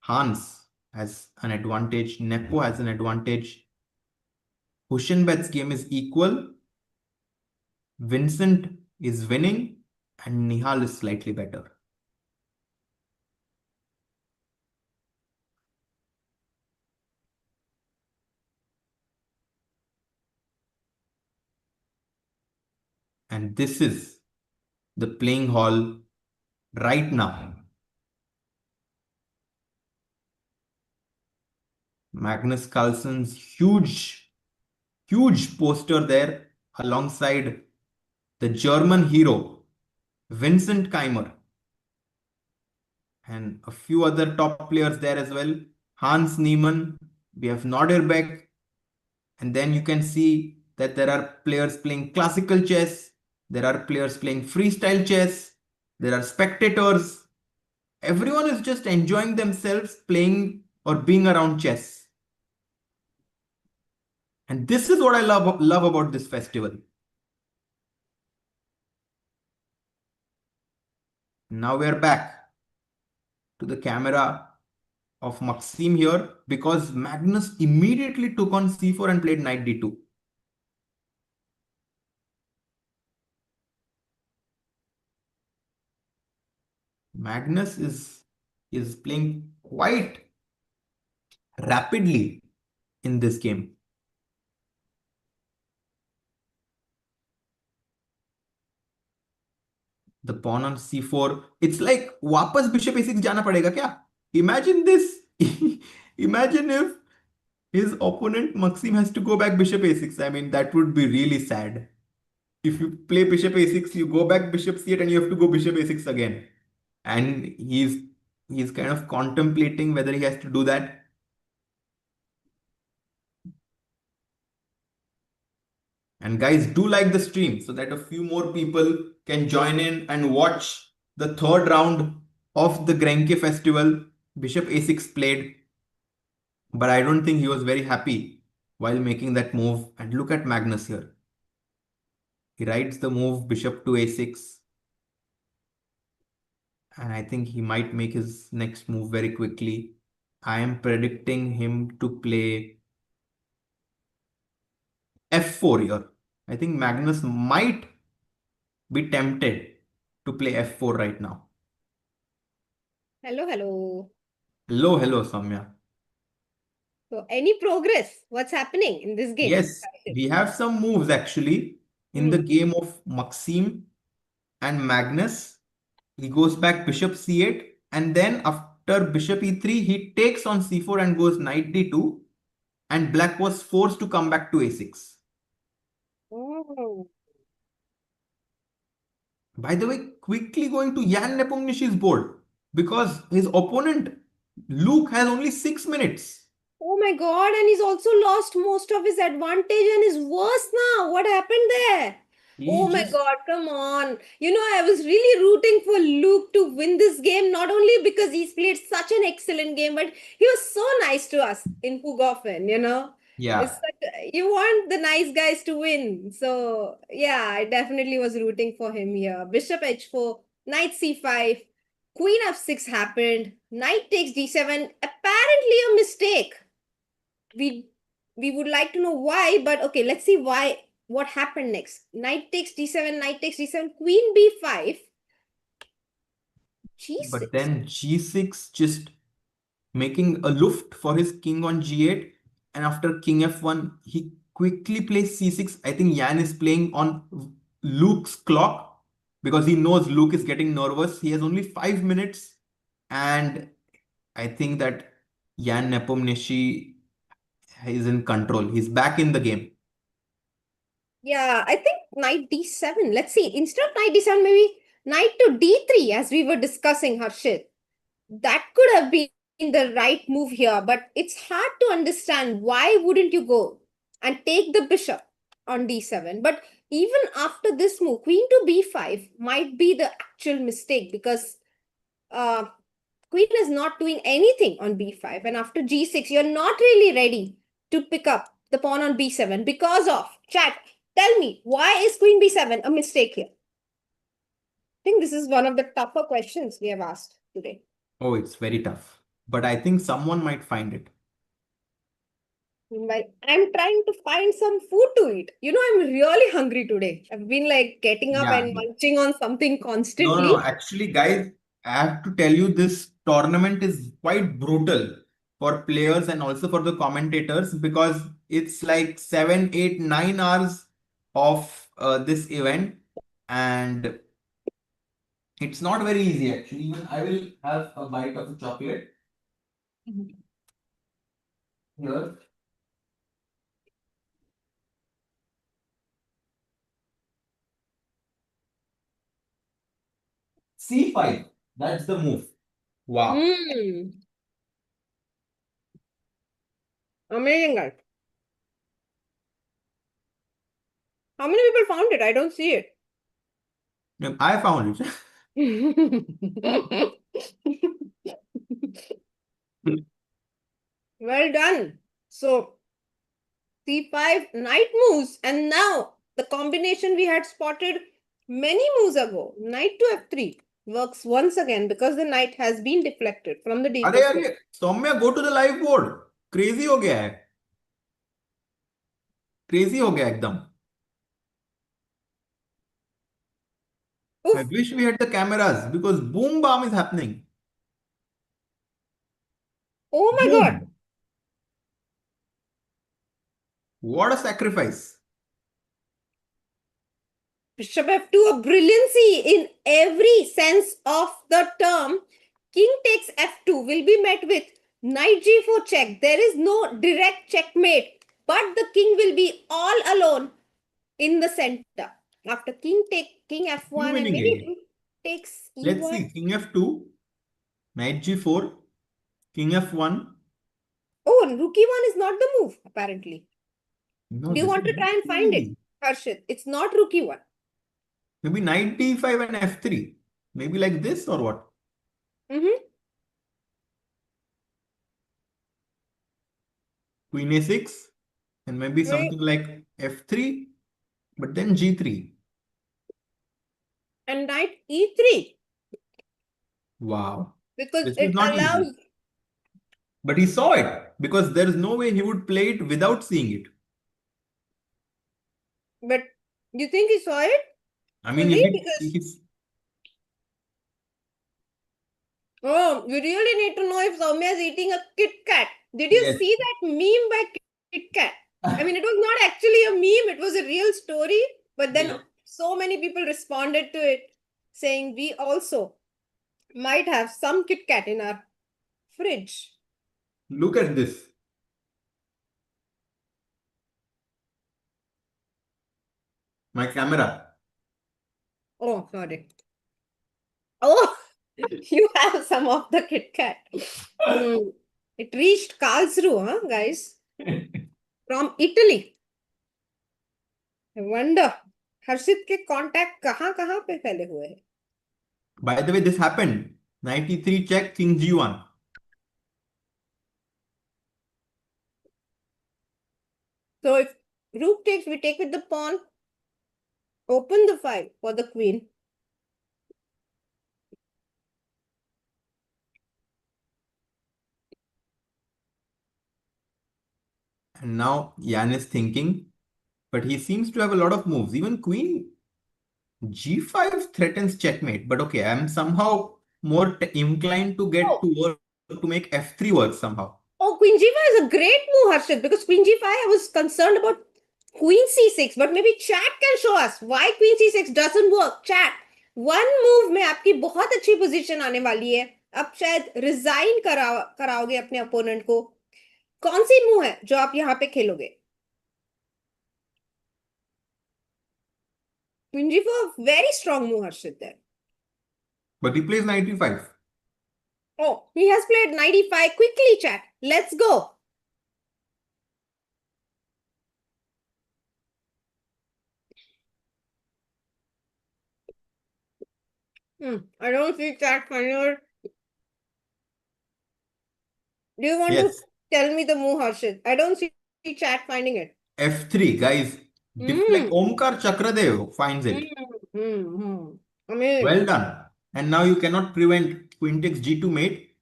Hans has an advantage. Nepo has an advantage. Hushenbeth's game is equal. Vincent is winning, and Nihal is slightly better. And this is the playing hall right now. Magnus Carlsen's huge poster there alongside the German hero, Vincent Keimer, and a few other top players there as well. Hans Niemann, we have Nodirbek, and then you can see that there are players playing classical chess, there are players playing freestyle chess, there are spectators. Everyone is just enjoying themselves playing or being around chess. And this is what I love about this festival. Now we are back to the camera of Maxim here because Magnus immediately took on c4 and played knight d2. Magnus is playing quite rapidly in this game. The pawn on c4. It's like वापस bishop a6 जाना पड़ेगा क्या? Imagine this. Imagine if his opponent Maxim has to go back bishop a6. I mean, that would be really sad. If you play bishop a6, you go back bishop c8 and you have to go bishop a6 again. And he's kind of contemplating whether he has to do that. And guys, do like the stream so that a few more people can join in and watch the third round of the Grenke festival. Bishop a6 played, but I don't think he was very happy while making that move. And look at Magnus here. He writes the move bishop to a6. And I think he might make his next move very quickly. I am predicting him to play f4 here. I think Magnus might be tempted to play f4 right now. Hello, hello. Hello, Soumya. So, any progress? What's happening in this game? Yes, we have some moves actually in the game of Maxim and Magnus. He goes back bishop c8 and then after bishop e3, he takes on c4 and goes knight d2 and black was forced to come back to a6. Oh. By the way, quickly going to Jan Nepomniachtchi's board because his opponent Luke has only 6 minutes. Oh my God, and he's also lost most of his advantage and is worse now. What happened there? Oh my God, come on. You know, I was really rooting for Luke to win this game, not only because he's played such an excellent game, but he was so nice to us in Hugofen, you know. Yeah. You want the nice guys to win. So, yeah, I definitely was rooting for him here. Bishop h4, knight c5, queen f6 happened, knight takes d7, apparently a mistake. We would like to know why, but okay, let's see what happened next. Knight takes d7, knight takes d7, queen b5, g6. But then g6 just making a luft for his king on g8, and after king f1 he quickly plays c6. I think Jan is playing on Luke's clock because he knows Luke is getting nervous. He has only 5 minutes, and I think that Jan Nepomniachtchi is in control. He's back in the game. Yeah, I think knight d7. Let's see. Instead of knight d7, maybe knight to d3, as we were discussing, Harshit. That could have been the right move here, but it's hard to understand why wouldn't you go and take the bishop on d7. But even after this move, queen to b5 might be the actual mistake because queen is not doing anything on b5, and after g6 you're not really ready to pick up the pawn on b7 because of chat. Tell me, why is queen b7 a mistake here? I think this is one of the tougher questions we have asked today. Oh, it's very tough, but I think someone might find it. Meanwhile, I'm trying to find some food to eat. You know, I'm really hungry today. I've been like getting up and munching on something constantly. No, actually, guys, I have to tell you, this tournament is quite brutal for players and also for the commentators because it's like 7, 8, 9 hours of this event, and It's not very easy actually. Even I will have a bite of the chocolate. Here. C5. That's the move. Wow. Amazing, guys. How many people found it? I don't see it. I found it. Well done. So, C5, knight moves. And now, the combination we had spotted many moves ago, knight to F3, works once again because the knight has been deflected from the अरे deepest. अरे Saumya go to the live board. Crazy हो गया है. Crazy हो गया एकदम. Oof. I wish we had the cameras because boom bam is happening. Oh my Boom. God. What a sacrifice. Bishop F2, a brilliancy in every sense of the term. King takes F2 will be met with knight G4 check. There is no direct checkmate, but the king will be all alone in the center. After king F1 and winning maybe again. rook takes E1. Let's see. King F2, knight G4, King F1. Oh, and rook E1 is not the move, apparently. No, Do you this want is to try and find it, Harshit? It's not rook E1. maybe knight D5 and F3. Maybe like this or what? Queen A6 and maybe something like F3, but then G3. And knight E3. Wow. Because This is it not allows... easy. But he saw it because there is no way he would play it without seeing it. But do you think he saw it? I mean, Oh, we really need to know if Soumya is eating a Kit Kat. Did you see that meme by Kit Kat? I mean, it was not actually a meme. It was a real story. But then so many people responded to it saying we also might have some Kit Kat in our fridge. Look at this. My camera. Oh, sorry. Oh, you have some of the Kit Kat. It reached Karlsruhe, huh, guys? From Italy. I wonder, हर्षित के contact कहाँ पे फैले हुए हैं? By the way, this happened. Knight E3 check, King G1. So if rook takes, we take with the pawn. Open the 5 for the queen. And now Jan is thinking, but he seems to have a lot of moves. Even Queen G5 threatens checkmate. But okay, I'm somehow more inclined to get to work to make F3 work somehow. Oh, Queen G5 is a great move, Harshit, because Queen G5, I was concerned about Queen C6, but maybe chat can show us why Queen C6 doesn't work. Chat, one move में आपकी बहुत अच्छी position आने वाली है. अब शायद resign कराओगे अपने अपोनेंट को. कौन सी मूव है जो आप यहाँ पे खेलोगे? Queen G4, very strong move, Harshit, there. But he plays knight E5. Oh, he has played knight E5. Quickly, chat. Let's go. I don't see chat final. Do you want to tell me the move, Harshit? I don't see chat finding it. F3, guys. Like Omkar Chakradev finds it. Well done. And now you cannot prevent Queen takes G2 mate.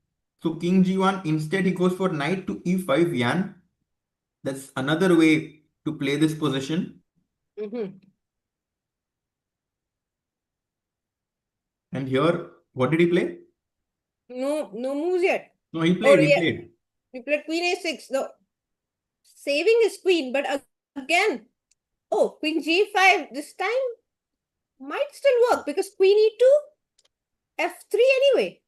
So King G1, instead he goes for knight to E5, Jan. That's another way to play this position. And here, what did he play? No moves yet. No, he played. He played Queen A6. No, saving his queen, but again, Queen G5 this time might still work because Queen E2. f3 anyway.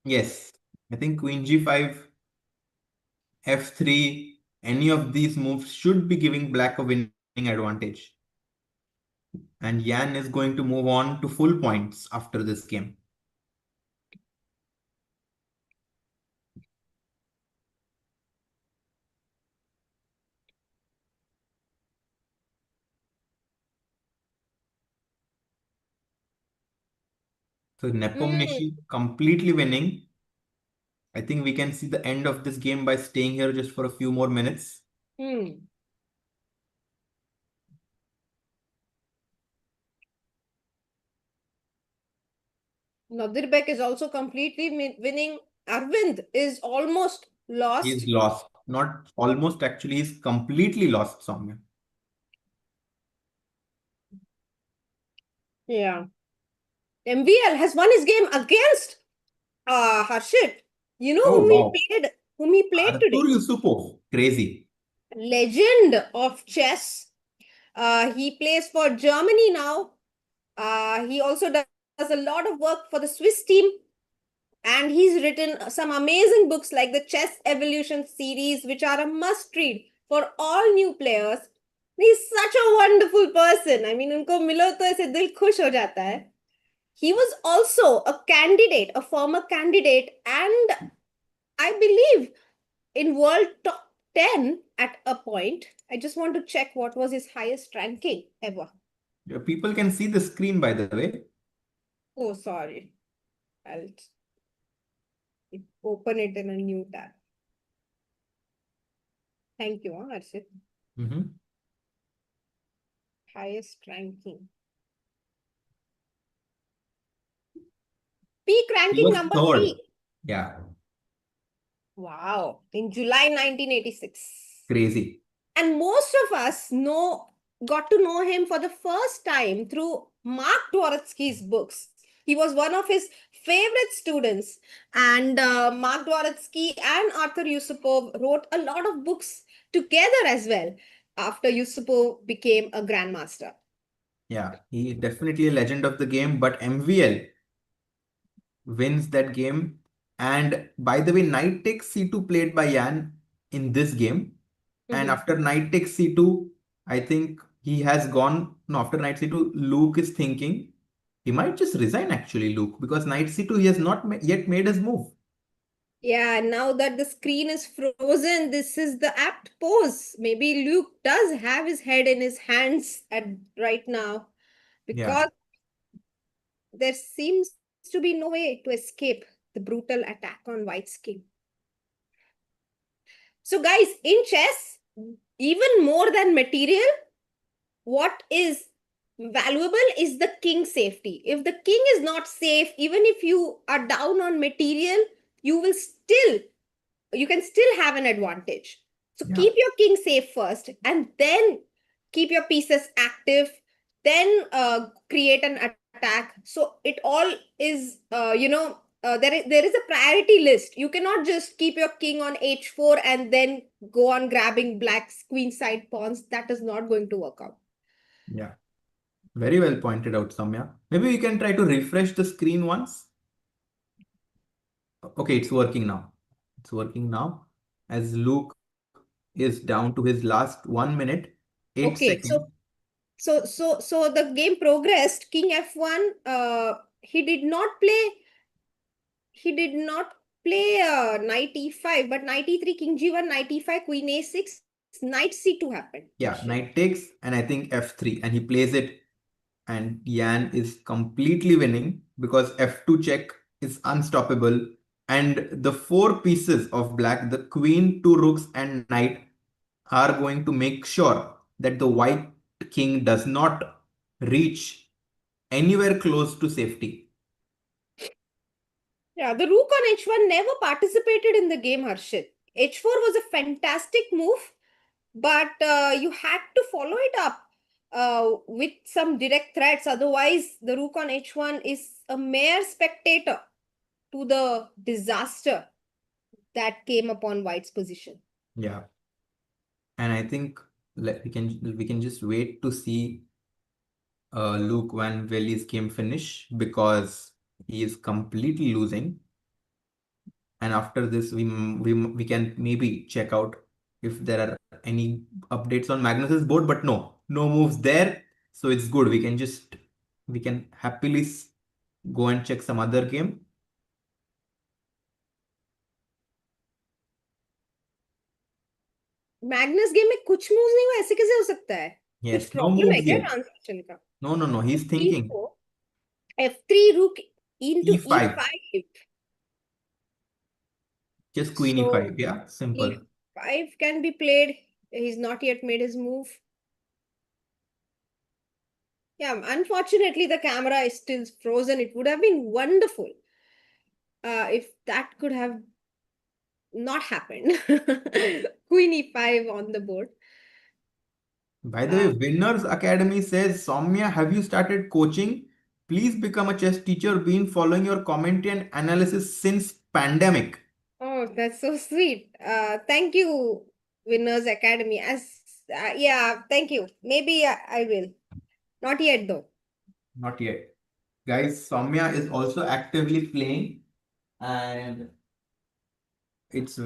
Yes, I think queen g5, f3, any of these moves should be giving black a winning advantage. And Yan is going to move on to full points after this game. So Nepomniachtchi completely winning. I think we can see the end of this game by staying here just for a few more minutes. Nodirbek is also completely winning. Arvind is almost lost. He's lost. Not almost, actually, he's completely lost, Soumya. Yeah. MVL has won his game against Harshit. You know Oh, wow. whom he played Artur today? Yusupov. Crazy. Legend of chess. He plays for Germany now. He also does a lot of work for the Swiss team. And he's written some amazing books like the Chess Evolution series, which are a must read for all new players. He's such a wonderful person. I mean, उनको मिलो तो ऐसे दिल खुश हो जाता है. He was also a former candidate, and I believe in world top 10 at a point. I just want to check what was his highest ranking ever. People can see the screen, by the way. Oh, sorry. I'll open it in a new tab. Thank you, Harshit. Highest ranking. Peak ranking number 3. Yeah. Wow. In July 1986. Crazy. And most of us got to know him for the first time through Mark Dworetzky's books. He was one of his favorite students. And Mark Dworetzky and Arthur Yusupov wrote a lot of books together as well after Yusupov became a grandmaster. Yeah, he is definitely a legend of the game, but MVL wins that game. And by the way, knight takes c2 played by Yan in this game. And after knight takes c2, I think he has gone. No, after knight c2, Luke is thinking he might just resign, actually, Luke, because knight c2, he has not yet made his move. Yeah, now that the screen is frozen, this is the apt pose. Maybe Luke does have his head in his hands right now, because there seems to be no way to escape the brutal attack on White's king. So guys, in chess, even more than material, what is valuable is the king safety. If the king is not safe, even if you are down on material, you can still have an advantage. So keep your king safe first, and then keep your pieces active, then create an attack. So it all is, there is a priority list. You cannot just keep your king on h4 and then go on grabbing black's queen side pawns. That is not going to work out. Yeah. Very well pointed out, Soumya. Maybe we can try to refresh the screen once. Okay, it's working now. It's working now. As Luke is down to his last 1 minute, 8 seconds. So the game progressed. King f1. He did not play knight e5, but knight e3, king g1, knight e5, queen a6, knight c2 happened. Yeah, knight takes, and I think f3, and he plays it, and Yan is completely winning because f2 check is unstoppable, and the 4 pieces of black, the queen, 2 rooks, and knight, are going to make sure that the white king does not reach anywhere close to safety. Yeah, the rook on h1 never participated in the game, Harshit. h4 was a fantastic move, but you had to follow it up with some direct threats. Otherwise, the rook on h1 is a mere spectator to the disaster that came upon White's position. Yeah. And I think we can just wait to see Luke Van Veli's game finish, because He is completely losing. And after this, we can maybe check out if there are any updates on Magnus's board, but no moves there. So it's good. We can happily go and check some other game. Magnus game में कुछ moves नहीं हुआ, ऐसे कैसे हो सकता है? कुछ Yes, no प्रॉब्लम है moves क्या yet. ट्रांसलेशन का? No. He's thinking. F3 rook into E5. E5. Just queen So E5. Yeah, simple. E5 can be played. He's not yet made his move. Yeah, unfortunately, the camera is still frozen. It would have been wonderful if that could have not happened. Queen E5 on the board. By the way, Winners Academy says, Soumya, have you started coaching? Please become a chess teacher. Been following your commentary and analysis since pandemic. Oh, that's so sweet. Thank you, Winners Academy. Yeah, thank you. Maybe I will. Not yet though. Not yet. Guys, Soumya is also actively playing, and it's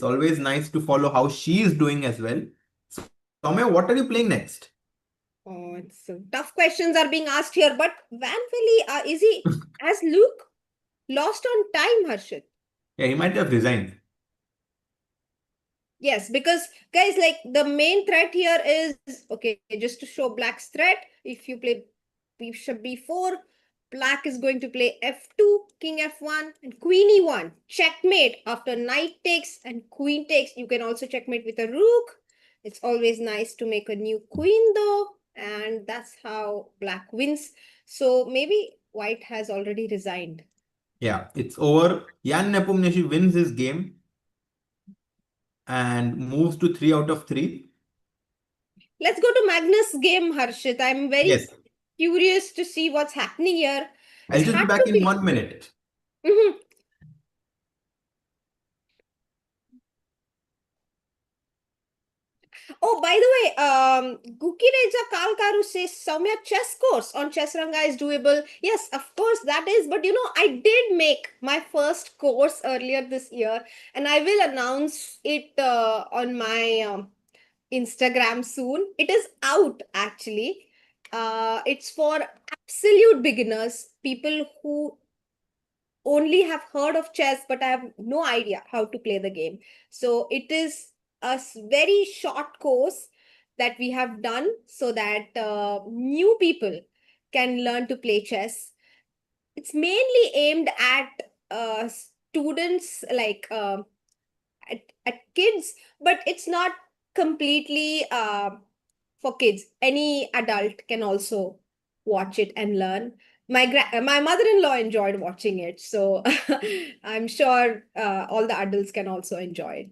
always nice to follow how she is doing as well. So, Soumya, what are you playing next? Oh, it's tough questions are being asked here. But Wely, has Luke lost on time, Harshit? Yeah, he might have resigned. Yes, because guys, like the main threat here is okay, just to show Black's threat. If you play bishop b4, Black is going to play f2, king f1, and queen e1. Checkmate after knight takes and queen takes. You can also checkmate with a rook. It's always nice to make a new queen though, and that's how Black wins. So maybe White has already resigned. Yeah, it's over. Jan Nepomniachtchi wins his game and moves to 3 out of 3. Let's go to Magnus' game, Harshit. I'm very Yes. curious to see what's happening here. I'll It's just be hard back to in 1 minute. Mhm. Oh, by the way, Gukireja Kalkaru says Soumya chess course on Chessranga is doable. Yes, of course that is. But I did make my first course earlier this year, and I will announce it on my Instagram soon. It is out actually. It's for absolute beginners, people who only have heard of chess but I have no idea how to play the game. So it is a very short course that we have done so that new people can learn to play chess. It's mainly aimed at students, like at kids, but it's not completely for kids. Any adult can also watch it and learn. My mother-in-law enjoyed watching it, so I'm sure all the adults can also enjoy it.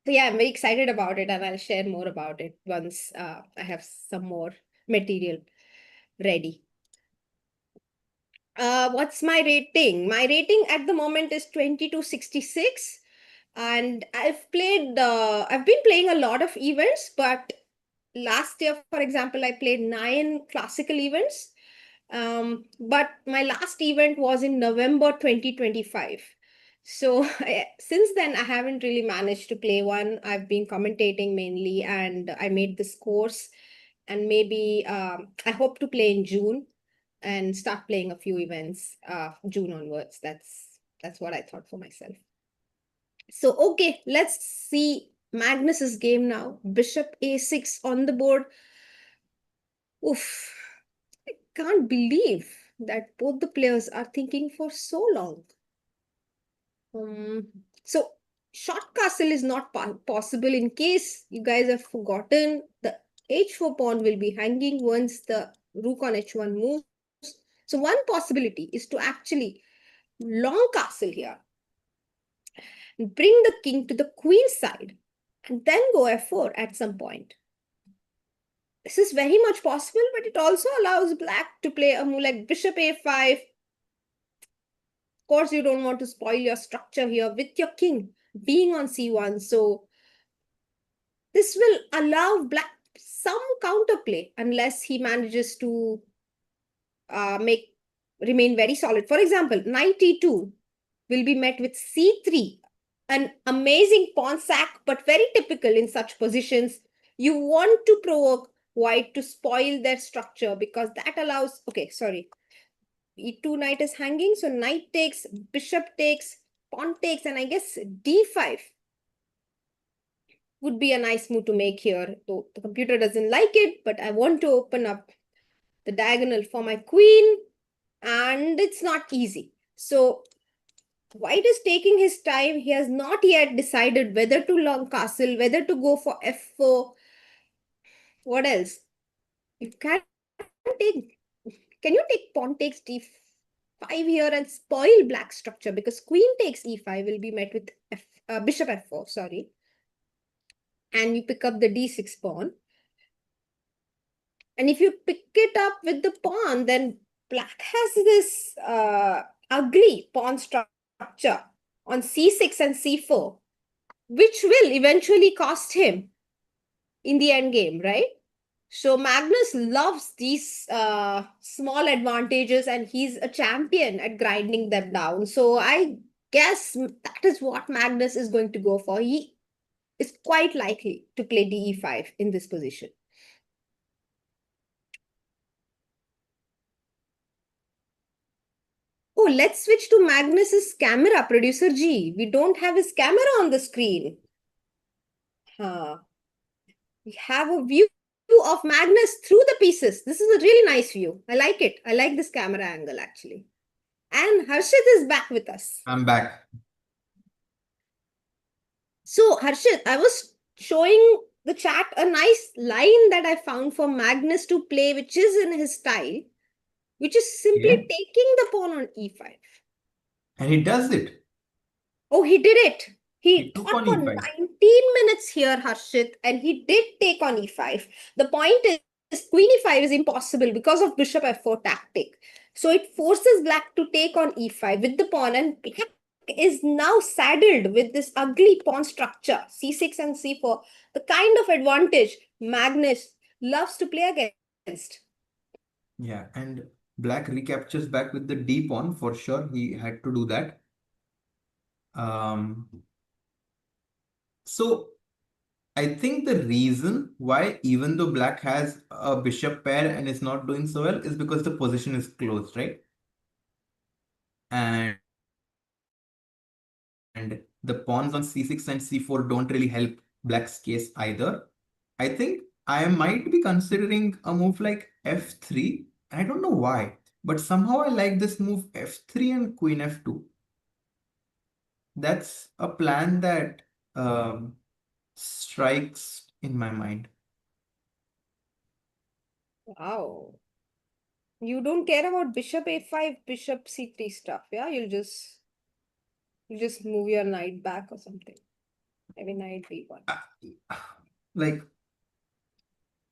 So yeah, I'm very excited about it, and I'll share more about it once I have some more material ready. What's my rating? My rating at the moment is 2266, and I've been playing a lot of events, but last year, for example, I played 9 classical events. But my last event was in November 2025. So since then, I haven't really managed to play one. I've been commentating mainly, and I made this course. And maybe I hope to play in June and start playing a few events June onwards. That's what I thought for myself. So okay, let's see Magnus's game now. Bishop a6 on the board. Oof, I can't believe that both the players are thinking for so long. So short castle is not possible. In case you guys have forgotten, the h4 pawn will be hanging once the rook on h1 moves. So one possibility is to actually long castle here and bring the king to the queen side and then go f4 at some point. This is very much possible, but it also allows Black to play a move like bishop a5. Of course, you don't want to spoil your structure here with your king being on c1. So this will allow Black some counterplay unless he manages to make remain very solid. For example, knight e2 will be met with c3, an amazing pawn sack, but very typical in such positions. You want to provoke white to spoil their structure because that allows, okay, sorry, e2 knight is hanging, so knight takes, bishop takes, pawn takes, and I guess d5 would be a nice move to make here. Though the computer doesn't like it, but I want to open up the diagonal for my queen, and it's not easy. So white is taking his time. He has not yet decided whether to long castle, whether to go for f4. What else? You can take. Can you take pawn takes d5 here and spoil black structure? Because queen takes e5 will be met with bishop f4. Sorry, and you pick up the d6 pawn. And if you pick it up with the pawn, then black has this ugly pawn structure on c6 and c4, which will eventually cost him in the end game, right? So Magnus loves these small advantages, and he's a champion at grinding them down. So I guess that is what Magnus is going to go for. He is quite likely to play de5 in this position. Oh, let's switch to Magnus's camera, producer G. We don't have his camera on the screen. We have a view of Magnus through the pieces. This is a really nice view. I like it. I like this camera angle actually. And Harshit is back with us. I'm back. So Harshit, I was showing the chat a nice line that I found for Magnus to play, which is in his style, which is simply Yeah. taking the pawn on e5. And he does it. Oh, he did it. He took thought on for e5. 19 minutes here, Harshit, and he did take on e5. The point is queen e5 is impossible because of bishop f4 tactic. So it forces black to take on e5 with the pawn, and black is now saddled with this ugly pawn structure, c6 and c4, the kind of advantage Magnus loves to play against. Yeah, and black recaptures back with the d pawn for sure. He had to do that. So I think the reason why, even though black has a bishop pair and is not doing so well, is because the position is closed, right? And the pawns on c6 and c4 don't really help black's case either. I think I might be considering a move like f3. I don't know why, but somehow I like this move f3 and queen f2. That's a plan that strikes in my mind. Wow. You don't care about bishop a5, bishop c3 stuff, yeah? You just move your knight back or something. Maybe knight b1. Like,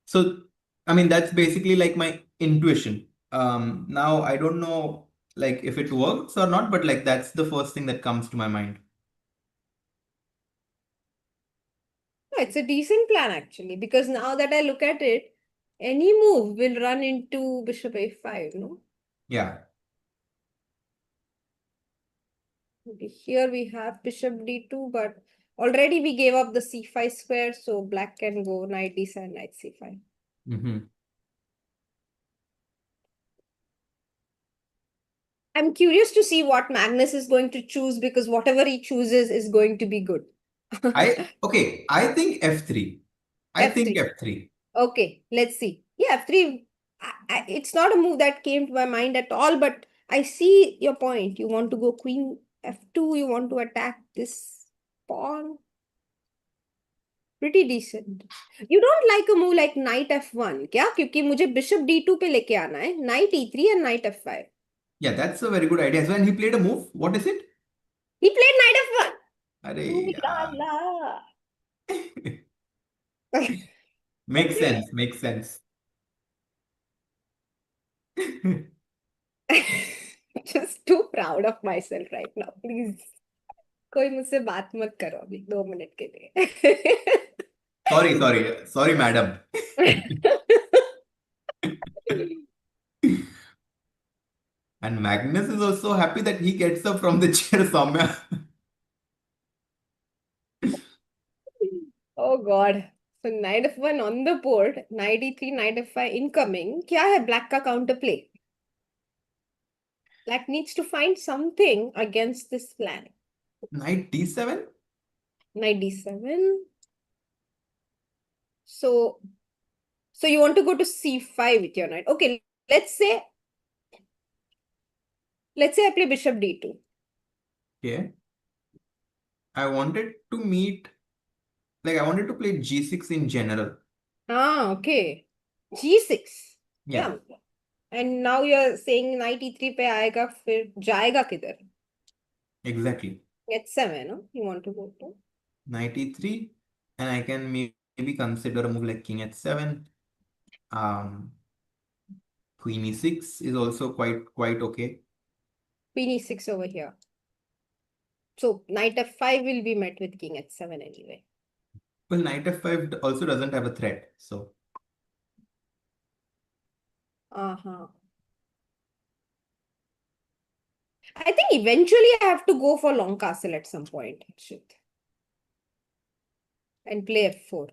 so, I mean, that's basically like my intuition. Now I don't know like if it works or not, but like that's the first thing that comes to my mind. No, it's a decent plan actually, because now that I look at it, any move will run into bishop a5, no? Yeah. Okay, here we have bishop d2, but already we gave up the c5 square, so black can go knight d7, knight c5. I'm curious to see what Magnus is going to choose, because whatever he chooses is going to be good. Okay, I think f3. I think F3. f3. Okay, let's see. Yeah, F3, it's not a move that came to my mind at all, but I see your point. You want to go queen F2, you want to attack this pawn. Pretty decent. You don't like a move like knight F1, क्या? क्योंकि मुझे bishop D2 पे लेके आना है. Knight E3 and knight F5. Yeah, that's a very good idea. So when he played a move, what is it? He played knight F1. Arey, La la. makes sense, makes sense. Just too proud of myself right now. Please. कोई मुझसे बात मत करो अभी 2 minute के लिए. Sorry, madam. And Magnus is also happy that he gets up from the chair, Soumya. Oh God. So knight f1 on the board, knight e3, knight f5 incoming. क्या है black का counterplay? Black needs to find something against this plan. Knight d7? Knight d7. So you want to go to c5 with your knight. Okay, let's say I play bishop d2. Okay. I wanted to play g6 in general. Ah, okay. g6. Yeah. And now you're saying knight e3 पे आएगा फिर जाएगा किधर? Exactly. h7, no? You want to go to? Knight e3, and I can maybe consider a move like king h7. Queen e6 is also quite okay. Queen e6 over here. So knight f5 will be met with king h7 anyway. Well, knight f5 also doesn't have a threat, so. Uh-huh. I think eventually I have to go for long castle at some point, Harshit. And play f4.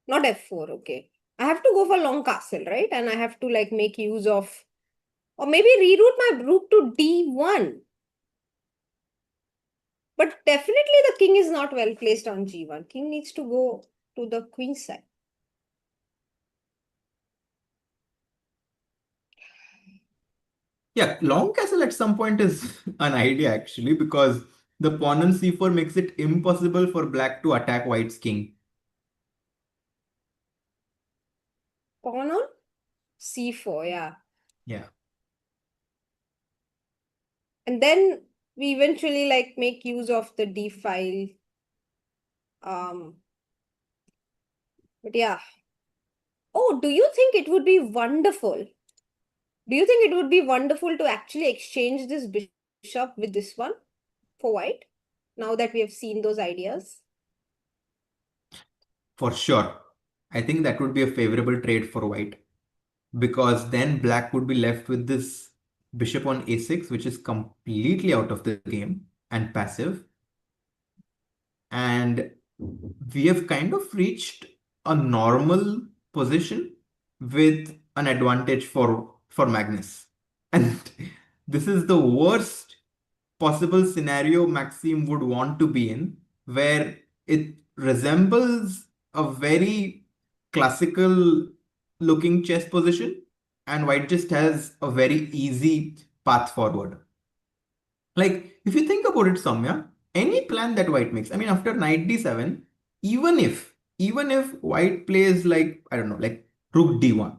Not f4, okay. I have to go for long castle, right? And I have to like make use of, or maybe reroute my rook to d1. But definitely the king is not well placed on g1. King needs to go to the queen side. Yeah, long castle at some point is an idea actually, because the pawn on c4 makes it impossible for black to attack white's king. Pawn on c4, yeah. Yeah. And then we eventually like make use of the d file. But yeah. Oh, do you think it would be wonderful? Do you think it would be wonderful to actually exchange this bishop with this one for white? Now that we have seen those ideas. For sure. I think that would be a favorable trade for white, because then black would be left with this bishop on a6, which is completely out of the game and passive. And we have kind of reached a normal position with an advantage for Magnus. And this is the worst possible scenario Maxime would want to be in, where it resembles a very classical looking chess position and white just has a very easy path forward. Like, if you think about it, Soumya, any plan that white makes, I mean, after knight d7, even if white plays like, I don't know, like rook d1,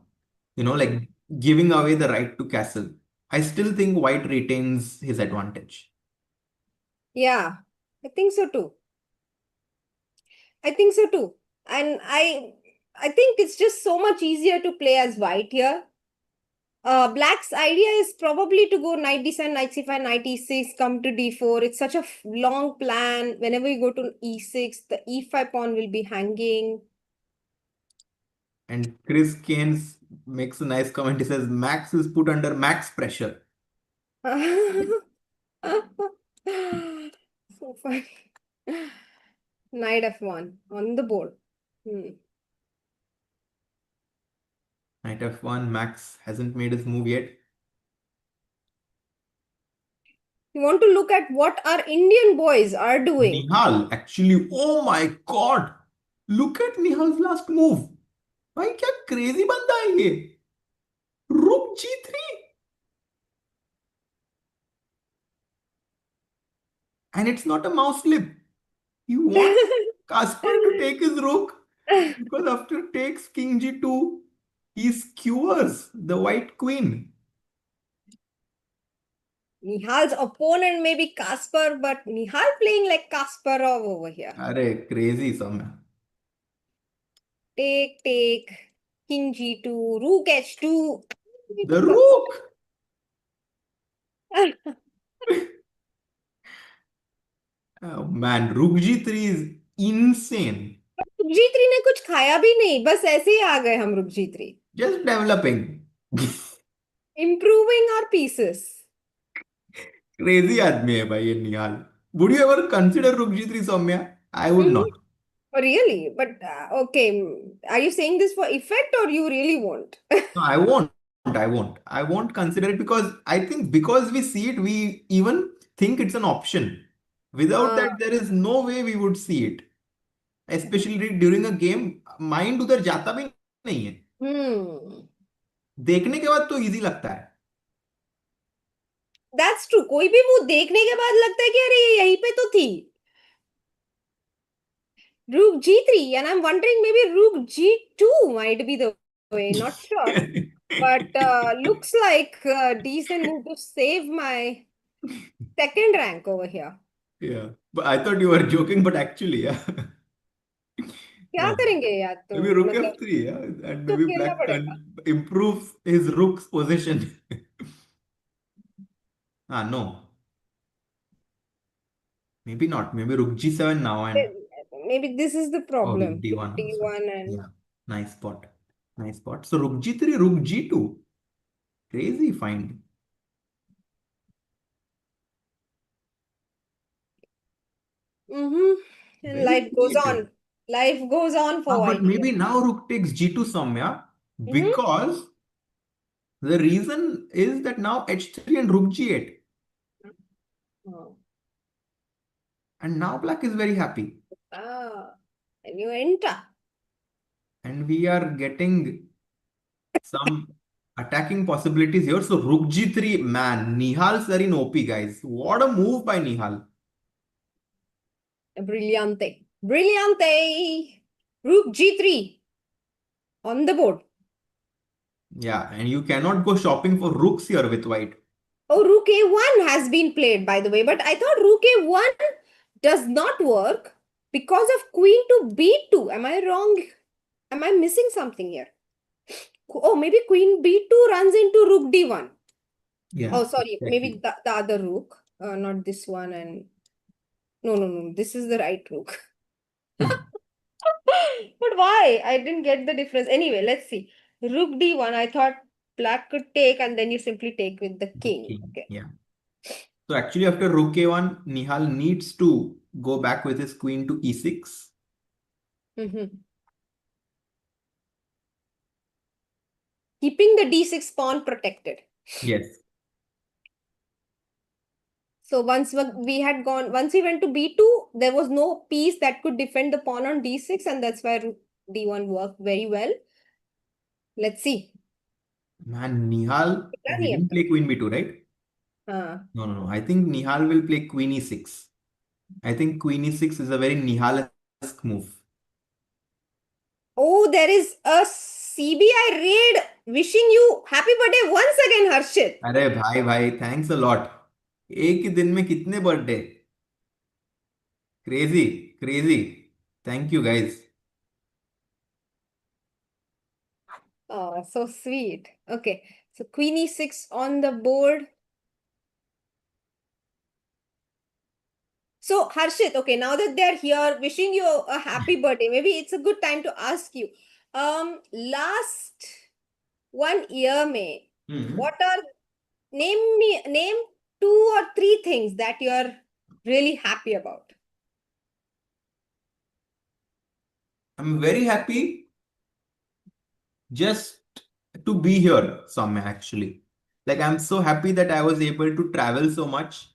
like giving away the right to castle, I still think white retains his advantage. Yeah, I think so too. I think so too. And I think it's just so much easier to play as white here. Black's idea is probably to go knight d7, knight c5, knight e6, come to d4. It's such a long plan. Whenever you go to e6, the e5 pawn will be hanging. And Chris Keynes makes a nice comment. He says, Max is put under max pressure. So funny. Knight f1 on the board. Knight f1, Max hasn't made his move yet. You want to look at what our Indian boys are doing. Nihal, actually, oh my God. Look at Nihal's last move. भाई क्या crazy बंदा है ये. Rook g3. And it's not a mouse slip. He wants Kasper to take his rook, because after takes king g2, he skewers the white queen. Nihal's opponent may be Kasper, but Nihal playing like Kasparov over here. Arey, crazy Soumya. Take, king g2, rook h2. The rook! Oh man, rook g3 is insane. रुक g3 ने कुछ खाया भी नहीं, बस ऐसे ही आ गए हम रुक g3. Just developing. Improving our pieces. Crazy आदमी है भाई ये निहाल. Would you ever consider Rook G3, Soumya? I would not. Oh, really? But okay, are you saying this for effect or you really won't? No, I won't. I won't consider it because I think because we see it, we even think it's an option. Without that, there is no way we would see it. Especially during a game, mind उधर जाता भी नहीं है. देखने के बाद तो easy लगता है. That's true. कोई भी मूव देखने के बाद लगता है कि अरे ये यहीं पे तो थी. Rook G3, and I'm wondering maybe Rook G2 might be the way. Not sure, but looks like a decent move to save my second rank over here. Yeah, but I thought you were joking, but actually, yeah. क्या करेंगे यार तो Maybe Rook मतलब F3, yeah, and तो maybe खेलना Black पड़ेगा. can improve his Rook's position. No. Maybe not. Maybe Rook G7 now and Maybe this is the oh, problem. Rook D1 also. D1 and Yeah, nice spot. Nice spot. So Rook G3, Rook G2. Crazy find. and Very life goes creative. on. Life goes on for But White. maybe now Rook takes G2, Soumya, because the reason is that now H3 and Rook G8. And now Black is very happy. And you enter. And we are getting some attacking possibilities here. So Rook G3, man, Nihal Sarin OP, guys. What a move by Nihal. Brillante. Brillante. Rook G3 on the board. Yeah, and you cannot go shopping for rooks here with white. Oh, Rook A1 has been played, by the way, but I thought Rook A1 does not work because of Queen to B2. Am I wrong? Am I missing something here? Oh, maybe Queen B2 runs into Rook D1. Yeah. Oh, sorry, maybe Exactly. the other Rook, not this one. And no, this is the right Rook. But why? I didn't get the difference. Anyway, let's see. Rook D1, I thought Black could take and then you simply take with the king. Okay. Yeah. So actually after Rook A1, Nihal needs to go back with his queen to E6. Keeping the D6 pawn protected. Yes. So once we went to B2, there was no piece that could defend the pawn on D6, and that's why Rook D1 worked very well. Let's see. Man, Nihal, oh, he didn't play queen B2, right? No. I think Nihal will play queen E6. I think queen E6 is a very Nihal-esque move. Oh, there is a CBI raid. Wishing you happy birthday once again, Harshit. अरे भाई thanks a lot. एक ही दिन में कितने birthday? Crazy. Thank you guys. Oh, so sweet. Okay, so Queen E6 on the board. So Harshit, okay, now that they're here, wishing you a happy birthday. Maybe it's a good time to ask you. Last 1 year, May, what are name 2 or 3 things that you're really happy about? I'm very happy just to be here, Soumya, actually. Like I'm so happy that I was able to travel so much.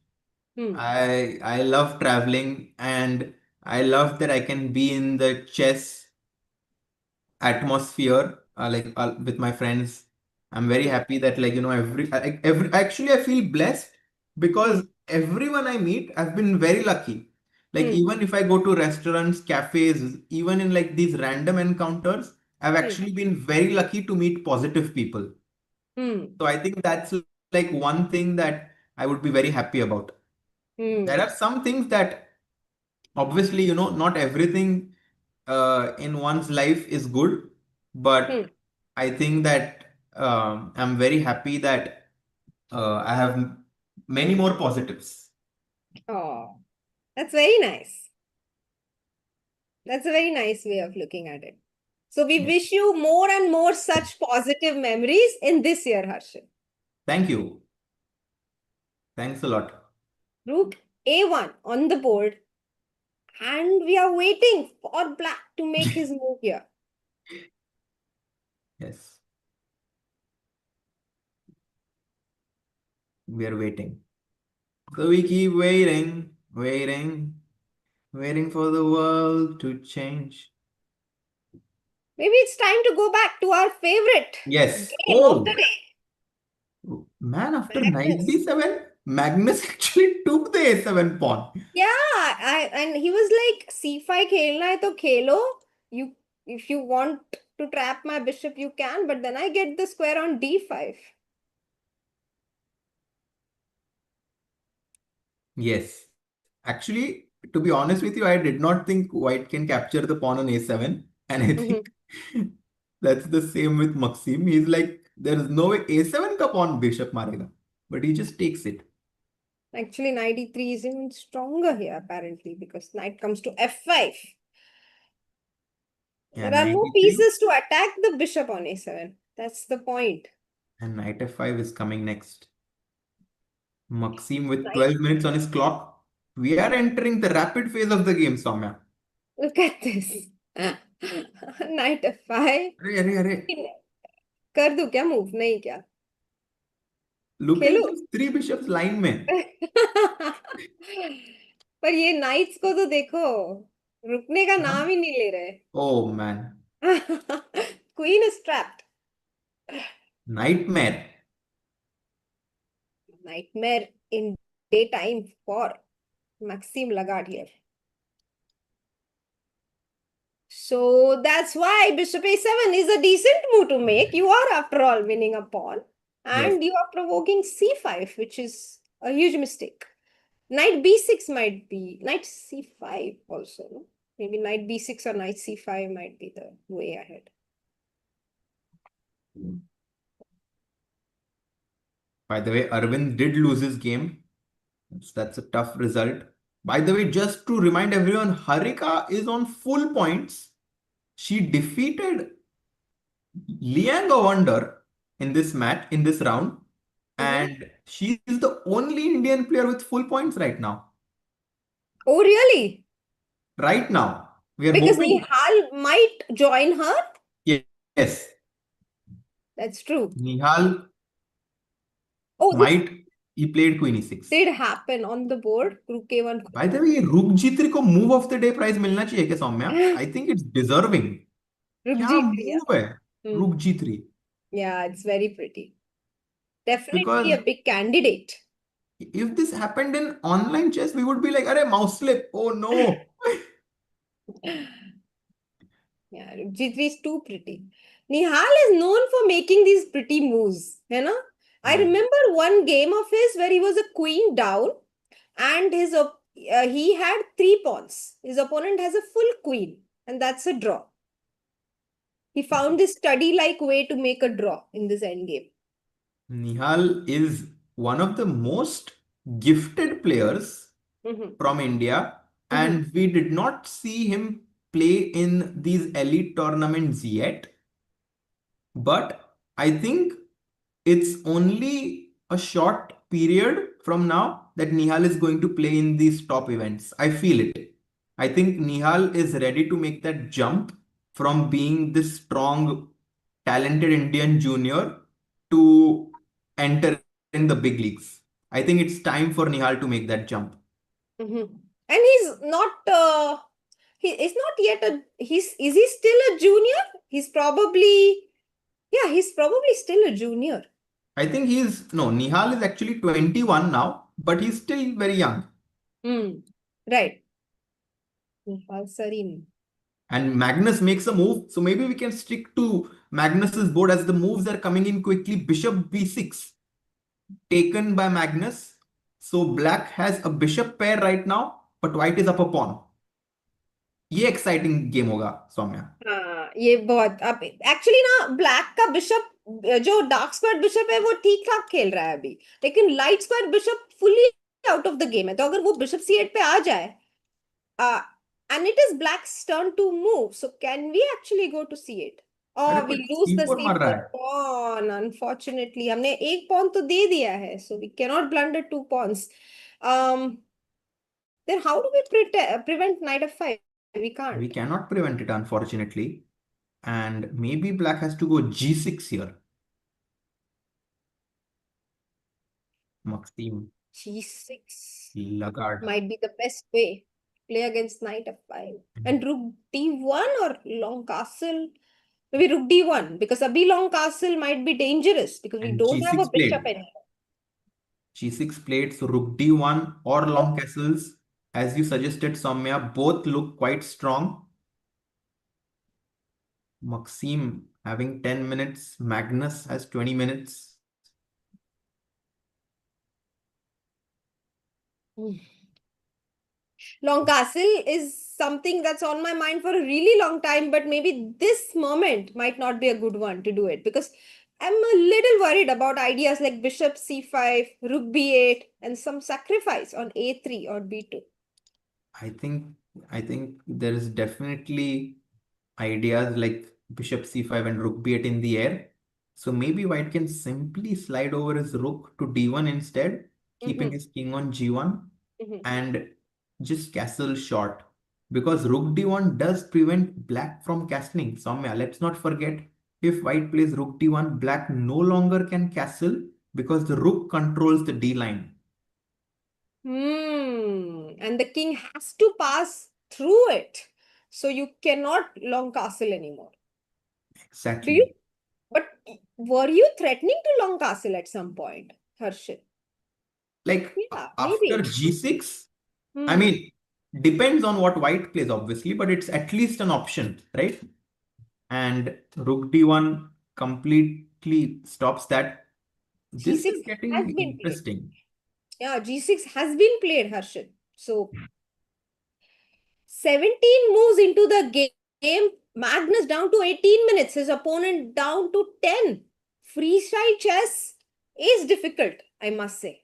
I love traveling and I love that I can be in the chess atmosphere with my friends. I'm very happy that every actually I feel blessed because everyone I meet, I've been very lucky. Like even if I go to restaurants, cafes, even in like these random encounters, I've actually been very lucky to meet positive people. So I think that's like one thing that I would be very happy about. There are some things that obviously, not everything in one's life is good, but I think that I'm very happy that I have many more positives. Oh, that's very nice. That's a very nice way of looking at it. So we wish you more and more such positive memories in this year, Harshit. Thank you. Thanks a lot. Rook A1 on the board. And we are waiting for black to make his move here. Yes. We are waiting. So we keep waiting, waiting for the world to change. Maybe it's time to go back to our favorite Yes. game of the day. Man, after Magnus. 97, Magnus actually took the A7 pawn. Yeah, and he was like, C5 खेलना है तो खेलो. If you want to trap my bishop, you can, but then I get the square on D5. Yes. Actually, to be honest with you, I did not think white can capture the pawn on A7. And I think that's the same with Maxim. He's like, there is no way A7 ka pawn bishop marega. But he just takes it. Actually, knight E3 is even stronger here, apparently, because knight comes to F5. Yeah, There are knight no E3. pieces to attack the bishop on A7. That's the point. And knight F5 is coming next. Maxim with Knight. 12 minutes on his clock. We are entering the rapid phase of the game, Soumya. Look at this. Knight F5. अरे कर दूं क्या move? नहीं क्या? Look at Khelo. those three bishops line में. पर ये nights को तो देखो, रुकने का नाम ही नहीं ले रहे. Oh man. Queen is trapped. Nightmare. Nightmare in daytime for Maxime Lagarde here. So that's why Bishop A7 is a decent move to make. You are, after all, winning a pawn. And Yes. you are provoking C5, which is a huge mistake. Knight B6 might be, knight C5 also. No? Maybe knight B6 or knight C5 might be the way ahead. By the way, Arvind did lose his game. That's a tough result. By the way, just to remind everyone, Harika is on full points. She defeated Liang a Wonder in this match, in this round. And she is the only Indian player with full points right now. Oh, really? Right now. We are Because hoping. Nihal might join her? Yes. That's true. Nihal Oh, might. He played Queen E6. did happen on the board. Rook A1. By the way, Rook G3 को move of the day prize मिलना चाहिए क्या Saumya? I think it's deserving. Rook क्या G3, yeah. move है? Rook G3. Yeah, it's very pretty. Definitely Because a big candidate. if this happened in online chess, we would be like, "Arey, mouse slip. Oh no." Yeah, Rook G3 is too pretty. Nihal is known for making these pretty moves. You know? I remember one game of his where he was a queen down and he had 3 pawns. His opponent has a full queen and that's a draw. He found this study-like way to make a draw in this endgame. Nihal is one of the most gifted players from India, and we did not see him play in these elite tournaments yet. But I think it's only a short period from now that Nihal is going to play in these top events. I feel it. I think Nihal is ready to make that jump from being this strong, talented Indian junior to enter in the big leagues. I think it's time for Nihal to make that jump. And he's not, is he still a junior? He's probably still a junior. I think Nihal is actually 21 now, but he's still very young. Right. Nihal Sarin. And Magnus makes a move. So maybe we can stick to Magnus's board as the moves are coming in quickly. Bishop B6 taken by Magnus. So black has a bishop pair right now, but white is up a pawn. ये exciting game होगा सौम्या. हाँ, ये बहुत अब actually ना black का bishop जो dark square bishop है वो ठीक ठाक खेल रहा है अभी, लेकिन light square bishop fully out of the game है. तो अगर वो बिशप C8 पे आ जाए and it is black's turn to move, so can we actually go to C8? अरे Oh, we but lose the C4 मार रहा c4 है. pawn. Unfortunately, हमने एक pawn तो दे दिया है, so we cannot blunder two pawns. Then how do we prevent knight f5? We We can't. cannot prevent it, unfortunately. And maybe black has to go G6 here. Maxime G6 Lagarde. might be the best way. Play against knight f5. And rook d1 or long castle? Maybe rook d1 because a b long castle might be dangerous because we And don't have a G6 bishop played. anymore. G6 played, so rook d1 or long Oh. castles, as you suggested, Soumya, both look quite strong. Maxime having 10 minutes, Magnus has 20 minutes. Long castle is something that's on my mind for a really long time, but maybe this moment might not be a good one to do it because I'm a little worried about ideas like bishop c5, rook b8, and some sacrifice on a3 or b2. I think there is definitely ideas like bishop c5 and rook b8 in the air. So maybe white can simply slide over his rook to d1 instead, keeping his king on g1 and just castle short. Because rook d1 does prevent black from castling. Soumya, let's not forget, if white plays rook d1, black no longer can castle because the rook controls the d line. And the king has to pass through it. So you cannot long castle anymore. Do you? Exactly. But were you threatening to long castle at some point, Harshit? Like Yeah, after maybe. g6, I mean, depends on what white plays, obviously, but it's at least an option, right? And rook d1 completely stops that. This G6 is has getting been played. interesting. Yeah, G6 has been played, Harshit. So 17 moves into the game. Magnus down to 18 minutes. His opponent down to 10. Freestyle chess is difficult, I must say.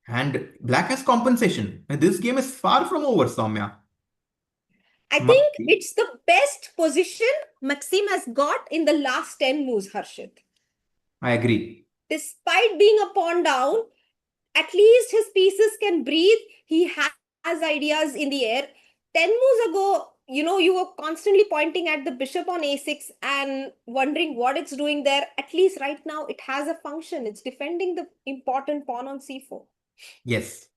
And black has compensation. And this game is far from over, Soumya. I think Maxime, it's the best position Maxim has got in the last 10 moves, Harshit. I agree. Despite being a pawn down, at least his pieces can breathe. He has ideas in the air. 10 moves ago, you were constantly pointing at the bishop on a6 and wondering what it's doing there. At least right now, it has a function. It's defending the important pawn on c4. Yes.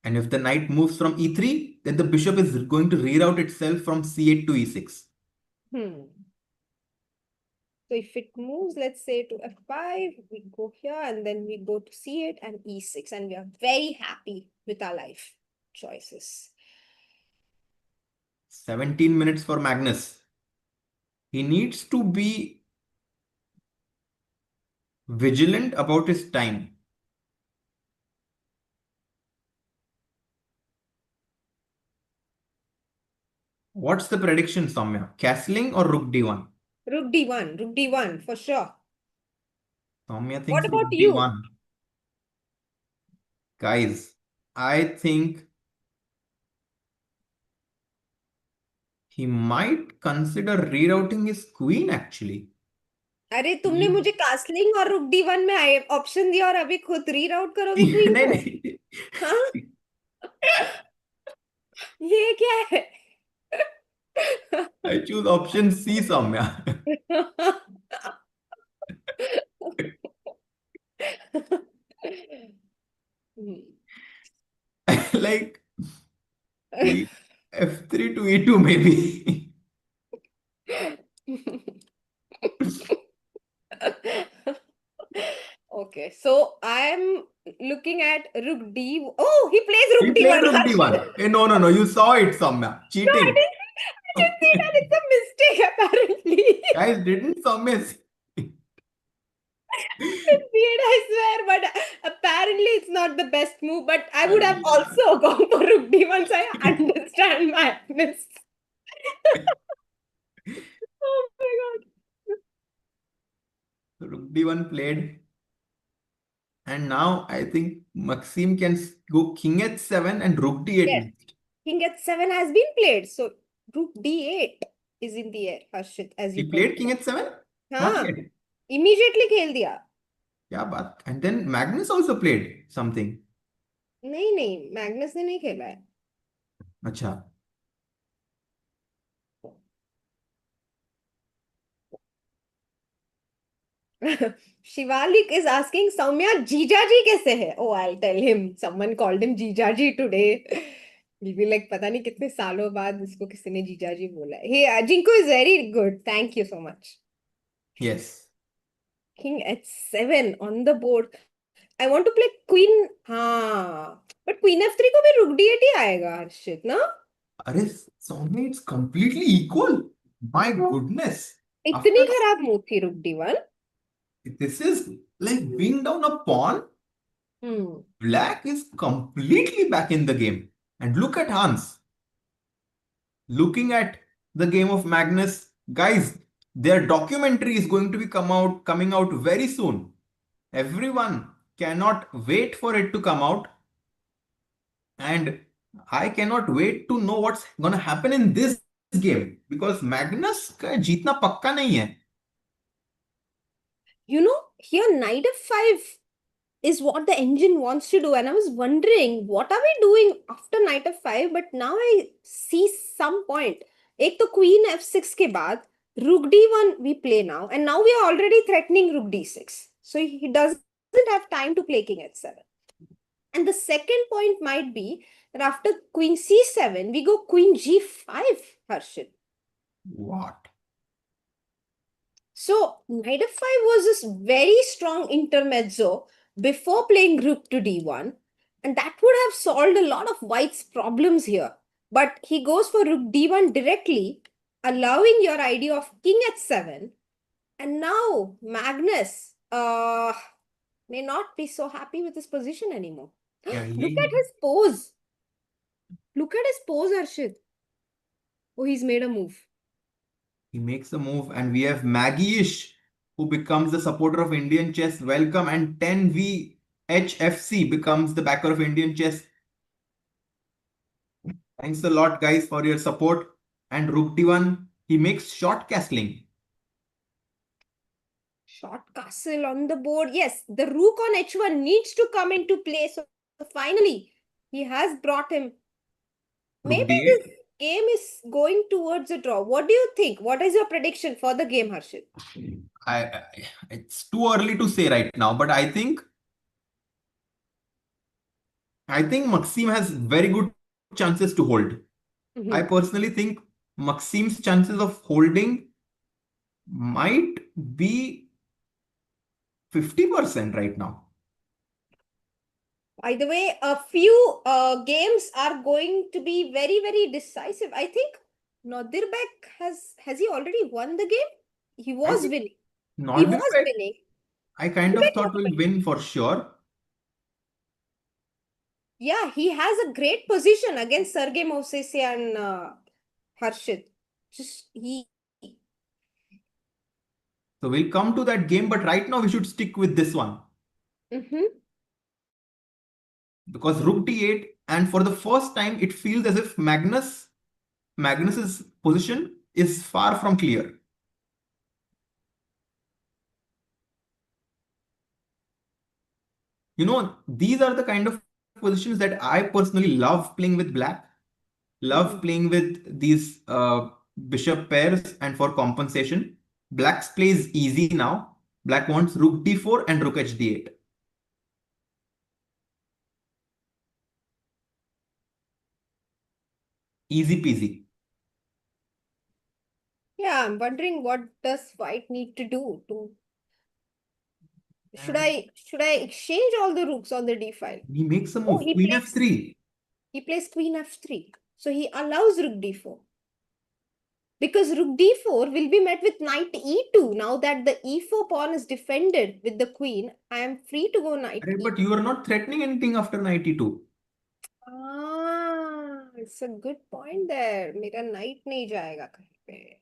And if the knight moves from e3, then the bishop is going to reroute itself from c8 to e6. So if it moves, let's say to f5, we go here and then we go to c8 and e6 and we are very happy with our life choices. 17 minutes for Magnus. He needs to be vigilant about his time. What's the prediction, Soumya? Castling or rook d1? Rook d1 for sure. Soumya What thinks rook about you? d1. Guys, I think he might consider rerouting his queen actually. अरे तुमने मुझे कास्लिंग और रुक d1 में option दिया और अभी खुद रीराउट करोगे क्वीन नहीं को? नहीं हाँ? ये क्या है? I choose option C, Soumya. Like queen f3 to e2 maybe. Okay, so I'm looking at rook d. Oh, he plays He rook played d1. rook d1. No. You saw it, Soumya. No, Cheating. I didn't see that. It's a mistake, apparently. Guys, didn't Soumya see? It's weird, I swear, but apparently it's not the best move. But I would have also gone for rook d1, so I understand Magnus. Oh my god. Rook d1 played. And now I think Maxime can go king h7 and rook d8 Yes, next. king h7 has been played, so rook d8 is in the air, Harshit, as He you played pointed king out. h7? Not हाँ, yet. immediately खेल दिया. Yeah, but and then Magnus also played something. नहीं, Magnus ने नहीं खेला है. Acha. Shivalik is asking, Soumya, Jijaji कैसे है? Oh, I'll tell him. Someone called him Jijaji today. He'll be like, पता नहीं कितने सालों बाद इसको किसी ने जीजाजी बोला है. Hey, Jinko is very good. Thank you so much. Yes. King h7 on the board. I want to play queen. हाँ, but queen f3 को भी rook d8 ही आएगा, Harshit, ना? Arey, Soumya, it's completely equal. My goodness. इतनी After खराब move थी rook d1. this is like bring down a pawn. Hmm. Black is completely back in the game. And look at Hans. Looking at the game of Magnus. Guys, their documentary is going to be coming out very soon. Everyone cannot wait for it to come out. And I cannot wait to know what's gonna happen in this game. Because Magnus का जीतना पक्का नहीं है. You know, here knight f5 is what the engine wants to do. And I was wondering, what are we doing after knight f5? But now I see some point. एक तो queen f6 के बाद, rook d1 we play now. And now we are already threatening rook d6. So he doesn't have time to play king h7. And the second point might be that after queen c7, we go queen g5, Harshit. What? So knight f5 was this very strong intermezzo before playing rook to d1, and that would have solved a lot of white's problems here. But he goes for rook d1 directly, allowing your idea of king h7. And now Magnus may not be so happy with his position anymore. Yeah, Look at his pose. Look at his pose, Harshit. Oh, he's made a move. He makes a move, and we have Maggie-ish, who becomes the supporter of Indian chess. Welcome. And 10VHFC becomes the backer of Indian chess. Thanks a lot, guys, for your support. And Rook D1, he makes short castling. Short castle on the board. Yes, the rook on h1 needs to come into play. So finally, he has brought him. Rook Maybe D8. this game is going towards a draw. What do you think? What is your prediction for the game, Harshit? It's too early to say right now, but I think Maxime has very good chances to hold. I personally think Maxime's chances of holding might be 50% right now. By the way, a few games are going to be very, very decisive. I think Nodirbek has he already won the game? He was winning. He was Nodirbek, winning. I kind of thought will win for sure. Yeah, he has a great position against Sergei Mousasi and Harshit. Just he. So we'll come to that game, but right now we should stick with this one. Because Rook D8, and for the first time, it feels as if Magnus's position is far from clear. You know, these are the kind of positions that I personally love playing with Black. Love playing with these bishop pairs, and for compensation, Black's play is easy now. Black wants Rook D4 and Rook HD8. Easy peasy. Yeah, I'm wondering what does White need to do to. Should I exchange all the rooks on the d file? He makes a Oh, move. Queen F3. He plays Queen F3. So he allows Rook D4. Because Rook D4 will be met with Knight E2. Now that the E4 pawn is defended with the Queen, I am free to go Knight E2. But you are not threatening anything after Knight E2. Ah, it's a good point there. मेरा Knight नहीं जाएगा कहीं पे.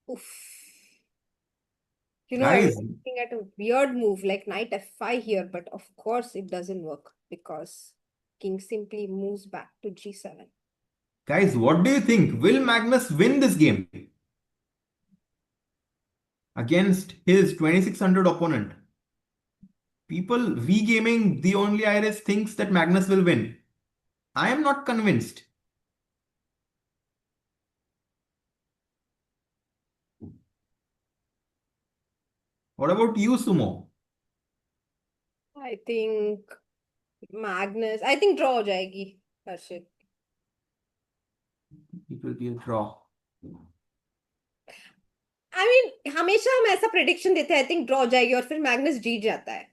Oof. You know, I was Guys, looking at a weird move like Knight F5 here, but of course it doesn't work because King simply moves back to G7. Guys, what do you think? Will Magnus win this game against his 2600 opponent? People, V Gaming, the only Iris thinks that Magnus will win. I am not convinced. What about you, Sumo? I think Magnus. I think draw हो जाएगी Harshit. It will be a draw. I mean, हमेशा हम ऐसा prediction देते हैं. I think draw हो जाएगी और फिर Magnus जीत जाता है.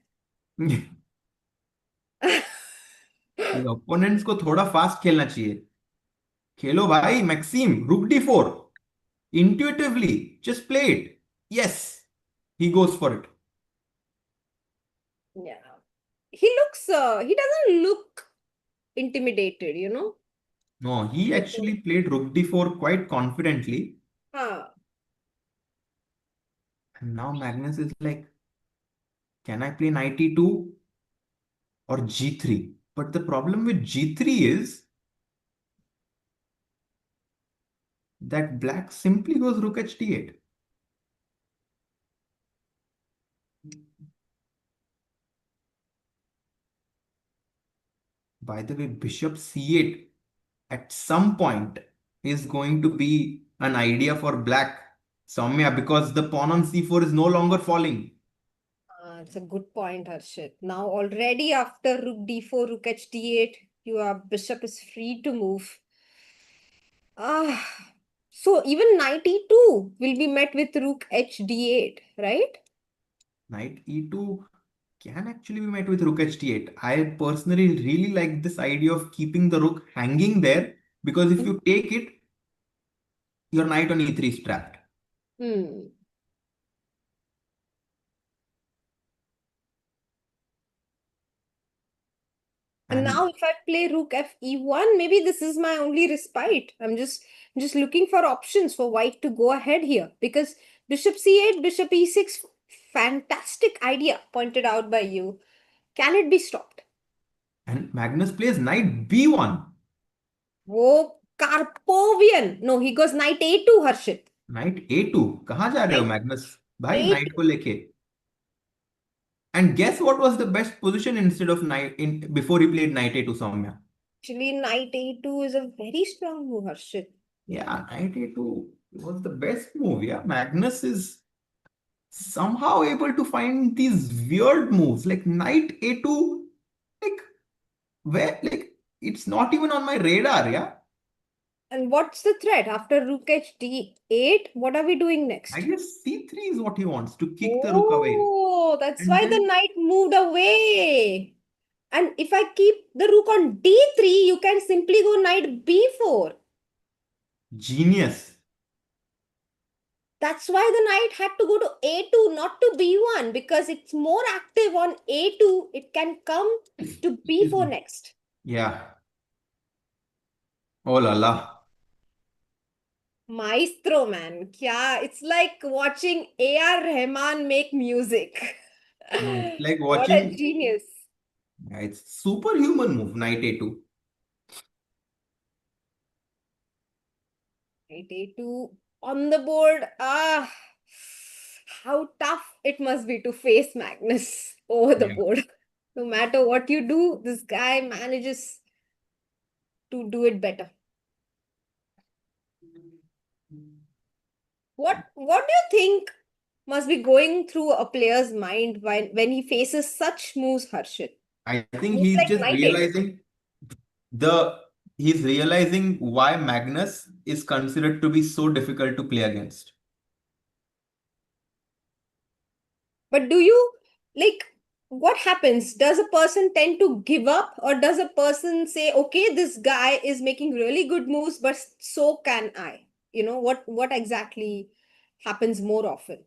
ओपोनेंट्स को थोड़ा फास्ट खेलना चाहिए. खेलो भाई, मैक्सिम, रुक d4. Intuitively, just play it. Yes, he goes for it. Yeah. He doesn't look intimidated, you know? No, he actually played rook d4 quite confidently. हाँ. And now Magnus is like, can I play knight e2 or g3? But the problem with g3 is that black simply goes rook h d8. By the way, bishop c8 at some point is going to be an idea for black, Soumya, because the pawn on c4 is no longer falling. It's a good point, Harshit. Now already after rook d4, rook h d8, your bishop is free to move. So even knight e2 will be met with rook h d8, right? Knight e2 can actually be met with rook h d8. I personally really like this idea of keeping the rook hanging there, because if you take it, your knight on e3 is trapped. Hmm. And now if I play rook f e1, maybe this is my only respite. I'm just looking for options for white to go ahead here, because bishop c8, bishop e6, fantastic idea pointed out by you. Can it be stopped? And Magnus plays knight b1. वो Karpovian. No, he goes knight a2, Harshit. Knight a2. कहाँ जा रहे हो Magnus? भाई A2. knight को लेके. And guess what was the best position instead of knight before he played knight a2, Soumya? Actually, knight a2 is a very strong move, Harshit. Yeah, knight a2 was the best move. Yeah, Magnus is somehow able to find these weird moves like knight a2, like where, like it's not even on my radar. Yeah, And what's the threat? After rook h d8, what are we doing next? I guess c3 is what he wants, to kick the rook away. Oh, that's And why the then knight moved away. And if I keep the rook on d3, you can simply go knight b4. genius. That's why the knight had to go to a2, not to b1, because it's more active on a2. It can come to b4 next. Yeah. Oh la la. Maestro, man. Yeah, it's like watching A.R. Rahman make music. No, it's like What a watching. genius. Yeah, it's superhuman move, knight a2. Knight a2 on the board. How tough it must be to face Magnus over the Yeah. board. No matter what you do, this guy manages to do it better. What do you think must be going through a player's mind when he faces such moves, Harshit? I think Moves he's like just knight a2. realizing he's realizing why Magnus is considered to be so difficult to play against. But do you, like, what happens? Does a person tend to give up, or does a person say, okay, this guy is making really good moves, but so can I? You know, what exactly happens more often?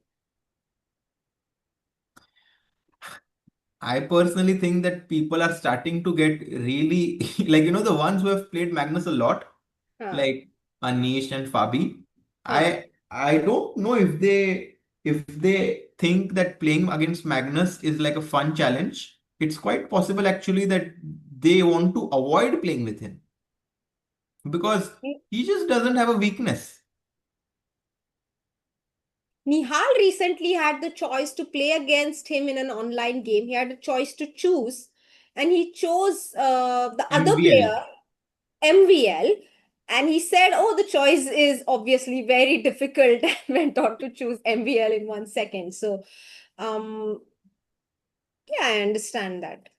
I personally think that people are starting to get really like, the ones who have played Magnus a lot, Huh, like Anish and Fabi. huh. I don't know if they think that playing against Magnus is like a fun challenge. It's quite possible actually that they want to avoid playing with him because he just doesn't have a weakness. Nihal recently had the choice to play against him in an online game. He had a choice to choose, and he chose the other MVL. player, MVL, and he said, "Oh, the choice is obviously very difficult," and went on to choose MVL in 1 second. So, yeah, I understand that.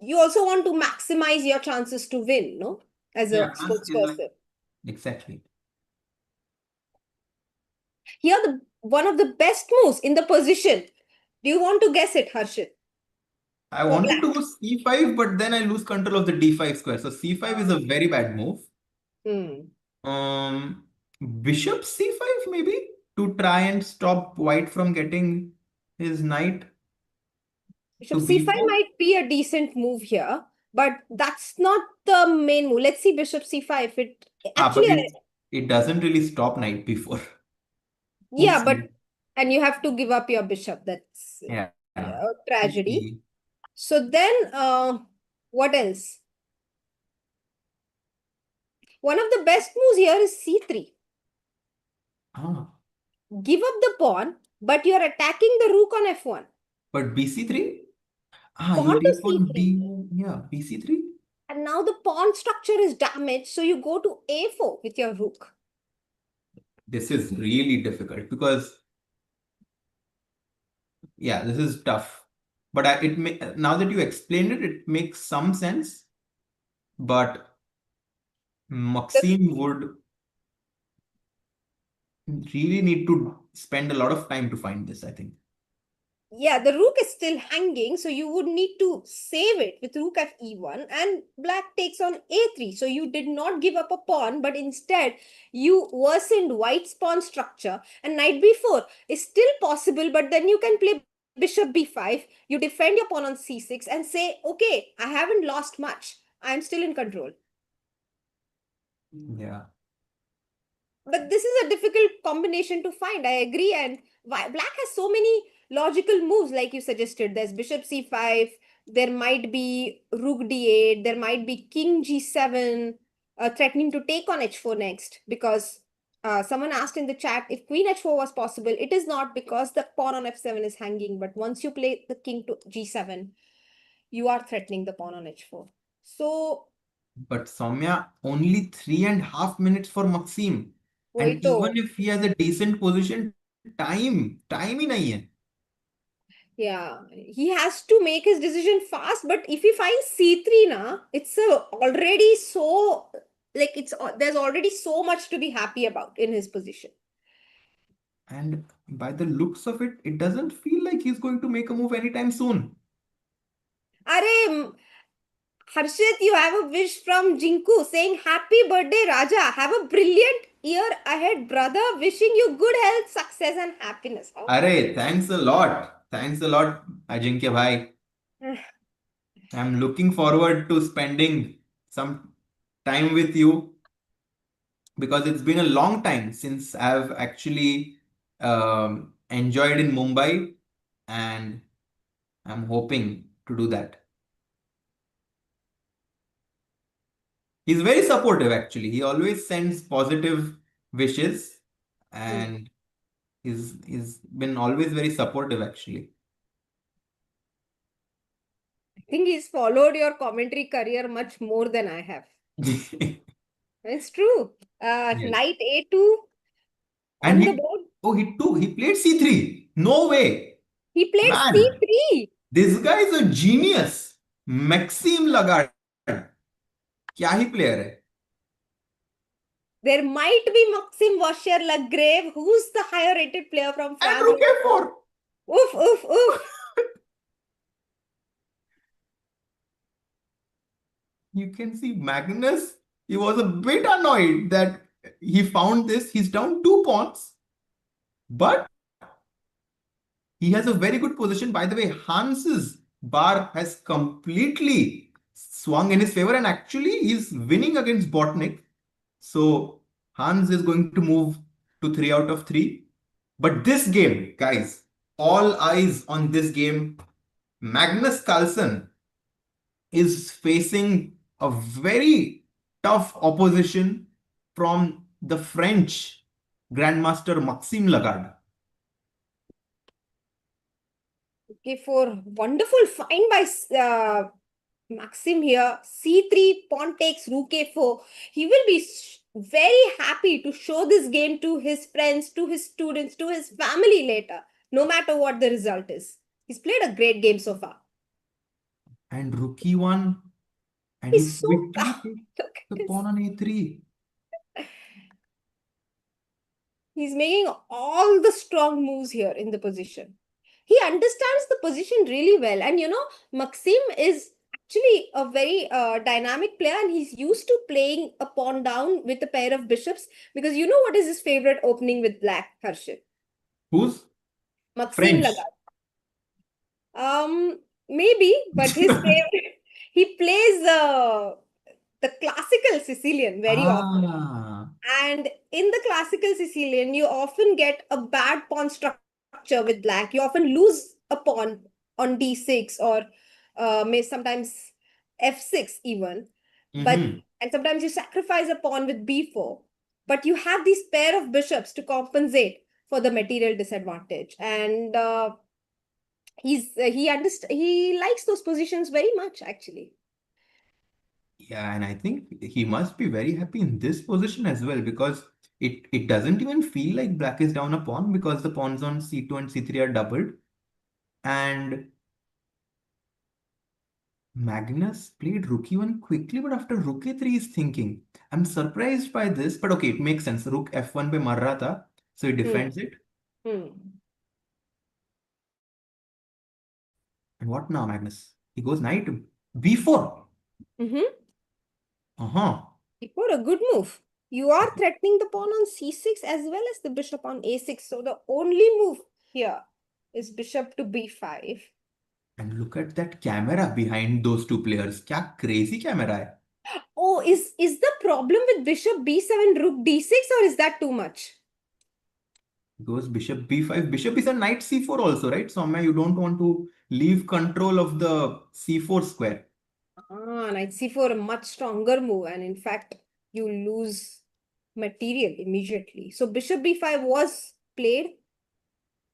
You also want to maximize your chances to win, no? As a Yeah, Hans is like sportsperson. exactly. Here, the one of the best moves in the position. Do you want to guess it, Harshit? I For wanted to black. go c5, but then I lose control of the d5 square. So c5 is a very bad move. Hmm. Um, Bishop c5 maybe to try and stop white from getting his knight Bishop to c5 b4. might be a decent move here, but that's not the main move. Let's see Bishop c5. It But actually, it doesn't really stop knight b4. yeah, but Oopsie. and you have to give up your bishop. That's Yeah. a tragedy. Oopsie. So then, what else? One of the best moves here is c3. Ah, Give up the pawn, but you're attacking the rook on f1. but bc3? Ah, you Pawn to take on c3. d, yeah, bc3. And now the pawn structure is damaged, so you go to a4 with your rook. This is really difficult because, yeah, this is tough. But now that you explained it, it makes some sense. But Maxime would really need to spend a lot of time to find this, I think. Yeah, the rook is still hanging, so you would need to save it with rook f e1, and black takes on a3. So you did not give up a pawn, but instead you worsened white's pawn structure, and knight b4 is still possible, but then you can play bishop b5, you defend your pawn on c6 and say, okay, I haven't lost much. I'm still in control. Yeah. But this is a difficult combination to find. I agree. And black has so many logical moves, like you suggested. There's bishop c5. There might be rook d8. There might be king g7, threatening to take on h4 next. Because someone asked in the chat if queen h4 was possible. It is not, because the pawn on f7 is hanging. But once you play the king to g7, you are threatening the pawn on h4. So, But Soumya, only 3.5 minutes for Maxime. वही And तो. even if he has a decent position, time ही नहीं है. Yeah, he has to make his decision fast. But if he finds c3, na, it's already so, like, there's already so much to be happy about in his position. And by the looks of it, it doesn't feel like he's going to make a move anytime soon. Arey, Harshit, you have a wish from Jinku saying, "Happy birthday, Raja. Have a brilliant year ahead, brother. Wishing you good health, success, and happiness." Oh. Arey, thanks a lot. Thanks a lot, Ajinkya bhai. I'm looking forward to spending some time with you because it's been a long time since I've actually enjoyed in Mumbai, and I'm hoping to do that. He's very supportive, actually. He always sends positive wishes, and he's been always very supportive, actually. I think he's followed your commentary career much more than I have. It's true. Yes. Knight a2 And on the board. he played c3. No way. He played Man, c3. this guy is a genius. Maxime Lagarde. क्या ही player है. There might be Maxime Vachier-Lagrave, who's the higher rated player from And France. rook a4. Oof, oof, oof. You can see Magnus, he was a bit annoyed that he found this. He's down 2 pawns, but he has a very good position. By the way, Hans's bar has completely swung in his favor, and actually he's winning against Bortnik. So Hans is going to move to 3 out of 3. But this game, guys, all eyes on this game. Magnus Carlsen is facing a very tough opposition from the French Grandmaster Maxime Lagarde. Okay, for wonderful find by Maxim here. C3, pawn takes rook a4. He will be very happy to show this game to his friends, to his students, to his family later, no matter what the result is. He's played a great game so far. And rook e1, and he He's so quickly calm. takes Look at the this. pawn on a3. He's making all the strong moves here in the position. He understands the position really well. And Maxim is actually a very dynamic player, and he's used to playing a pawn down with a pair of bishops, because you know what is his favorite opening with black, Harshit? Who's? Maxime French. Lagarde. Maybe, but his favorite, he plays the classical Sicilian very often. Ah. And in the classical Sicilian, you often get a bad pawn structure with black. You often lose a pawn on d6, or may sometimes f6 even. But Mhm. and sometimes you sacrifice a pawn with b4. But you have these pair of bishops to compensate for the material disadvantage. And he likes those positions very much, actually. Yeah, and I think he must be very happy in this position as well, because it doesn't even feel like black is down a pawn, because the pawns on c2 and c3 are doubled. And Magnus played rook e1 quickly, but after rook a3 is thinking. I'm surprised by this, but okay, it makes sense. Rook f1 by Marrata, so he Hmm. defends it. And what now, Magnus? He goes knight b4. Mm-hmm. Uh-huh. What a good move. You are threatening the pawn on c6 as well as the bishop on a6. So the only move here is bishop to b5. And look at that camera behind those two players. Kya crazy camera hai. Oh, is the problem with bishop b7, rook d6, or is that too much? Goes bishop b5. Bishop is a knight c4 also, right? Soumya, you don't want to leave control of the c4 square. Knight c4, a much stronger move. And in fact, you lose material immediately. So bishop b5 was played.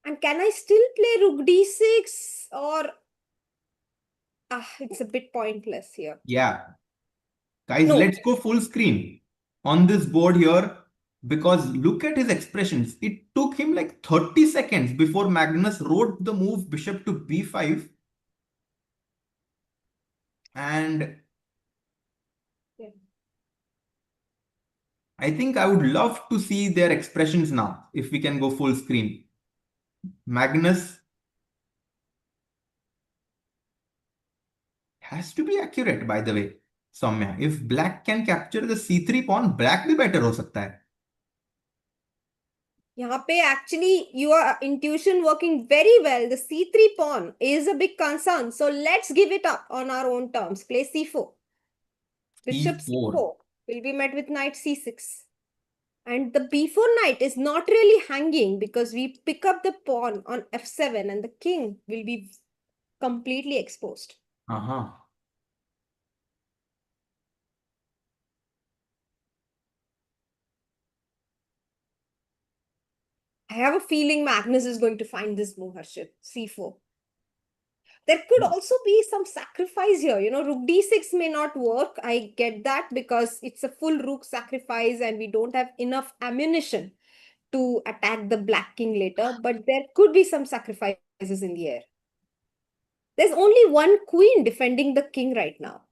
And can I still play rook d6, or it's a bit pointless here. Yeah. Guys, No. let's go full screen on this board here, because look at his expressions. It took him like 30 seconds before Magnus wrote the move bishop to b5. And Yeah. I think I would love to see their expressions now, if we can go full screen. Magnus has to be accurate, by the way. Soumya, if black can capture the c3 pawn, black भी better हो सकता है. यहाँ पे actually your intuition working very well. The c3 pawn is a big concern. So let's give it up on our own terms. Play c4. Bishop e4. c4 will be met with knight c6. And the b4 knight is not really hanging, because we pick up the pawn on f7 and the king will be completely exposed. Uh-huh. I have a feeling Magnus is going to find this move, Harshit. c4. There could also be some sacrifice here. Rook d6 may not work. I get that, because it's a full rook sacrifice and we don't have enough ammunition to attack the black king later. But there could be some sacrifices in the air. There's only one queen defending the king right now.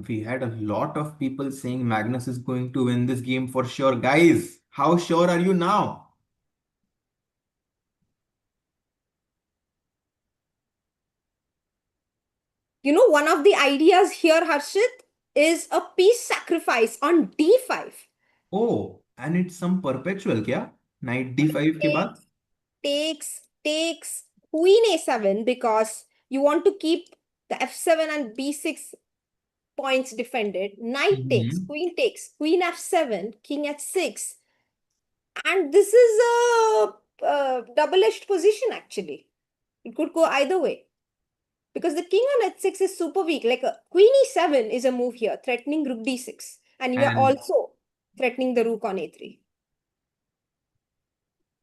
We had a lot of people saying Magnus is going to win this game for sure. Guys, how sure are you now? One of the ideas here, Harshit, is a piece sacrifice on d5. Oh, and it's some perpetual, kya? Knight d5 के बाद? Takes queen a7, because you want to keep the f7 and b6 points defended. Knight takes, queen f7, king h6. And this is a double-edged position, actually. It could go either way. Because the king on h6 is super weak. Like a queen e7 is a move here, threatening rook d6. And you are And also threatening the rook on a3.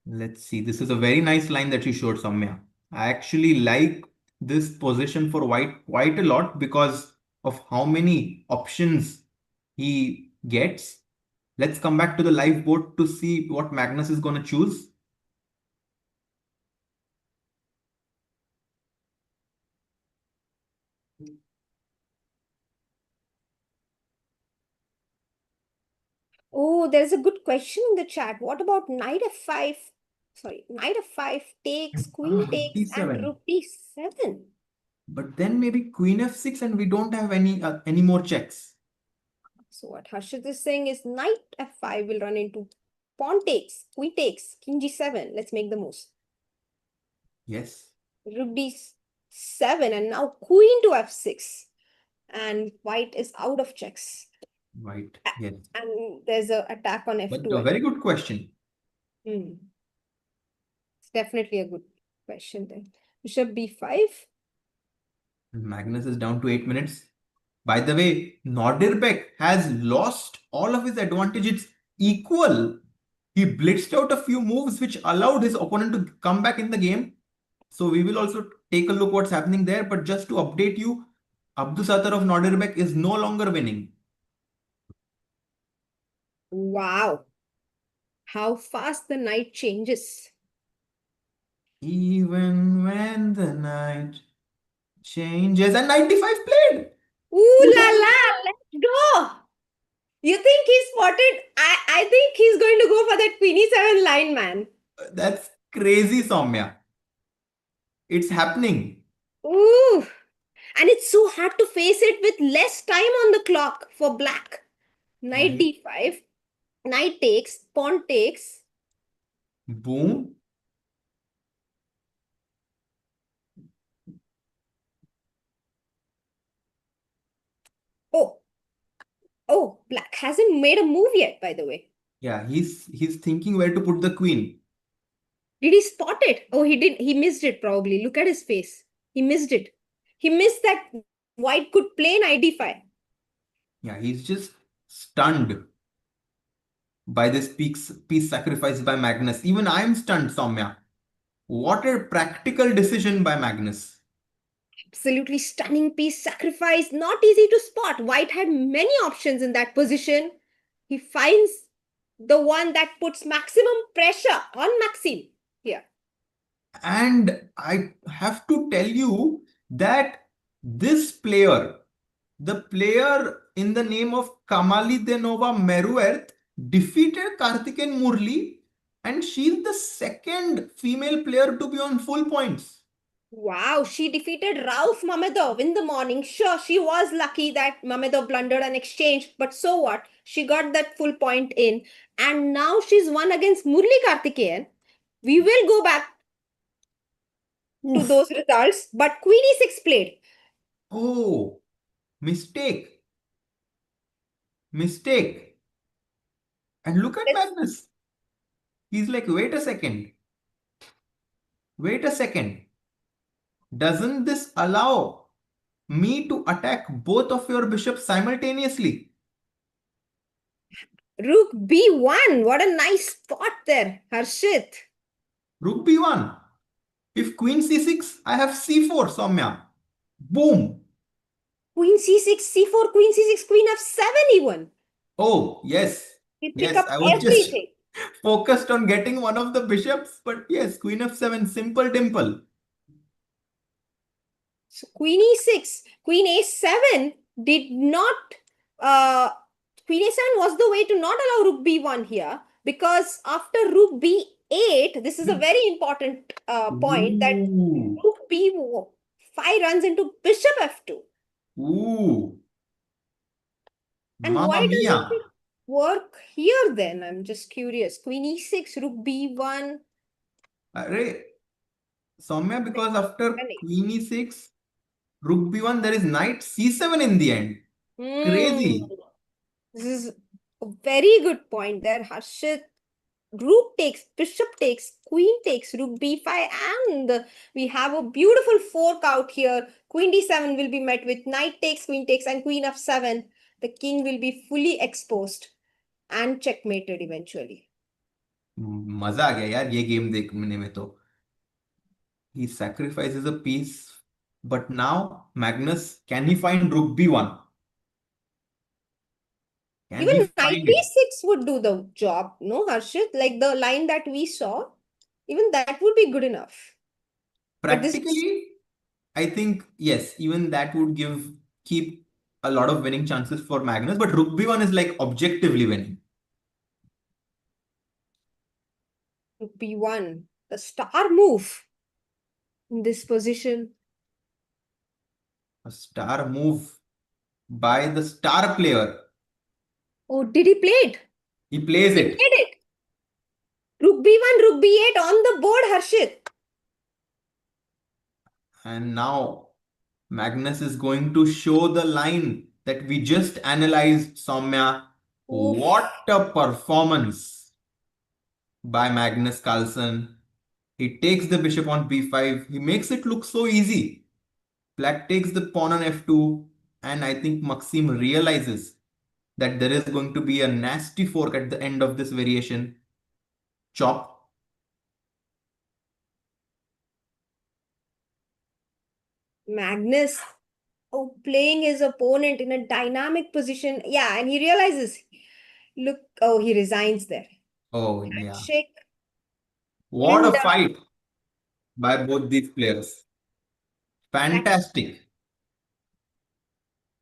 let's see. This is a very nice line that you showed, Soumya. I actually like this position for white quite a lot because of how many options he gets. Let's come back to the live board to see what Magnus is going to choose. Oh, there's a good question in the chat. What about knight f5? Sorry, knight f5 takes, queen takes, and D7. rook d7. But then maybe queen f6 and we don't have any more checks. So what Harshit is saying is knight f5 will run into pawn takes, queen takes, king g7. Let's make the moves. Yes. Rook d7 and now queen to f6. And white is out of checks. Right. Yes. And there's an attack on f2. But a very good question. It's definitely a good question then. Bishop b5. Magnus is down to 8 minutes. By the way, Nodirbek has lost all of his advantage. It's equal. He blitzed out a few moves which allowed his opponent to come back in the game. So we will also take a look what's happening there. But just to update you, Abdusattorov Nodirbek is no longer winning. Wow. How fast the knight changes. Even when the night changes. And 95 played. Ooh la la, let's go. You think he's spotted? I think he's going to go for that queen e7 line, man. That's crazy, Soumya. It's happening. Ooh. And it's so hard to face it with less time on the clock for black. Knight d5. Knight takes. Pawn takes. Boom. Oh, black hasn't made a move yet, by the way. Yeah, he's thinking where to put the queen. Did he spot it? Oh, he didn't. He missed it probably. Look at his face. He missed it. He missed that white could play knight d5. Yeah, he's just stunned by this piece sacrificed by Magnus. Even I'm stunned, Soumya. What a practical decision by Magnus. Absolutely stunning piece sacrifice. Not easy to spot. White had many options in that position. He finds the one that puts maximum pressure on Maxime here. And I have to tell you that this player, the player in the name of Kamali Denova Meruert, defeated Karthikeyan Murali, and she's the second female player to be on full points. Wow, she defeated Rauf Mamedov in the morning. Sure, she was lucky that Mamedov blundered an exchange, but so what? She got that full point in, and now she's won against Murali Karthikeyan. We will go back to those results, but Queen e6 played. Oh, mistake. Mistake. And look at Magnus. He's like, wait a second. Wait a second. Doesn't this allow me to attack both of your bishops simultaneously? Rook b1. What a nice spot there, Harshit. Rook b1. If queen c6, I have c4, Soumya. Boom. Queen c6, c4, queen c6, queen f7 even. Oh, yes. We pick Yes, up I was everything. just focused on getting one of the bishops. But yes, queen f7, simple dimple. So queen e6, queen a7 did not, queen a7 was the way to not allow rook b1 here, because after rook b8, this is a very important point, that Ooh. rook b5 runs into bishop f2. Ooh. And Mamma why mia. doesn't it work here then? I'm just curious. Queen e6, rook b1. Array. Soumya, because after queen e6, rook b1, there is knight c7 in the end. Crazy. This is a very good point there, Harshit. Rook takes, bishop takes, queen takes, rook b5, and we have a beautiful fork out here. Queen d7 will be met with knight takes, queen takes, and queen f7. The king will be fully exposed and checkmated eventually. मजा आ गया यार ये game देखने में तो. He sacrifices a piece, but now Magnus, can he find rook b1? Can Even he knight find it? b6 would do the job, no, Harshit? Like the line that we saw, even that would be good enough. But this Practically, I think yes, even that would keep a lot of winning chances for Magnus, but rook b1 is like objectively winning. rook b1, the star move in this position. A star move by the star player. Oh, did he play it? He plays He it. played it. Rook b1, rook b8 on the board, Harshit. And now Magnus is going to show the line that we just analyzed, Soumya. Oof. What a performance by Magnus Carlsen. He takes the bishop on b5. He makes it look so easy. Black takes the pawn on f2. And I think Maxim realizes that there is going to be a nasty fork at the end of this variation. Chop. Magnus, oh, playing his opponent in a dynamic position. Yeah, and he realizes, look, oh, he resigns there. Oh, yeah. Shake. What And a fight by both these players. Fantastic.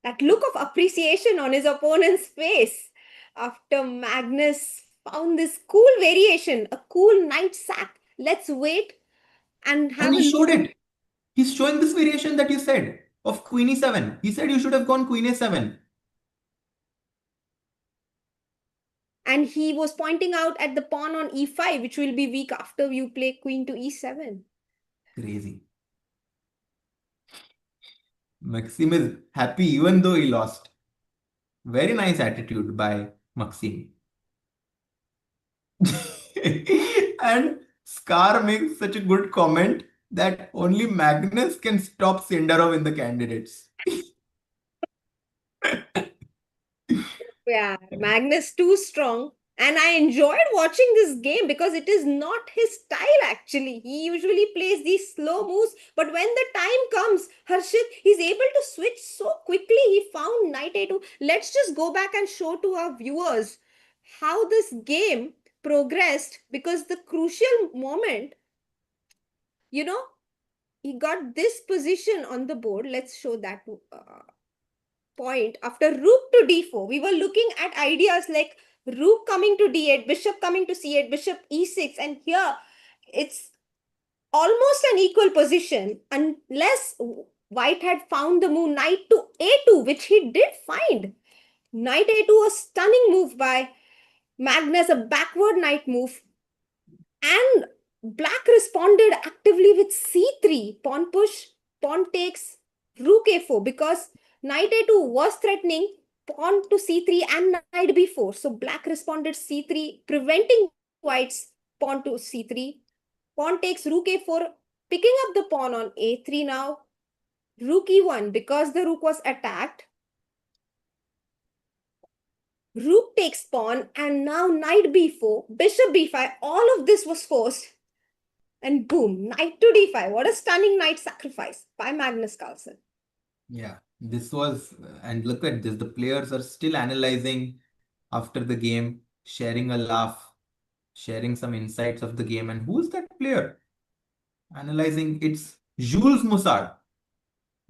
that look of appreciation on his opponent's face after Magnus found this cool variation, a cool knight sack. Let's wait and have And a he look. showed it. He's showing this variation that you said of queen e7. He said you should have gone queen a7. And he was pointing out at the pawn on e5, which will be weak after you play queen to e7. Crazy. Maxim is happy even though he lost. Very nice attitude by Maxim. And Scar makes such a good comment that only Magnus can stop Sindarov in the candidates. Yeah, Magnus too strong. And I enjoyed watching this game because it is not his style actually. He usually plays these slow moves, but when the time comes, Harshit, he's able to switch so quickly. He found knight a2. Let's just go back and show to our viewers how this game progressed because the crucial moment, you know, he got this position on the board. Let's show that point. After rook to d4, we were looking at ideas like rook coming to d8, bishop coming to c8, bishop e6, and here it's almost an equal position unless white had found the move knight to a2, which he did find. Knight a2, a stunning move by Magnus, a backward knight move, and black responded actively with c3, pawn push, pawn takes, rook a4, because knight a2 was threatening pawn to c3 and knight b4. So black responded c3, preventing white's pawn to c3. Pawn takes rook a4, picking up the pawn on a3 now. Rook e1, because the rook was attacked. Rook takes pawn, and now knight b4, bishop b5. All of this was forced. And boom, knight to d5. What a stunning knight sacrifice by Magnus Carlsen. Yeah, this was, and look at this, the players are still analyzing after the game, sharing a laugh, sharing some insights of the game. And who's that player? Analyzing, it's Jules Moussard,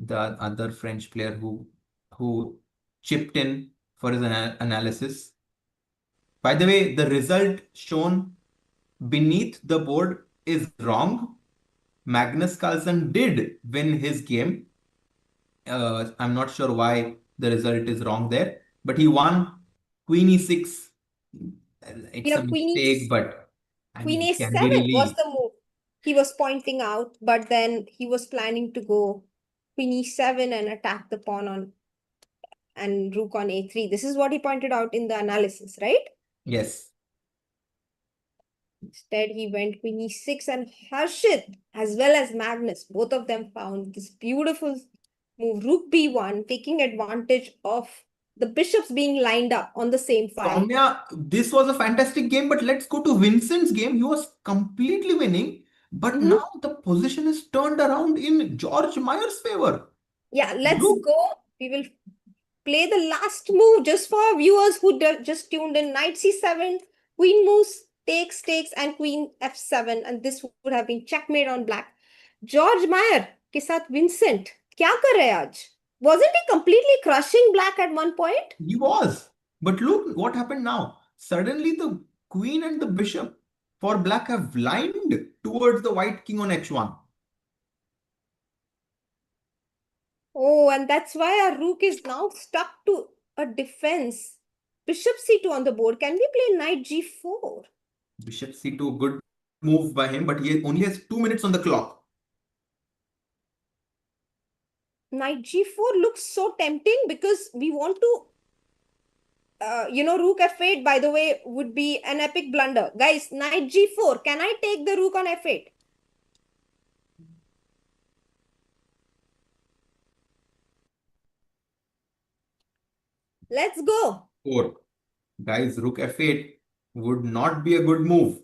the other French player who chipped in for his analysis. By the way, the result shown beneath the board is wrong. Magnus Carlsen did win his game. I'm not sure why the result is wrong there, but he won queen e6. It's a Here, mistake, but I queen mean, can we a7 was really? the move he was pointing out, but then he was planning to go queen e7 and attack the pawn on and rook on a3. This is what he pointed out in the analysis, right? Yes. Instead, he went queen e6, and Harshit, as well as Magnus, both of them found this beautiful move rook b1, taking advantage of the bishops being lined up on the same file. Soumya, this was a fantastic game, but let's go to Vincent's game. He was completely winning, but now the position is turned around in George Meyer's favor. Yeah, let's Look, go. We will play the last move just for our viewers who just tuned in. Knight c7, queen moves, takes, and queen f7, and this would have been checkmate on black. George Meyer के साथ Vincent क्या कर रहे हैं आज? Wasn't he completely crushing black at one point? he was. But look what happened now. Suddenly the queen and the bishop for black have lined towards the white king on h1. Oh, and that's why our rook is now stuck to a defense. Bishop c2 on the board. Can we play knight g4? Bishop c2, good move by him, but he only has 2 minutes on the clock. Knight g4 looks so tempting because we want to, rook f8, by the way, would be an epic blunder. Guys, knight g4. Can I take the rook on f8? Let's go. 4. Guys, rook f8 would not be a good move.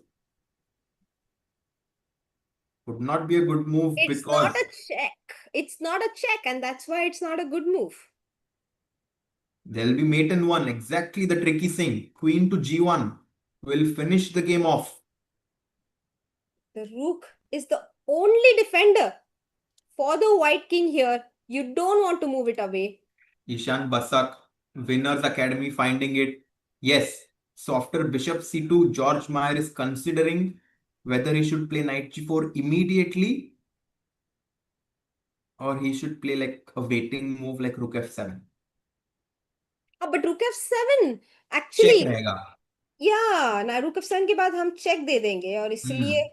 Would not be a good move It's because not a check. It's not a check, and that's why it's not a good move. there'll be mate in 1. Exactly the tricky thing. Queen to g1 will finish the game off. The rook is the only defender for the white king here. You don't want to move it away. Ishan Basak, Winners Academy finding it. Yes. So after bishop c2, George Meyer is considering whether he should play knight g4 immediately or he should play like a waiting move like rook f7. But rook f7 Check actually, रहेगा. yeah, ना rook f7 के बाद हम check दे देंगे और इसलिए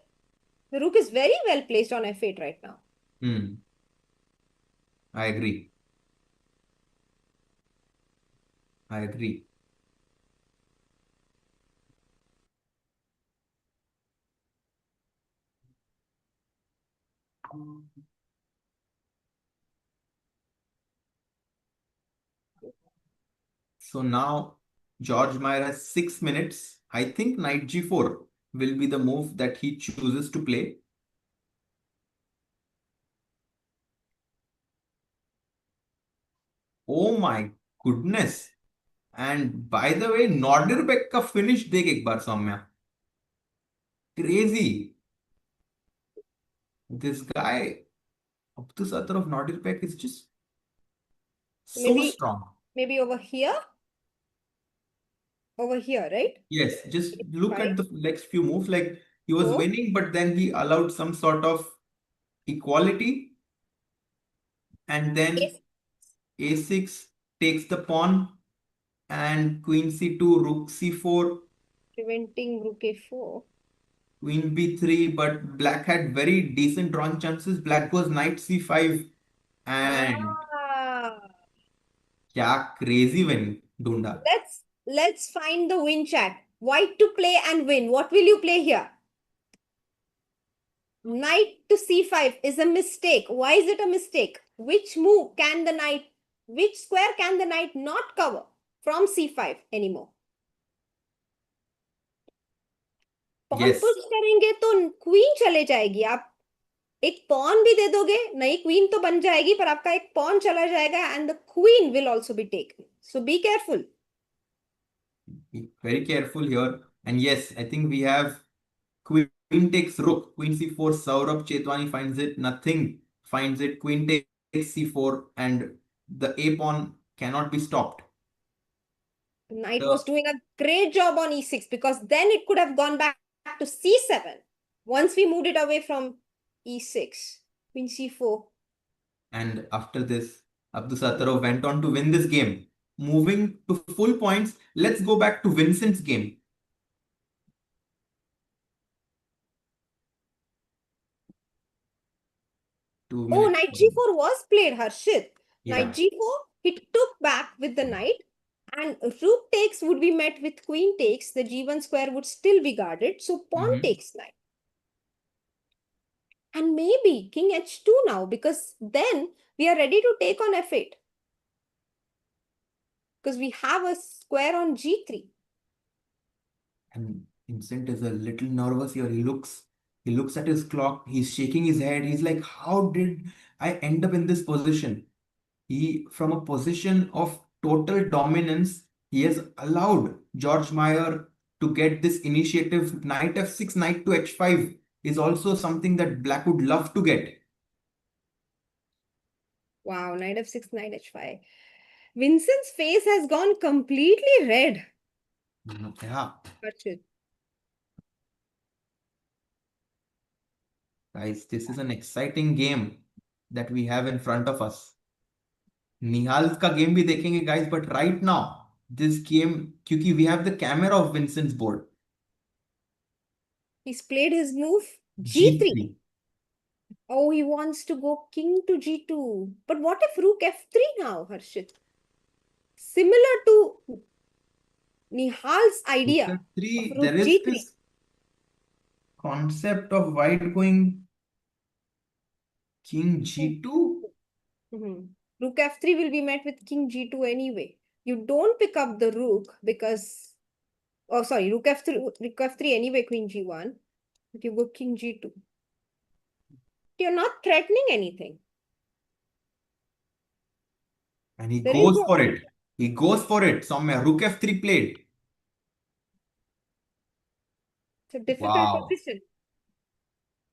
the rook is very well placed on f8 right now. I agree. I agree. So now George Meyer has 6 minutes. I think knight g4 will be the move that he chooses to play. Oh my goodness. And by the way, Nodirbek का finish देख एक बार Saumya. Crazy. This guy, Abdusattorov Nodirbek is just so strong. Maybe over here? Over here, right? Yes, just look Right. at the next few moves. Like he was Oh. winning, but then he allowed some sort of equality. And then a6 takes the pawn and queen c2, rook c4. Preventing rook a4. Queen b3, but black had very decent drawing chances. Black goes knight c5 and kya crazy win, Dunda. Let's find the win chat. White to play and win. What will you play here? Knight to c5 is a mistake. Why is it a mistake? Which move can the knight, which square can the knight not cover from c5 anymore? Pawn push करेंगे तो queen चले जाएगी. आप एक pawn भी दे दोगे, नई queen तो बन जाएगी, पर आपका एक pawn चला जाएगा and the queen will also be taken. So be careful. Be very careful here. And yes, I think we have queen takes rook, queen c4, Saurabh Chetwani finds it, nothing finds it, queen takes c4 and the a pawn cannot be stopped. Knight was doing a great job on e6 because then it could have gone back to c7 once we moved it away from e6. Queen c4. And after this, Abdusattorov went on to win this game. Moving to full points, let's go back to Vincent's game. Oh, knight g4 was played, Harshit. Yeah. Knight g4, he took back with the knight and rook takes would be met with queen takes. The g1 square would still be guarded. So pawn takes knight. And maybe king h2 now because then We are ready to take on f8. Because we have a square on g3. And Vincent is a little nervous here. He looks at his clock. He's shaking his head. He's like, how did I end up in this position? From a position of total dominance, he has allowed George Meyer to get this initiative. Knight f6, knight to h5 is also something that Black would love to get. Wow, knight f6, knight h5. Vincent's face has gone completely red. Yeah. Harshit. Guys, this is an exciting game that we have in front of us. निहाल का game भी देखेंगे guys, but right now this game, क्योंकि we have the camera of Vincent's board. He's played his move g3. Oh, he wants to go king to g2. But what if rook f3 now, Harshit? Similar to Nihal's idea Rook f3, of rook there is g3. this concept of white going king g2. Rook f3 will be met with king g2 anyway. You don't pick up the rook because, oh sorry, rook f3 anyway, queen g1. But you go king g2. You're not threatening anything. And he There goes is no for it. He goes for it. Soumya, rook f3 played. It's a difficult Wow. position.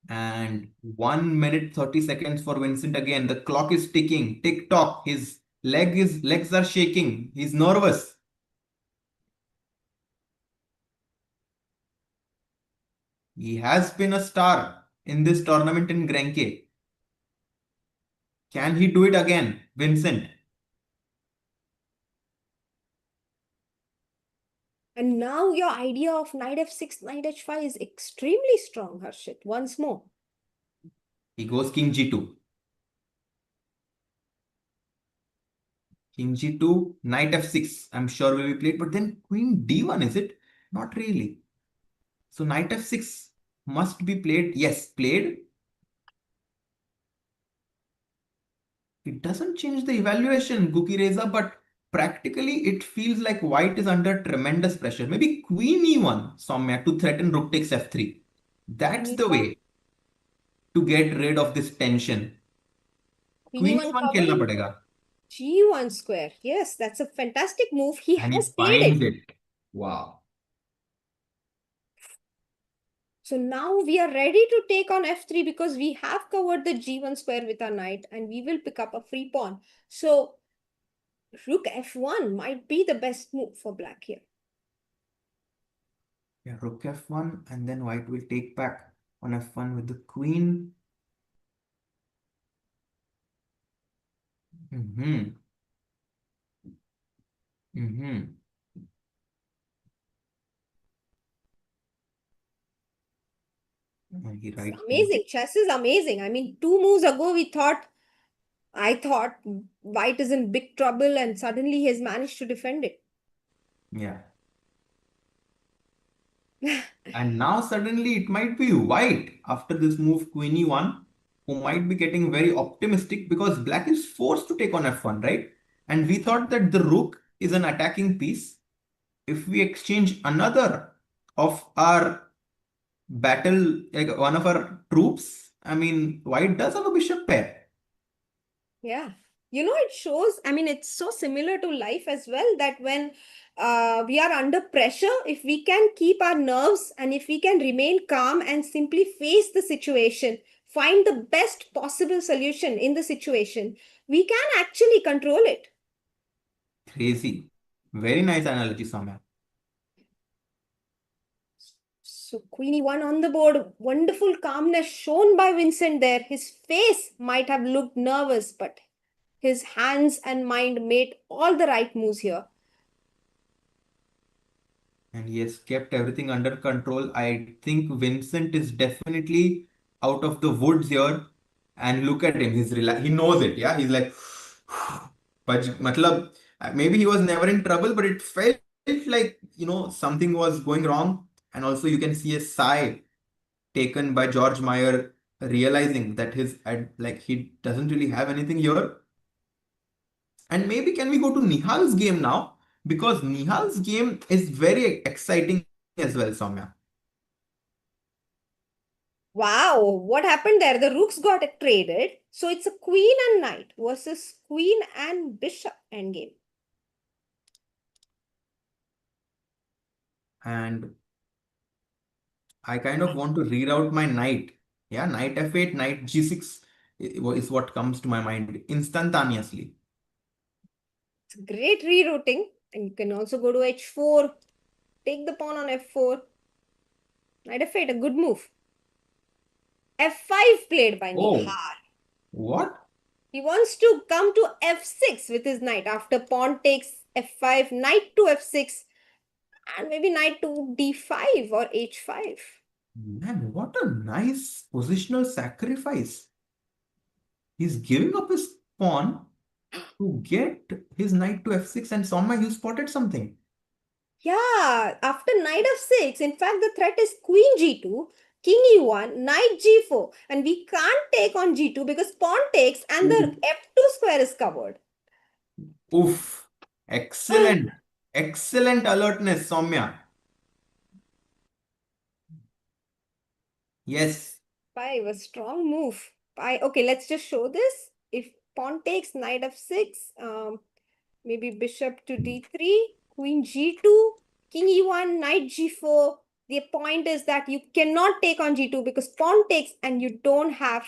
And 1 minute 30 seconds for Vincent again. The clock is ticking. Tick tock. His legs are shaking. He's nervous. He has been a star in this tournament in Grenke. Can he do it again, Vincent? And now your idea of knight f6, knight h5 is extremely strong, Harshit. Once more. He goes king g2. King g2, knight f6. I'm sure will be played, but then queen d1, is it? Not really. So knight f6 must be played. Yes, played. It doesn't change the evaluation, Guki Reza, but practically it feels like white is under tremendous pressure. Maybe queen e1, Soumya, to threaten rook takes f3. That's the way to get rid of this tension. Queen e1 खेलना पड़ेगा. g1 square. Yes, that's a fantastic move. He And has he played finds it. it. Wow. So now we are ready to take on f3 because we have covered the g1 square with our knight and we will pick up a free pawn. So rook f1 might be the best move for black here. Yeah, rook f1 and then white will take back on f1 with the queen. And he It's amazing. Chess is amazing. I mean, 2 moves ago I thought white is in big trouble and suddenly he has managed to defend it. Yeah. And now suddenly it might be white after this move queen e1 who might be getting very optimistic because black is forced to take on f1, right? And we thought that the rook is an attacking piece. If we exchange another of our battle, like one of our troops, I mean, white does have a bishop pair. Yeah. You know, it shows, I mean, it's so similar to life as well that when we are under pressure, if we can keep our nerves and if we can remain calm and simply face the situation, find the best possible solution in the situation, we can actually control it. Crazy. Very nice analogy, Soumya. So queen e1 on the board, wonderful calmness shown by Vincent there. His face might have looked nervous, but his hands and mind made all the right moves here. And he has kept everything under control. I think Vincent is definitely out of the woods here. And look at him. He knows it. Yeah. He's like, but matlab, maybe he was never in trouble, but it felt like, something was going wrong. And also you can see a sigh taken by George Meyer realizing that he doesn't really have anything here. And maybe can we go to Nihal's game now? Because Nihal's game is very exciting as well, Soumya. Wow, what happened there? The rooks got traded. So it's a queen and knight versus queen and bishop endgame. And I kind of want to reroute my knight. Yeah, knight f8, knight g6 is what comes to my mind instantaneously. It's great rerouting. And you can also go to h4, take the pawn on f4. Knight f8, a good move. f5 played by Oh, Nihal. what? He wants to come to f6 with his knight after pawn takes f5, knight to f6, and maybe knight to d5 or h5. Man, what a nice positional sacrifice. He's giving up his pawn to get his knight to f6, and Soumya, you spotted something. Yeah, after knight f6, in fact, the threat is queen g2, king e1, knight g4, and we can't take on g2 because pawn takes and the f2 square is covered. Oof. Excellent. Excellent alertness, Soumya. Yes. 5, a strong move. Okay, let's just show this. If pawn takes knight f6, maybe bishop to d3, queen g2, king e1, knight g4. The point is that you cannot take on g2 because pawn takes and you don't have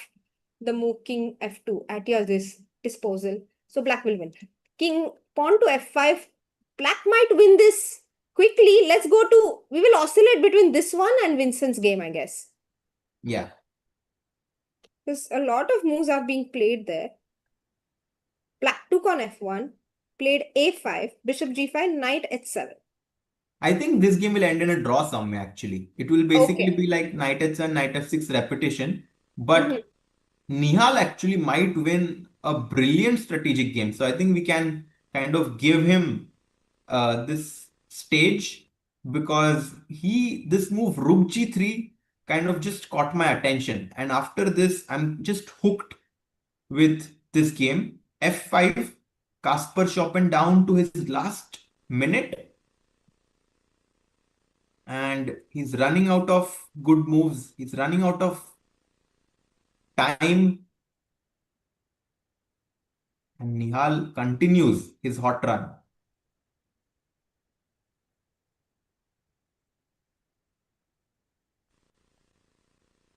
the move king f2 at your disposal. So black will win. King pawn to f5. Black might win this quickly. We will oscillate between this one and Vincent's game, I guess. Yeah. Because a lot of moves are being played there. Black took on f1, played a5, bishop g5, knight h7. I think this game will end in a draw somewhere actually. It will basically Okay. be like knight h7, knight f6 repetition. Mhm. But Nihal actually might win a brilliant strategic game. So I think we can kind of give him this stage because this move rook g3 kind of just caught my attention. And after this, I'm just hooked with this game. f5, Kasper Schopen down to his last minute. And he's running out of good moves. He's running out of time. And Nihal continues his hot run.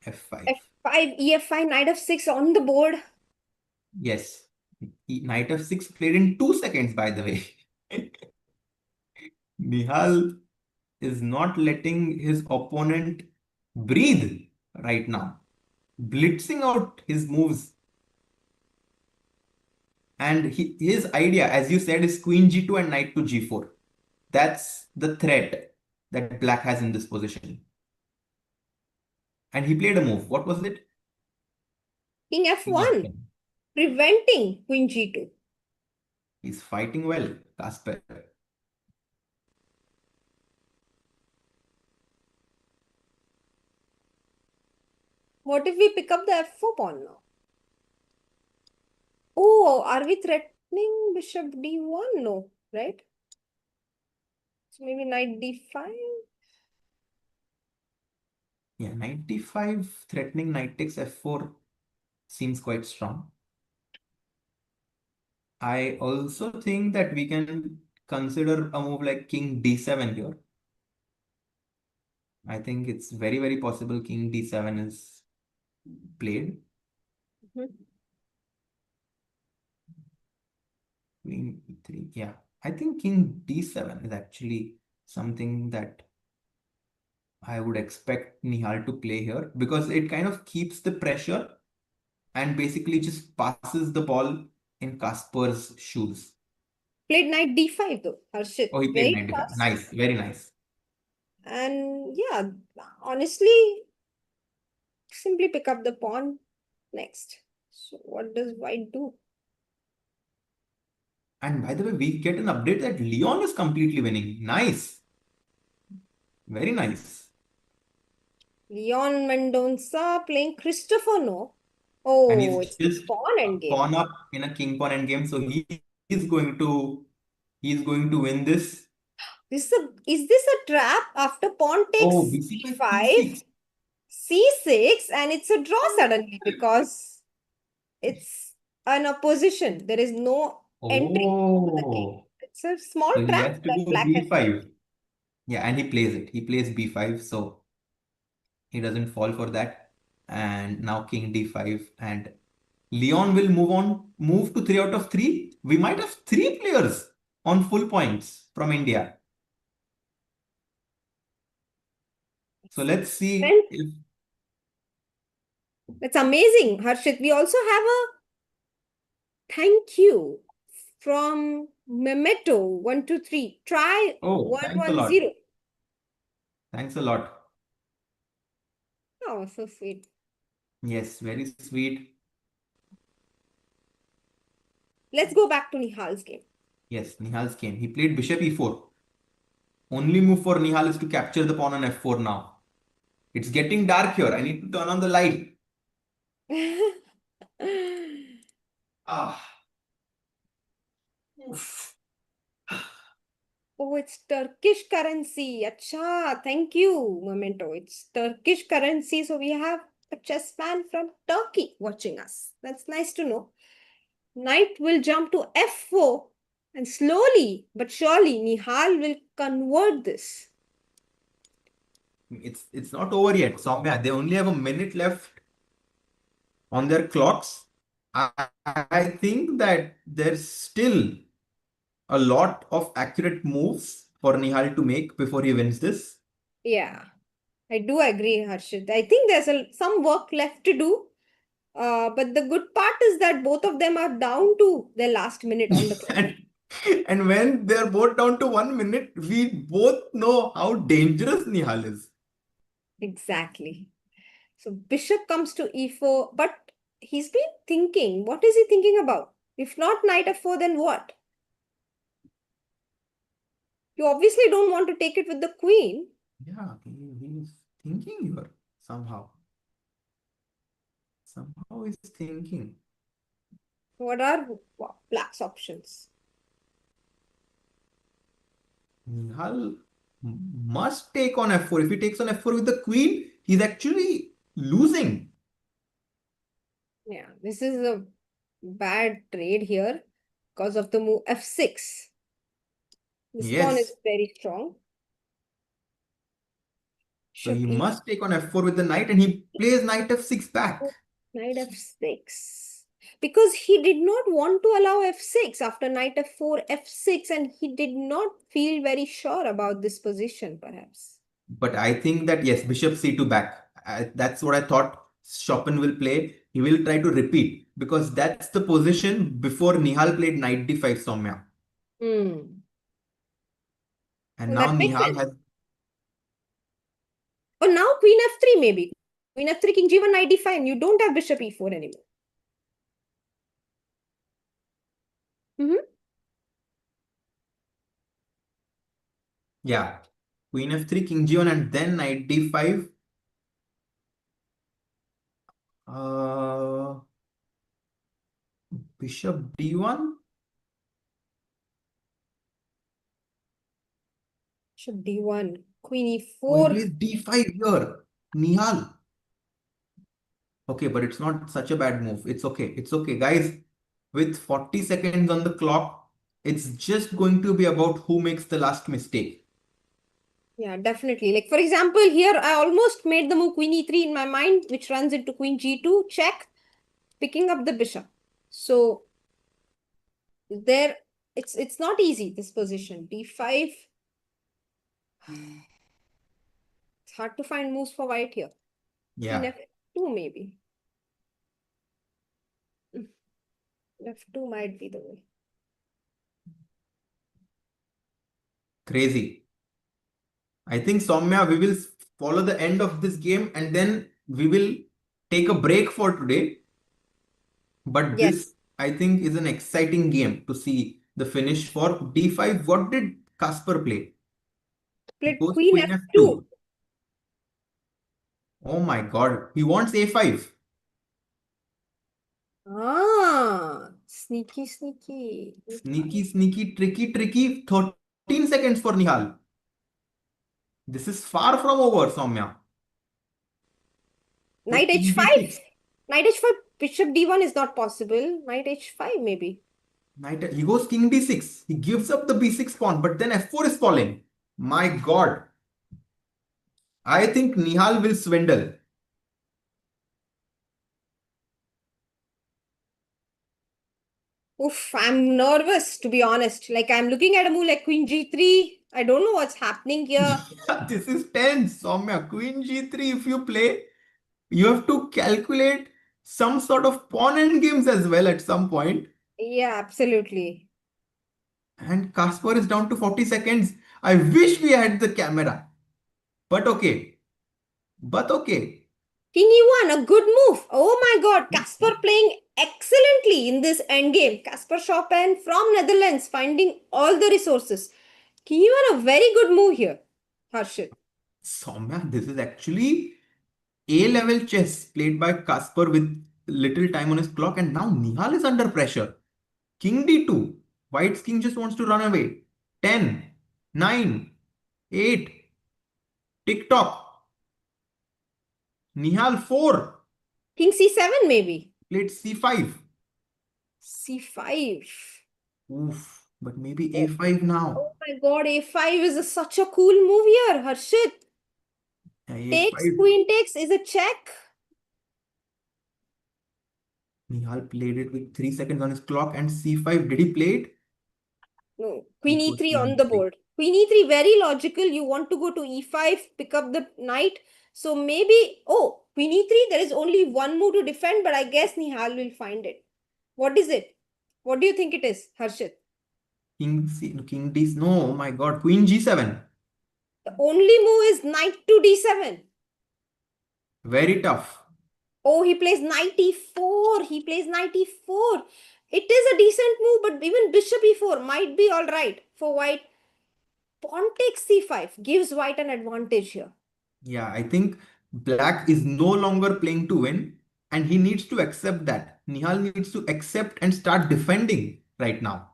f5. f5, ef5, knight f6 on the board. Yes. Knight f6 played in 2 seconds, by the way. Nihal is not letting his opponent breathe right now. Blitzing out his moves. And his idea, as you said, is queen g2 and knight to g4. That's the threat that black has in this position. And he played a move. What was it? King King f1, f1. preventing queen g2. He's fighting well, Kasper. What if we pick up the f4 pawn now? Oh, are we threatening bishop d1? No, right? So maybe knight d5. Yeah, knight d5 threatening knight takes f4 seems quite strong. I also think that we can consider a move like king d7 here. I think it's very, very possible king d7 is played. Mhm. Queen e3. Yeah, I think king d7 is actually something that I would expect Nihal to play here because it kind of keeps the pressure and basically just passes the ball in Kasper's shoes. Played knight d5 though, Harshit. Oh, he played Very knight d5. fast. Nice, very nice. And yeah, honestly, simply pick up the pawn next. So what does white do? And by the way, we get an update that Leon is completely winning. Nice. Very nice. Leon Mendonça playing Christopher No. And Oh, he's it's the just pawn endgame. pawn up in a king pawn endgame. So he's going to win this. Is this a trap after pawn Oh, takes bc5 e5, c6. c6, and it's a draw suddenly because it's an opposition. There is no entry for the king. Oh, It's a small so he trap has to that go black has set. b5. Yeah, and he plays it. He plays b5, so he doesn't fall for that. And now king d5, and Leon will move to 3 out of 3. We might have 3 players on full points from India. So let's see And if it's amazing, Harshit. We also have a thank you from Memeto 123. Try oh, thanks a lot. 110. Thanks a lot. Oh, so sweet. Yes, very sweet. Let's go back to Nihal's game. Yes, Nihal's game. He played bishop e4. Only move for Nihal is to capture the pawn on f4 now. It's getting dark here. I need to turn on the light. Ah. Oof. Oh, it's Turkish currency. Acha, thank you, Memento. It's Turkish currency. So we have a chess fan from Turkey watching us. That's nice to know. Knight will jump to f4, and slowly but surely Nihal will convert this. It's not over yet, Soumya. They only have a minute left on their clocks. I think that there's still a lot of accurate moves for Nihal to make before he wins this. Yeah, I do agree, Harshit. I think there's some work left to do. But the good part is that both of them are down to their last minute on the clock. and when they're both down to 1 minute, we both know how dangerous Nihal is. Exactly. So bishop comes to e4, but he's been thinking. What is he thinking about? If not knight f4, then what? You obviously don't want to take it with the queen. Yeah, he's thinking here somehow. Somehow he's thinking. What are black's options? Nihal must take on f4. If he takes on f4 with the queen, he's actually losing. Yeah, this is a bad trade here because of the move f6. This pawn is Yes. very strong. So he Bishop e, must take on f4 with the knight, and he plays knight f6 back. knight f6. Because he did not want to allow f6 after knight f4, f6, and he did not feel very sure about this position, perhaps. But I think that yes, bishop c2 back. That's what I thought Chopin will play. He will try to repeat because that's the position before Nihal played knight d5, Soumya. Hmm. And Well, now that makes Nihal sense. has. Oh, now queen f3 maybe. Queen f3, king g1, knight d5, and you don't have bishop e4 anymore. Yeah. Queen f3, king g1, and then knight d5. Uh, Bishop d1. Bishop d1, queen Oh, he e4. plays d5 here. Nihal. Okay, but it's not such a bad move. It's okay. It's okay. Guys, with 40 seconds on the clock, it's just going to be about who makes the last mistake. Yeah, definitely. Like, for example, here I almost made the move queen e3 in my mind, which runs into queen g2, check, picking up the bishop. So there, it's not easy, this position. d5. It's hard to find moves for white here. Queen Yeah, f2 maybe. F2 might be the way. crazy. I think Soumya, we will follow the end of this game and then we will take a break for today. But Yes, this, I think, is an exciting game to see the finish for d5. What did Kasper play? He played goes queen queen f2. f2. Oh my God. He wants a5. Ah, sneaky, sneaky. Sneaky, sneaky, tricky, tricky. 13 seconds for Nihal. This is far from over, Soumya. Knight King h5. d6. Knight h5, bishop d1 is not possible. Knight h5 maybe. He goes king d6. He gives up the b6 pawn, but then f4 is falling. My God. I think Nihal will swindle. Oof, I'm nervous to be honest. Like I'm looking at a move like queen g3. I don't know what's happening here. Yeah, this is tense, Soumya. Queen g3, if you play, you have to calculate some sort of pawn end games as well at some point. Yeah, absolutely. And Kasper is down to 40 seconds. I wish we had the camera. But okay. But okay. King e1, a good move. Oh my god, Kasper playing excellently in this endgame. Kasper Chopin from Netherlands finding all the resources. King e1, a very good move here, Harshit. Soumya, this is actually A-level chess played by Kasper with little time on his clock, and now Nihal is under pressure. King d2. White's king just wants to run away. 10, 9, 8. Tick tock. Nihal 4. King c7 maybe. Played c5. c5. Oof. But maybe Oh, a5 now. oh my god, a5 is such a cool move here, Harshit. Takes, a5. queen takes is a check. Nihal played it with 3 seconds on his clock and c5. Did he play it? No, queen It was e3 king on the e3. board. Queen e3, very logical. You want to go to e5, pick up the knight. So maybe, oh, queen e3, there is only one move to defend, but I guess Nihal will find it. What is it? What do you think it is, Harshit? King d. No, oh my God. Queen g7. The only move is knight to d7. Very tough. Oh, he plays knight e4. He plays knight e4. It is a decent move, but even bishop e4 might be all right for white. Pawn takes c5 gives white an advantage here. Yeah, I think Black is no longer playing to win, and he needs to accept that. Nihal needs to accept and start defending right now.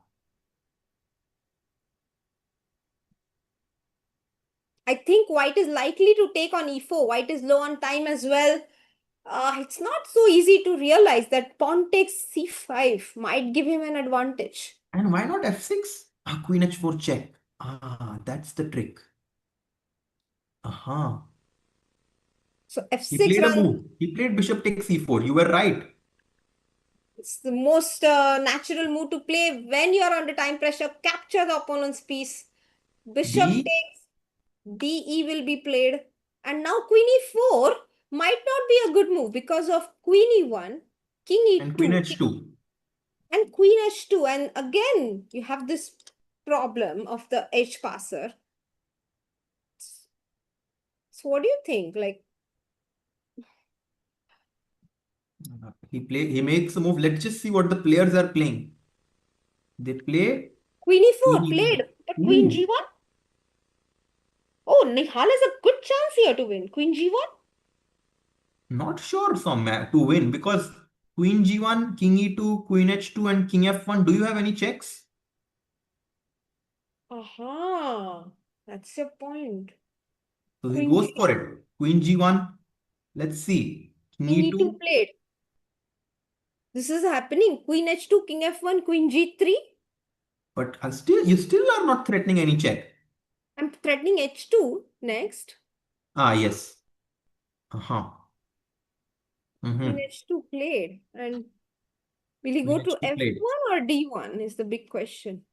I think white is likely to take on e4. White is low on time as well. It's not so easy to realize that pawn takes c5 might give him an advantage. And why not f6? Ah, Queen h4 check. Ah, that's the trick. Uh-huh. So He f6 played a runs. move. He played bishop takes e4. You were right. It's the most natural move to play when you're under time pressure. Capture the opponent's piece. Bishop D takes, de will be played. And now queen e4 might not be a good move because of queen e1, king and Queen e2, h2. and queen h2. And again, you have this problem of the edge passer. So what do you think? Like, He makes a move. Let's just see what the players are playing. They play queen Queen e4 played, but e1. queen Ooh. g1. Oh, Nihal has a good chance here to win. Queen g1. Not sure, Soumya, to win because Queen g1, King e2, Queen h2, and King f1. Do you have any checks? Aha, that's your point. So he Queen goes g, for it. Queen g1. Let's see. King king e2 e2. played. This is happening. Queen h2, king f1, queen g3. But you still are not threatening any check. I'm threatening h2 next. Ah, yes. Uh-huh. Queen Mm-hmm. h2 played. And will he Queen go to h2 played. f1 or d1 is the big question.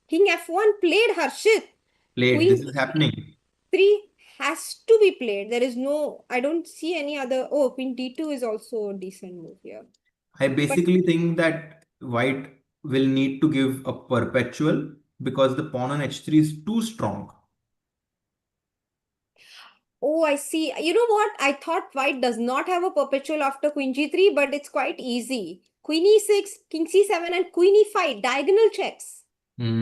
King f1 played, Harshit. Played. Queen This is happening. d3 has to be played. There is no, I don't see any other. Oh, queen d2 is also a decent move here. I But basically think that white will need to give a perpetual because the pawn on h3 is too strong. oh, I see. You know what? I thought white does not have a perpetual after queen g3, but it's quite easy. Queen e6, king c7, and queen e5, diagonal checks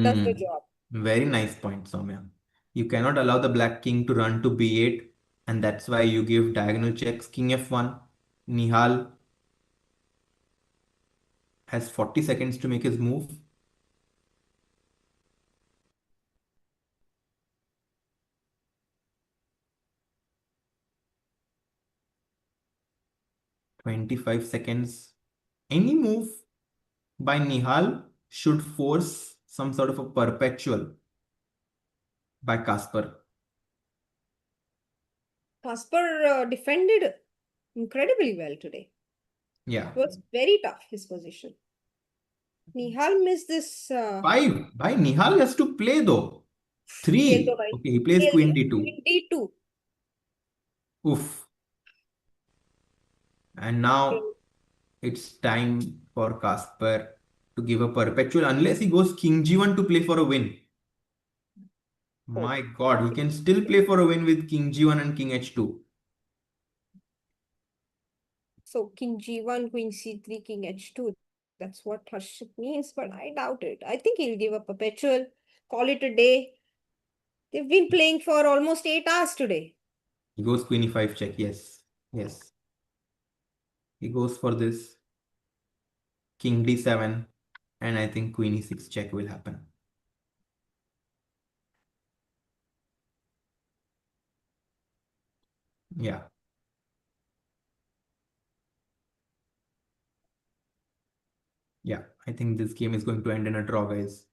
does the Hmm. job. Very nice point, Soumya. You cannot allow the black king to run to b8, and that's why you give diagonal checks. King f1. Nihal has 40 seconds to make his move. "25 seconds. Any move by Nihal should force some sort of a perpetual by Kasper. Kasper defended incredibly well today. Yeah. It was very tough, his position. Nihal missed this. 5. By Nihal has to play though. खेल 3. दो भाई. Okay, he plays खेल queen दिया. d2. Queen D2. Oof. And now it's time for Kasper to give a perpetual unless he goes king g1 to play for a win. My God, he can still play for a win with king g1 and king h2. So king G1, queen C3, king H2. That's what Harshit means, but I doubt it. I think he'll give a perpetual, call it a day. They've been playing for almost 8 hours today. He goes queen e5 check. Yes. Yes. He goes for this king d7, and I think queen e6 check will happen. Yeah. Yeah. I think this game is going to end in a draw, guys.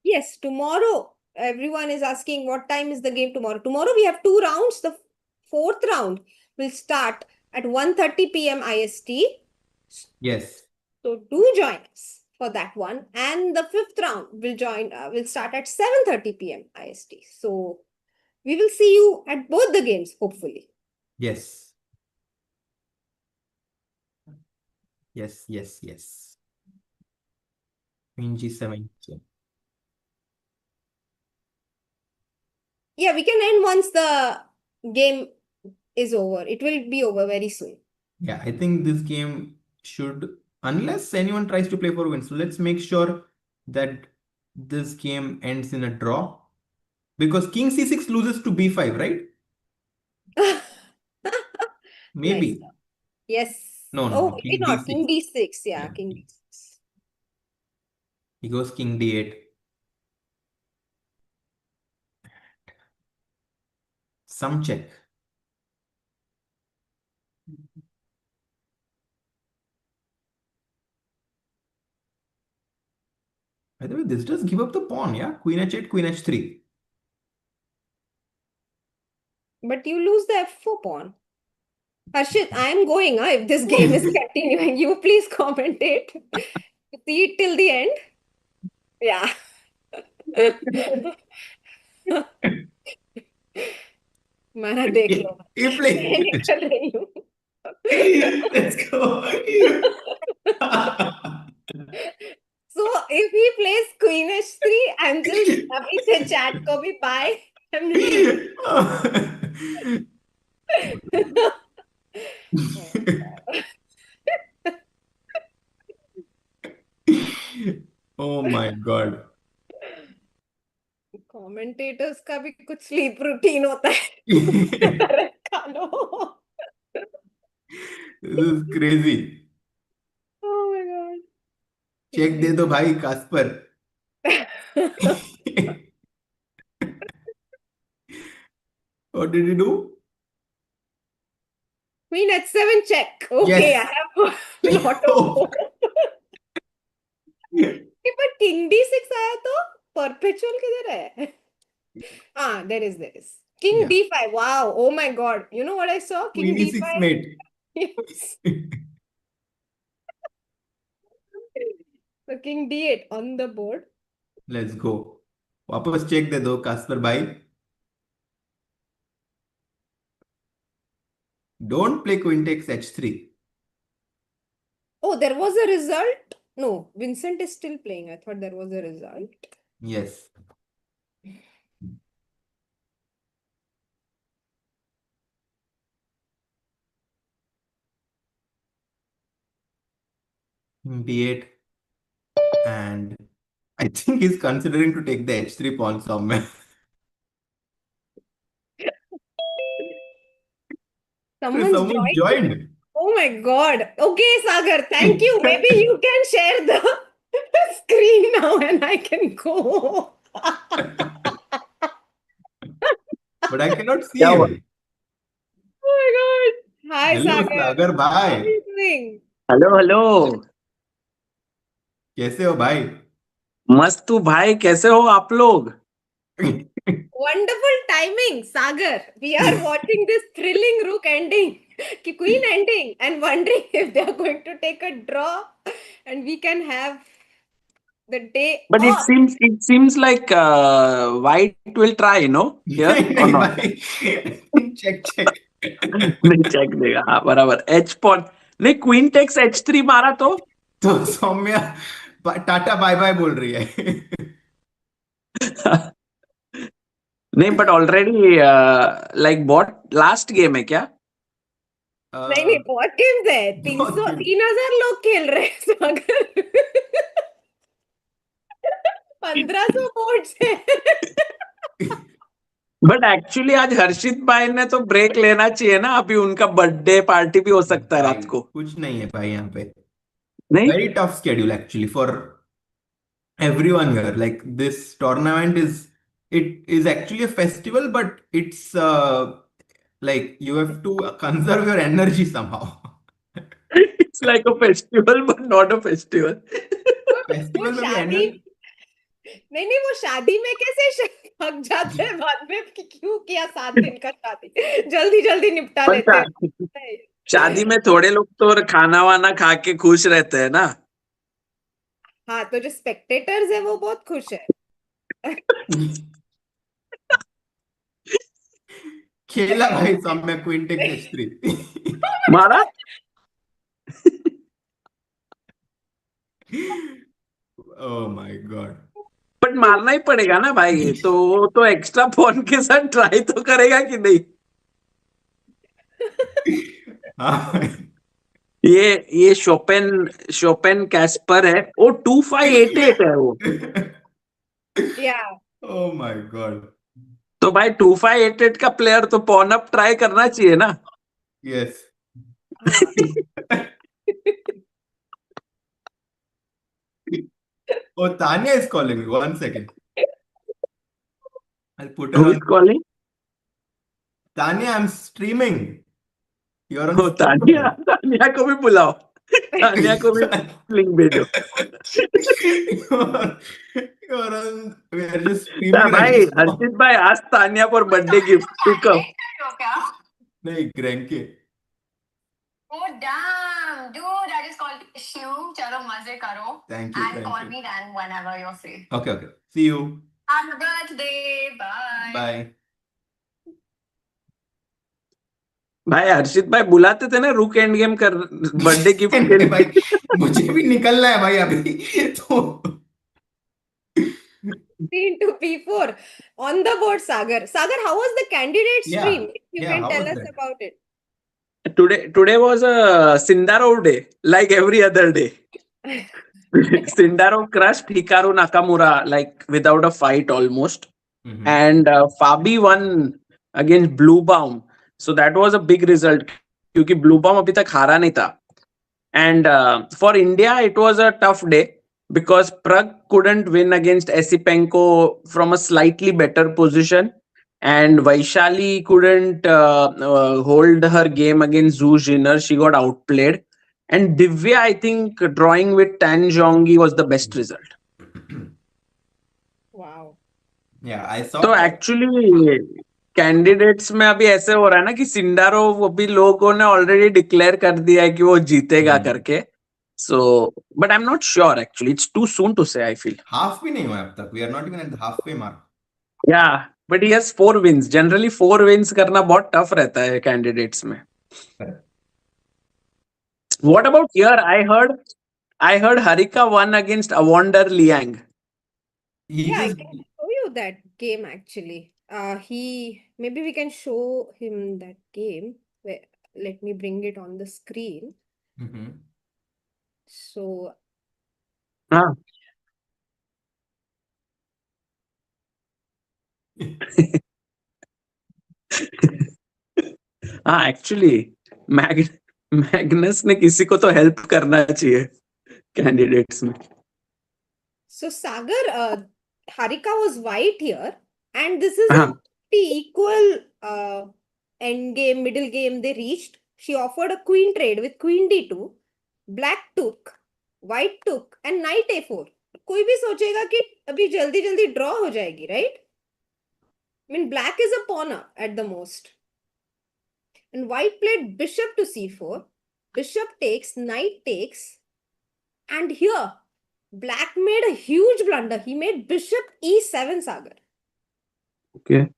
Yes, tomorrow. Everyone is asking what time is the game tomorrow. Tomorrow we have 2 rounds. The fourth round will start at 1:30 p.m. IST. Yes. So do join us for that one. And the fifth round will start at 7:30 p.m. IST. So we will see you at both the games, hopefully. Yes. Yes. Yes. Yes. Queen g7. Yeah, we can end once the game is over. It will be over very soon. Yeah, I think this game should, unless anyone tries to play for win. So let's make sure that this game ends in a draw. Because king c6 loses to b5, right? Nice. Maybe. Yes. No, no, Oh, no. maybe King not. d6. King D6. Yeah, Yeah. King D6. He goes king d8. Some check. By the way, this does give up the pawn, yeah? Queen h8, queen h3. But you lose the F4 pawn. Harshit, I am going. If this game is continuing, you please commentate. See it till the end. Yeah. मैं देख लो He मैं plays. निकल रही हूँ Let's go. So if he plays Queen H3, I'm just अभी से chat को भी bye. I'm leaving. Oh my God. Commentators का भी कुछ sleep routine होता है. खा लो. This is crazy. Oh my God. Check दे दो भाई Casper. What did you do? Queen H7 check. Okay, Yes. I have a lot of hope. पर King D6 आया तो perpetual किधर है? Ah, there is. King Yeah. D5. Wow. Oh my God. You know what I saw? King Queen e6 D5. mate. Yes. So King D8 on the board. Let's go. वापस check दे दो Kasper भाई. Don't play queen takes h3. Oh, there was a result? No, Vincent is still playing. I thought there was a result. Yes. b8 and I I think he's considering to take the h3 pawn somewhere. Someone's Someone joined. joined. Oh my God. Okay, Sagar, thank you. Maybe you can share the screen now and I can go. But I cannot see क्या हुआ? him. Oh my God. Hi, Hello, Sagar. Sagar How bhai. are you doing? Hello hello, कैसे हो भाई? मस्त हूँ भाई. कैसे हो आप लोग? Wonderful timing, Sagar. We are watching this thrilling rook ending, queen ending, and wondering if they are going to take a draw and we can have the day But off. it seems like white will try, no? Here नहीं or नहीं not? भाई. Check. नहीं check देगा. हाँ बराबर. H pawn. नहीं queen takes H3 मारा तो तो सौम्या टाटा बाय बाय बोल रही है. नहीं but already like bot last game है क्या? नहीं बहुत गेम्स है. 300 लोग खेल रहे हैं सागर. 1500 बोर्ड्स है. बट एक्चुअली आज हर्षित भाई ने तो ब्रेक लेना चाहिए ना. अभी उनका बर्थडे पार्टी भी हो सकता है भाई, रात को. कुछ नहीं है भाई यहाँ पे. नहीं Very tough schedule actually for everyone here. Like this tournament is actually a festival, but it's like you have to conserve your energy somehow. It's like a festival but not a festival. वो festival में भी शादी energy. नहीं वो शादी में कैसे थक जाते हैं बाद में कि क्यों किया 7 दिन का शादी. जल्दी जल्दी निपटा पर लेते हैं. शादी में थोड़े लोग तो खाना वाना खा के खुश रहते हैं ना. हाँ तो जो स्पेक्टेटर्स है वो बहुत खुश है. खेला भाई सौम्या क्वीन टेक्स h3. मारा. Oh my god. बट मारना ही पड़ेगा ना भाई. तो वो तो एक्स्ट्रा फोन के साथ ट्राई तो करेगा कि नहीं. हाँ. ये शोपेन कैस्पर है. वो 2588 है वो. या Oh my god. तो भाई 2588 का प्लेयर तो पॉन अप ट्राई करना चाहिए ना. Yes. Oh, Tanya is calling me. 1 second. I'll put her Who is on. calling? Tanya, I'm streaming. You're on Oh, Tania को भी बुलाओ. तानिया को भी लिंक भेजो. You're on. We are just streaming भाई right now. हर्षित भाई आज तानिया पर बर्थडे गिफ्ट पिकअप. नहीं, Grenke. Oh damn, dude! I just called you. Chalo maze karo. Thank you. And Thank call you. me then whenever you're free. Okay. See you. Happy birthday! Bye. Bye. भाई हर्षित भाई बुलाते थे ना रुक end game कर birthday gift के नहीं लिए. भाई, मुझे भी निकलना है भाई अभी तो. into p4 on the board. Sagar, how was the candidate Yeah. stream? You Yeah, can how tell was us that? about it. Today was a Sindarov day, like every other day. Sindarov crushed Hikaru Nakamura like without a fight almost. Mhm. And Fabi won against Bluebaum. So that was a big result क्योंकि Bluebaum अभी तक हारा नहीं था. And for India it was a tough day because Prag couldn't win against Esipenko from a slightly better position. And Vaishali couldn't hold her game against Zhu Jinner. She got outplayed. And Divya, I think, drawing with Tan Zhongyi was the best result. Wow. Yeah, I saw तो that. Actually candidates में अभी ऐसे हो रहा है ना कि Sindarov अभी लोगों ने ऑलरेडी डिक्लेयर कर दिया है कि वो जीतेगा करके. So but I am not sure actually. It's too soon to say. I feel half भी नहीं हुआ अब तक. We are not even at the halfway mark. Yeah but he has 4 wins. Generally 4 wins करना बहुत टफ रहता है candidates में. What about here? I heard Harika won against Awonder Liang. Yeah, I can show you that game actually. Maybe we can show him that game. Let me bring it on the screen. Mhm. So, So, हाँ हाँ actually Magnus ने किसी को तो help करना चाहिए candidates में. So Sagar, Harika was white here, and this is a हाँ. pretty equal end game, middle game they reached. She offered a queen trade with queen d2, black took, white took, and knight a4. कोई भी सोचेगा कि अभी जल्दी जल्दी draw हो जाएगी, right? I mean, black is a pawn up at the most. And white played bishop to c4, bishop takes, knight takes, and here Black made a huge blunder. He made bishop e7, Sagar. Okay.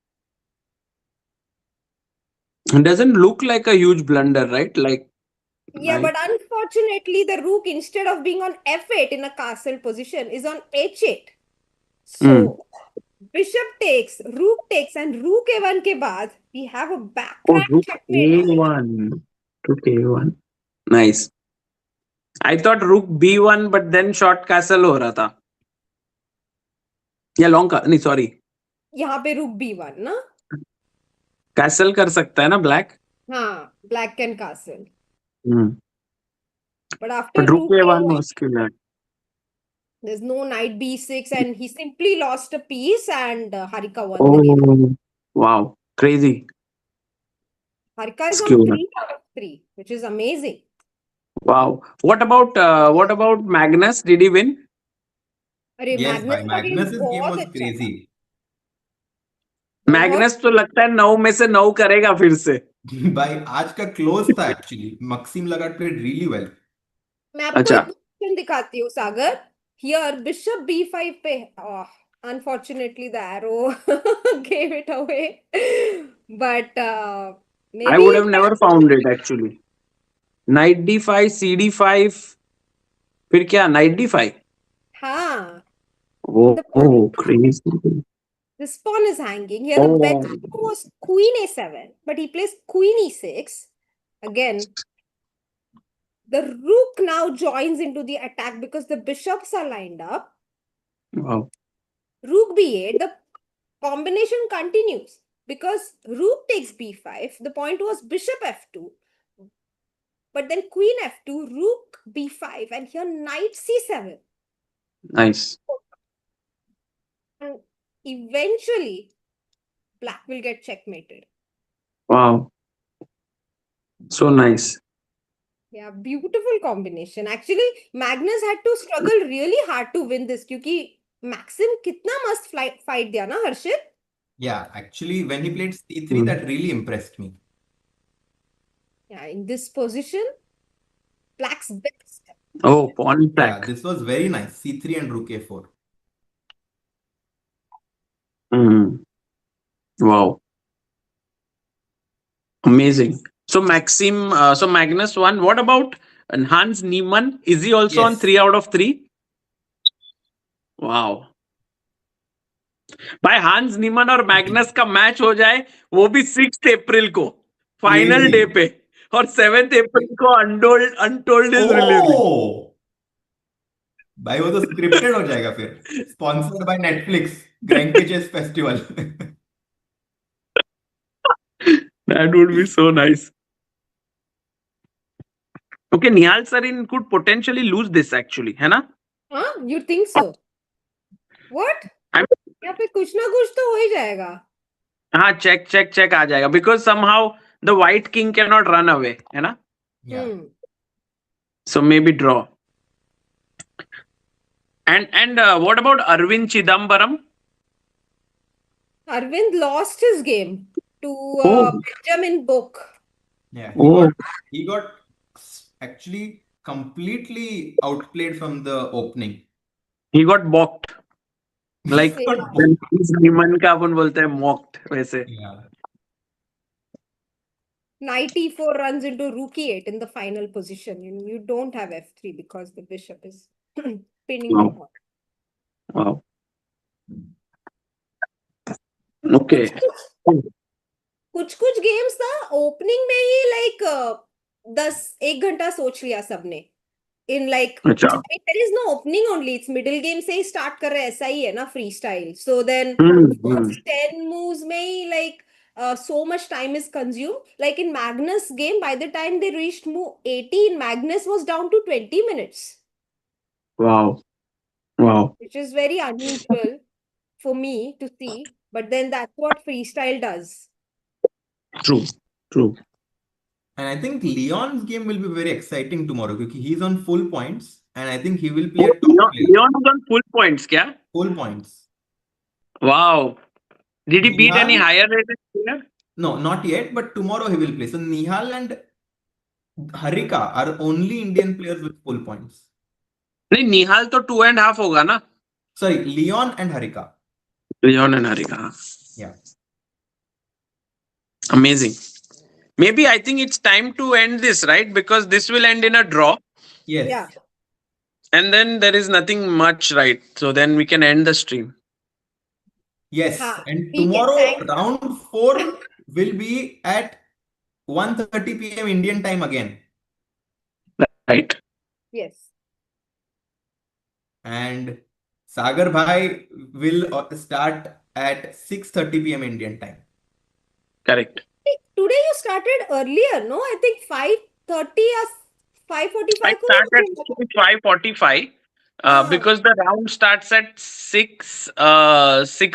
It doesn't look like a huge blunder, right? Like. Yeah, Right. but unfortunately, the rook, instead of being on f8 in a castle position, is on h8. So, bishop takes, rook takes, and rook a1 ke baad, we have a Oh, backtrack rook checkmate. a1. Rook a1. Nice. I thought rook b1, but then short castle हो रहा था. या long नहीं sorry. यहाँ पे rook b1 ना? Castle कर सकता है ना black? हाँ, black can castle. Hmm. But after But rook rook a1 a1, was killer. there's no knight b6, and he simply lost a piece, and Harika won the game. Oh, wow. Crazy. Harika is on Skewer. 3 out of 3, which is amazing. Wow. What about Magnus? Did he win? अरे Yes, Magnus भाई का game Magnus's game बहुत was अच्छा था. crazy. Magnus तो लगता है 9 में से 9 करेगा फिर से. भाई आज का क्लोज था actually. Maxim Lagat played really well. मैं आपको अच्छा. एक क्वेश्चन दिखाती हूँ सागर. हियर बिशप b5 पे unfortunately the arrow gave it away, but maybe I would have never found it actually. Knight d5, cd5. फिर क्या? Knight d5. हाँ, Oh, crazy. this pawn is hanging here. The best was queen a7, but he plays queen e6 again. The rook now joins into the attack because the bishops are lined up. Wow. Rook b8, the combination continues because rook takes b5. The point was bishop f2, but then queen f2, rook b5, and here knight c7. Nice. And eventually, black will get checkmated. Wow. So nice. Yeah, beautiful combination. Actually, Magnus had to struggle really hard to win this because Maxim kitna must fight diya na, Harshit? Yeah, actually, when he played c3, that really impressed me. Yeah, in this position, black's best. Oh, pawn Yeah, back. this was very nice. c3 and rook a4. Wow. Amazing. So Magnus won. What about Hans Niemann? Is he also on Yes. 3 out of 3? Wow. भाई हांस नीमन और Magnus का match हो जाए वो भी 6 अप्रैल को final Crazy. Day पे और 7 अप्रैल को अनटोल्ड इज रिलीजिंग. Oh! भाई वो तो स्क्रिप्टेड हो जाएगा फिर. Sponsored by Netflix. Grenke Chess Festival. That would be so nice. Okay, Nihal Sarin could potentially lose this actually, है ना? Huh? You think so? What? यहाँ पे कुछ ना कुछ तो हो ही जाएगा. हाँ, check आ जाएगा because somehow the white king cannot run away, है ना? Yeah. So maybe draw. And what about Arvind Chithambaram? Arvind lost his game to Benjamin Book. Yeah, Oh. he got actually completely outplayed from the opening. He got balked. Like Same. Niemann का अपन बोलते हैं mocked वैसे. Yeah. Knight e4 runs into rook e8 in the final position. You don't have f3 because the bishop is pinning the pawn. Wow. Okay. कुछ games था opening में ही like 1 घंटा सोच लिया सबने. in like, अच्छा. I mean, there is no opening only. It's middle game से ही start कर रहे हैं, ऐसा ही है ना freestyle. So then first 10 moves में ही like so much time is consumed. Like in Magnus game, by the time they reached move 18, Magnus was down to 20 minutes, Wow. Wow. which is very unusual for me to see. But then that's what freestyle does. True. True. And I think Leon's game will be very exciting tomorrow because he's on full points, and I think he will play a top player. Leon is on full points, kya? Full points. Wow. Did he beat any Nihal? higher rated player? No, not yet, but tomorrow he will play. So Nihal and Harika are only Indian players with full points. नहीं, निहाल तो 2.5 होगा ना? Sorry, Leon and Harika. Leon and Harika. Yeah. Amazing. Maybe I think it's time to end this, right? Because this will end in a draw. Yes. Yeah. And then there is nothing much, right? So then we can end the stream. Yes. हाँ, And ठीक है, tomorrow thanks. round 4 will be at 1:30 p.m. Indian time again. Right. Yes. And Sagar Bhai will start at 6:30 p.m. Indian time. Correct. Today you started earlier, no? I think 5:30 or 5:45 I को start at भी 5:45 हाँ. because the round starts at 6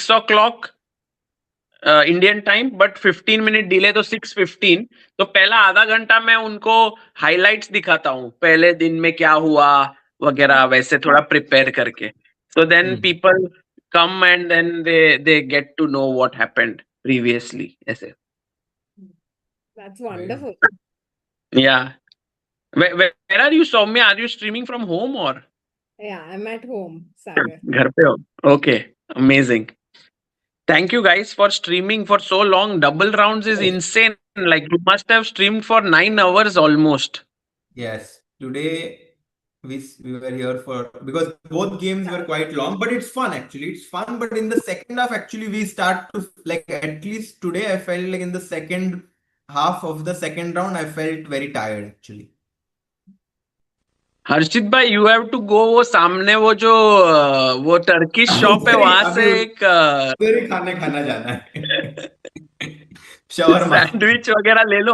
o'clock Indian time, but 15 minute delay तो 6:15. तो पहला आधा घंटा मैं उनको हाइलाइट्स दिखाता हूँ, पहले दिन में क्या हुआ वगैरह, वैसे थोड़ा प्रिपेयर करके. So then people come and then they get to know what happened previously, ऐसे. That's wonderful. Yeah. Where are you, Soumya? Are you streaming from home or? Yeah, I'm at home, Sagar. घर पे हो? Okay, amazing. Thank you guys for streaming for so long. Double rounds is insane. Like you must have streamed for 9 hours almost. Yes. Today we were here for, because both games were quite long, but it's fun actually. It's fun, but in the second half, actually, we start to, like, at least today, I felt like in the second half of the second round, I felt very tired actually. हर्षित भाई, you have to go वो सामने वो जो वो Turkish shop है, वहां से एक उधर ही खाना जाना है. शवरमा. सैंडविच वगैरह ले लो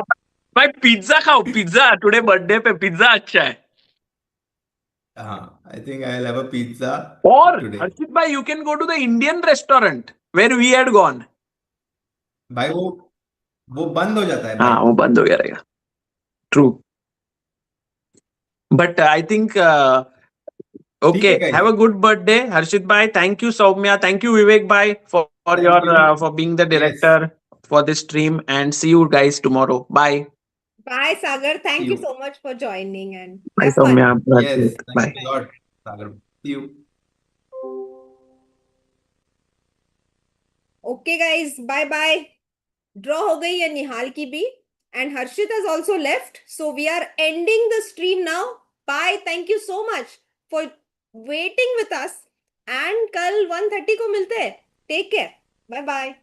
भाई. पिज्जा खाओ, पिज्जा. टुडे बर्थडे पे पिज्जा अच्छा है. I think I'll have a pizza और today. हर्षित भाई, you can go to the Indian restaurant where we had gone. भाई वो बंद हो जाता है हाँ, भाई. वो बंद हो गया रहेगा. True. But I think okay. guys. Have a good birthday, Harshit bhai. Thank you, Soumya. Thank you, Vivek bhai, for Thank your you. for being the director for this stream. And see you guys tomorrow. Bye. Bye, Sagar. Thank See you you. so much for joining and Bye, have fun. Soumya. Yes. Bye. Thanks a lot, Sagar. See you. Okay, guys. Bye bye. Draw हो गई है निहाल की भी. And Harshit has also left. So we are ending the stream now. Bye. Thank you so much for waiting with us. And कल 1:30 को मिलते हैं. Take care. Bye bye.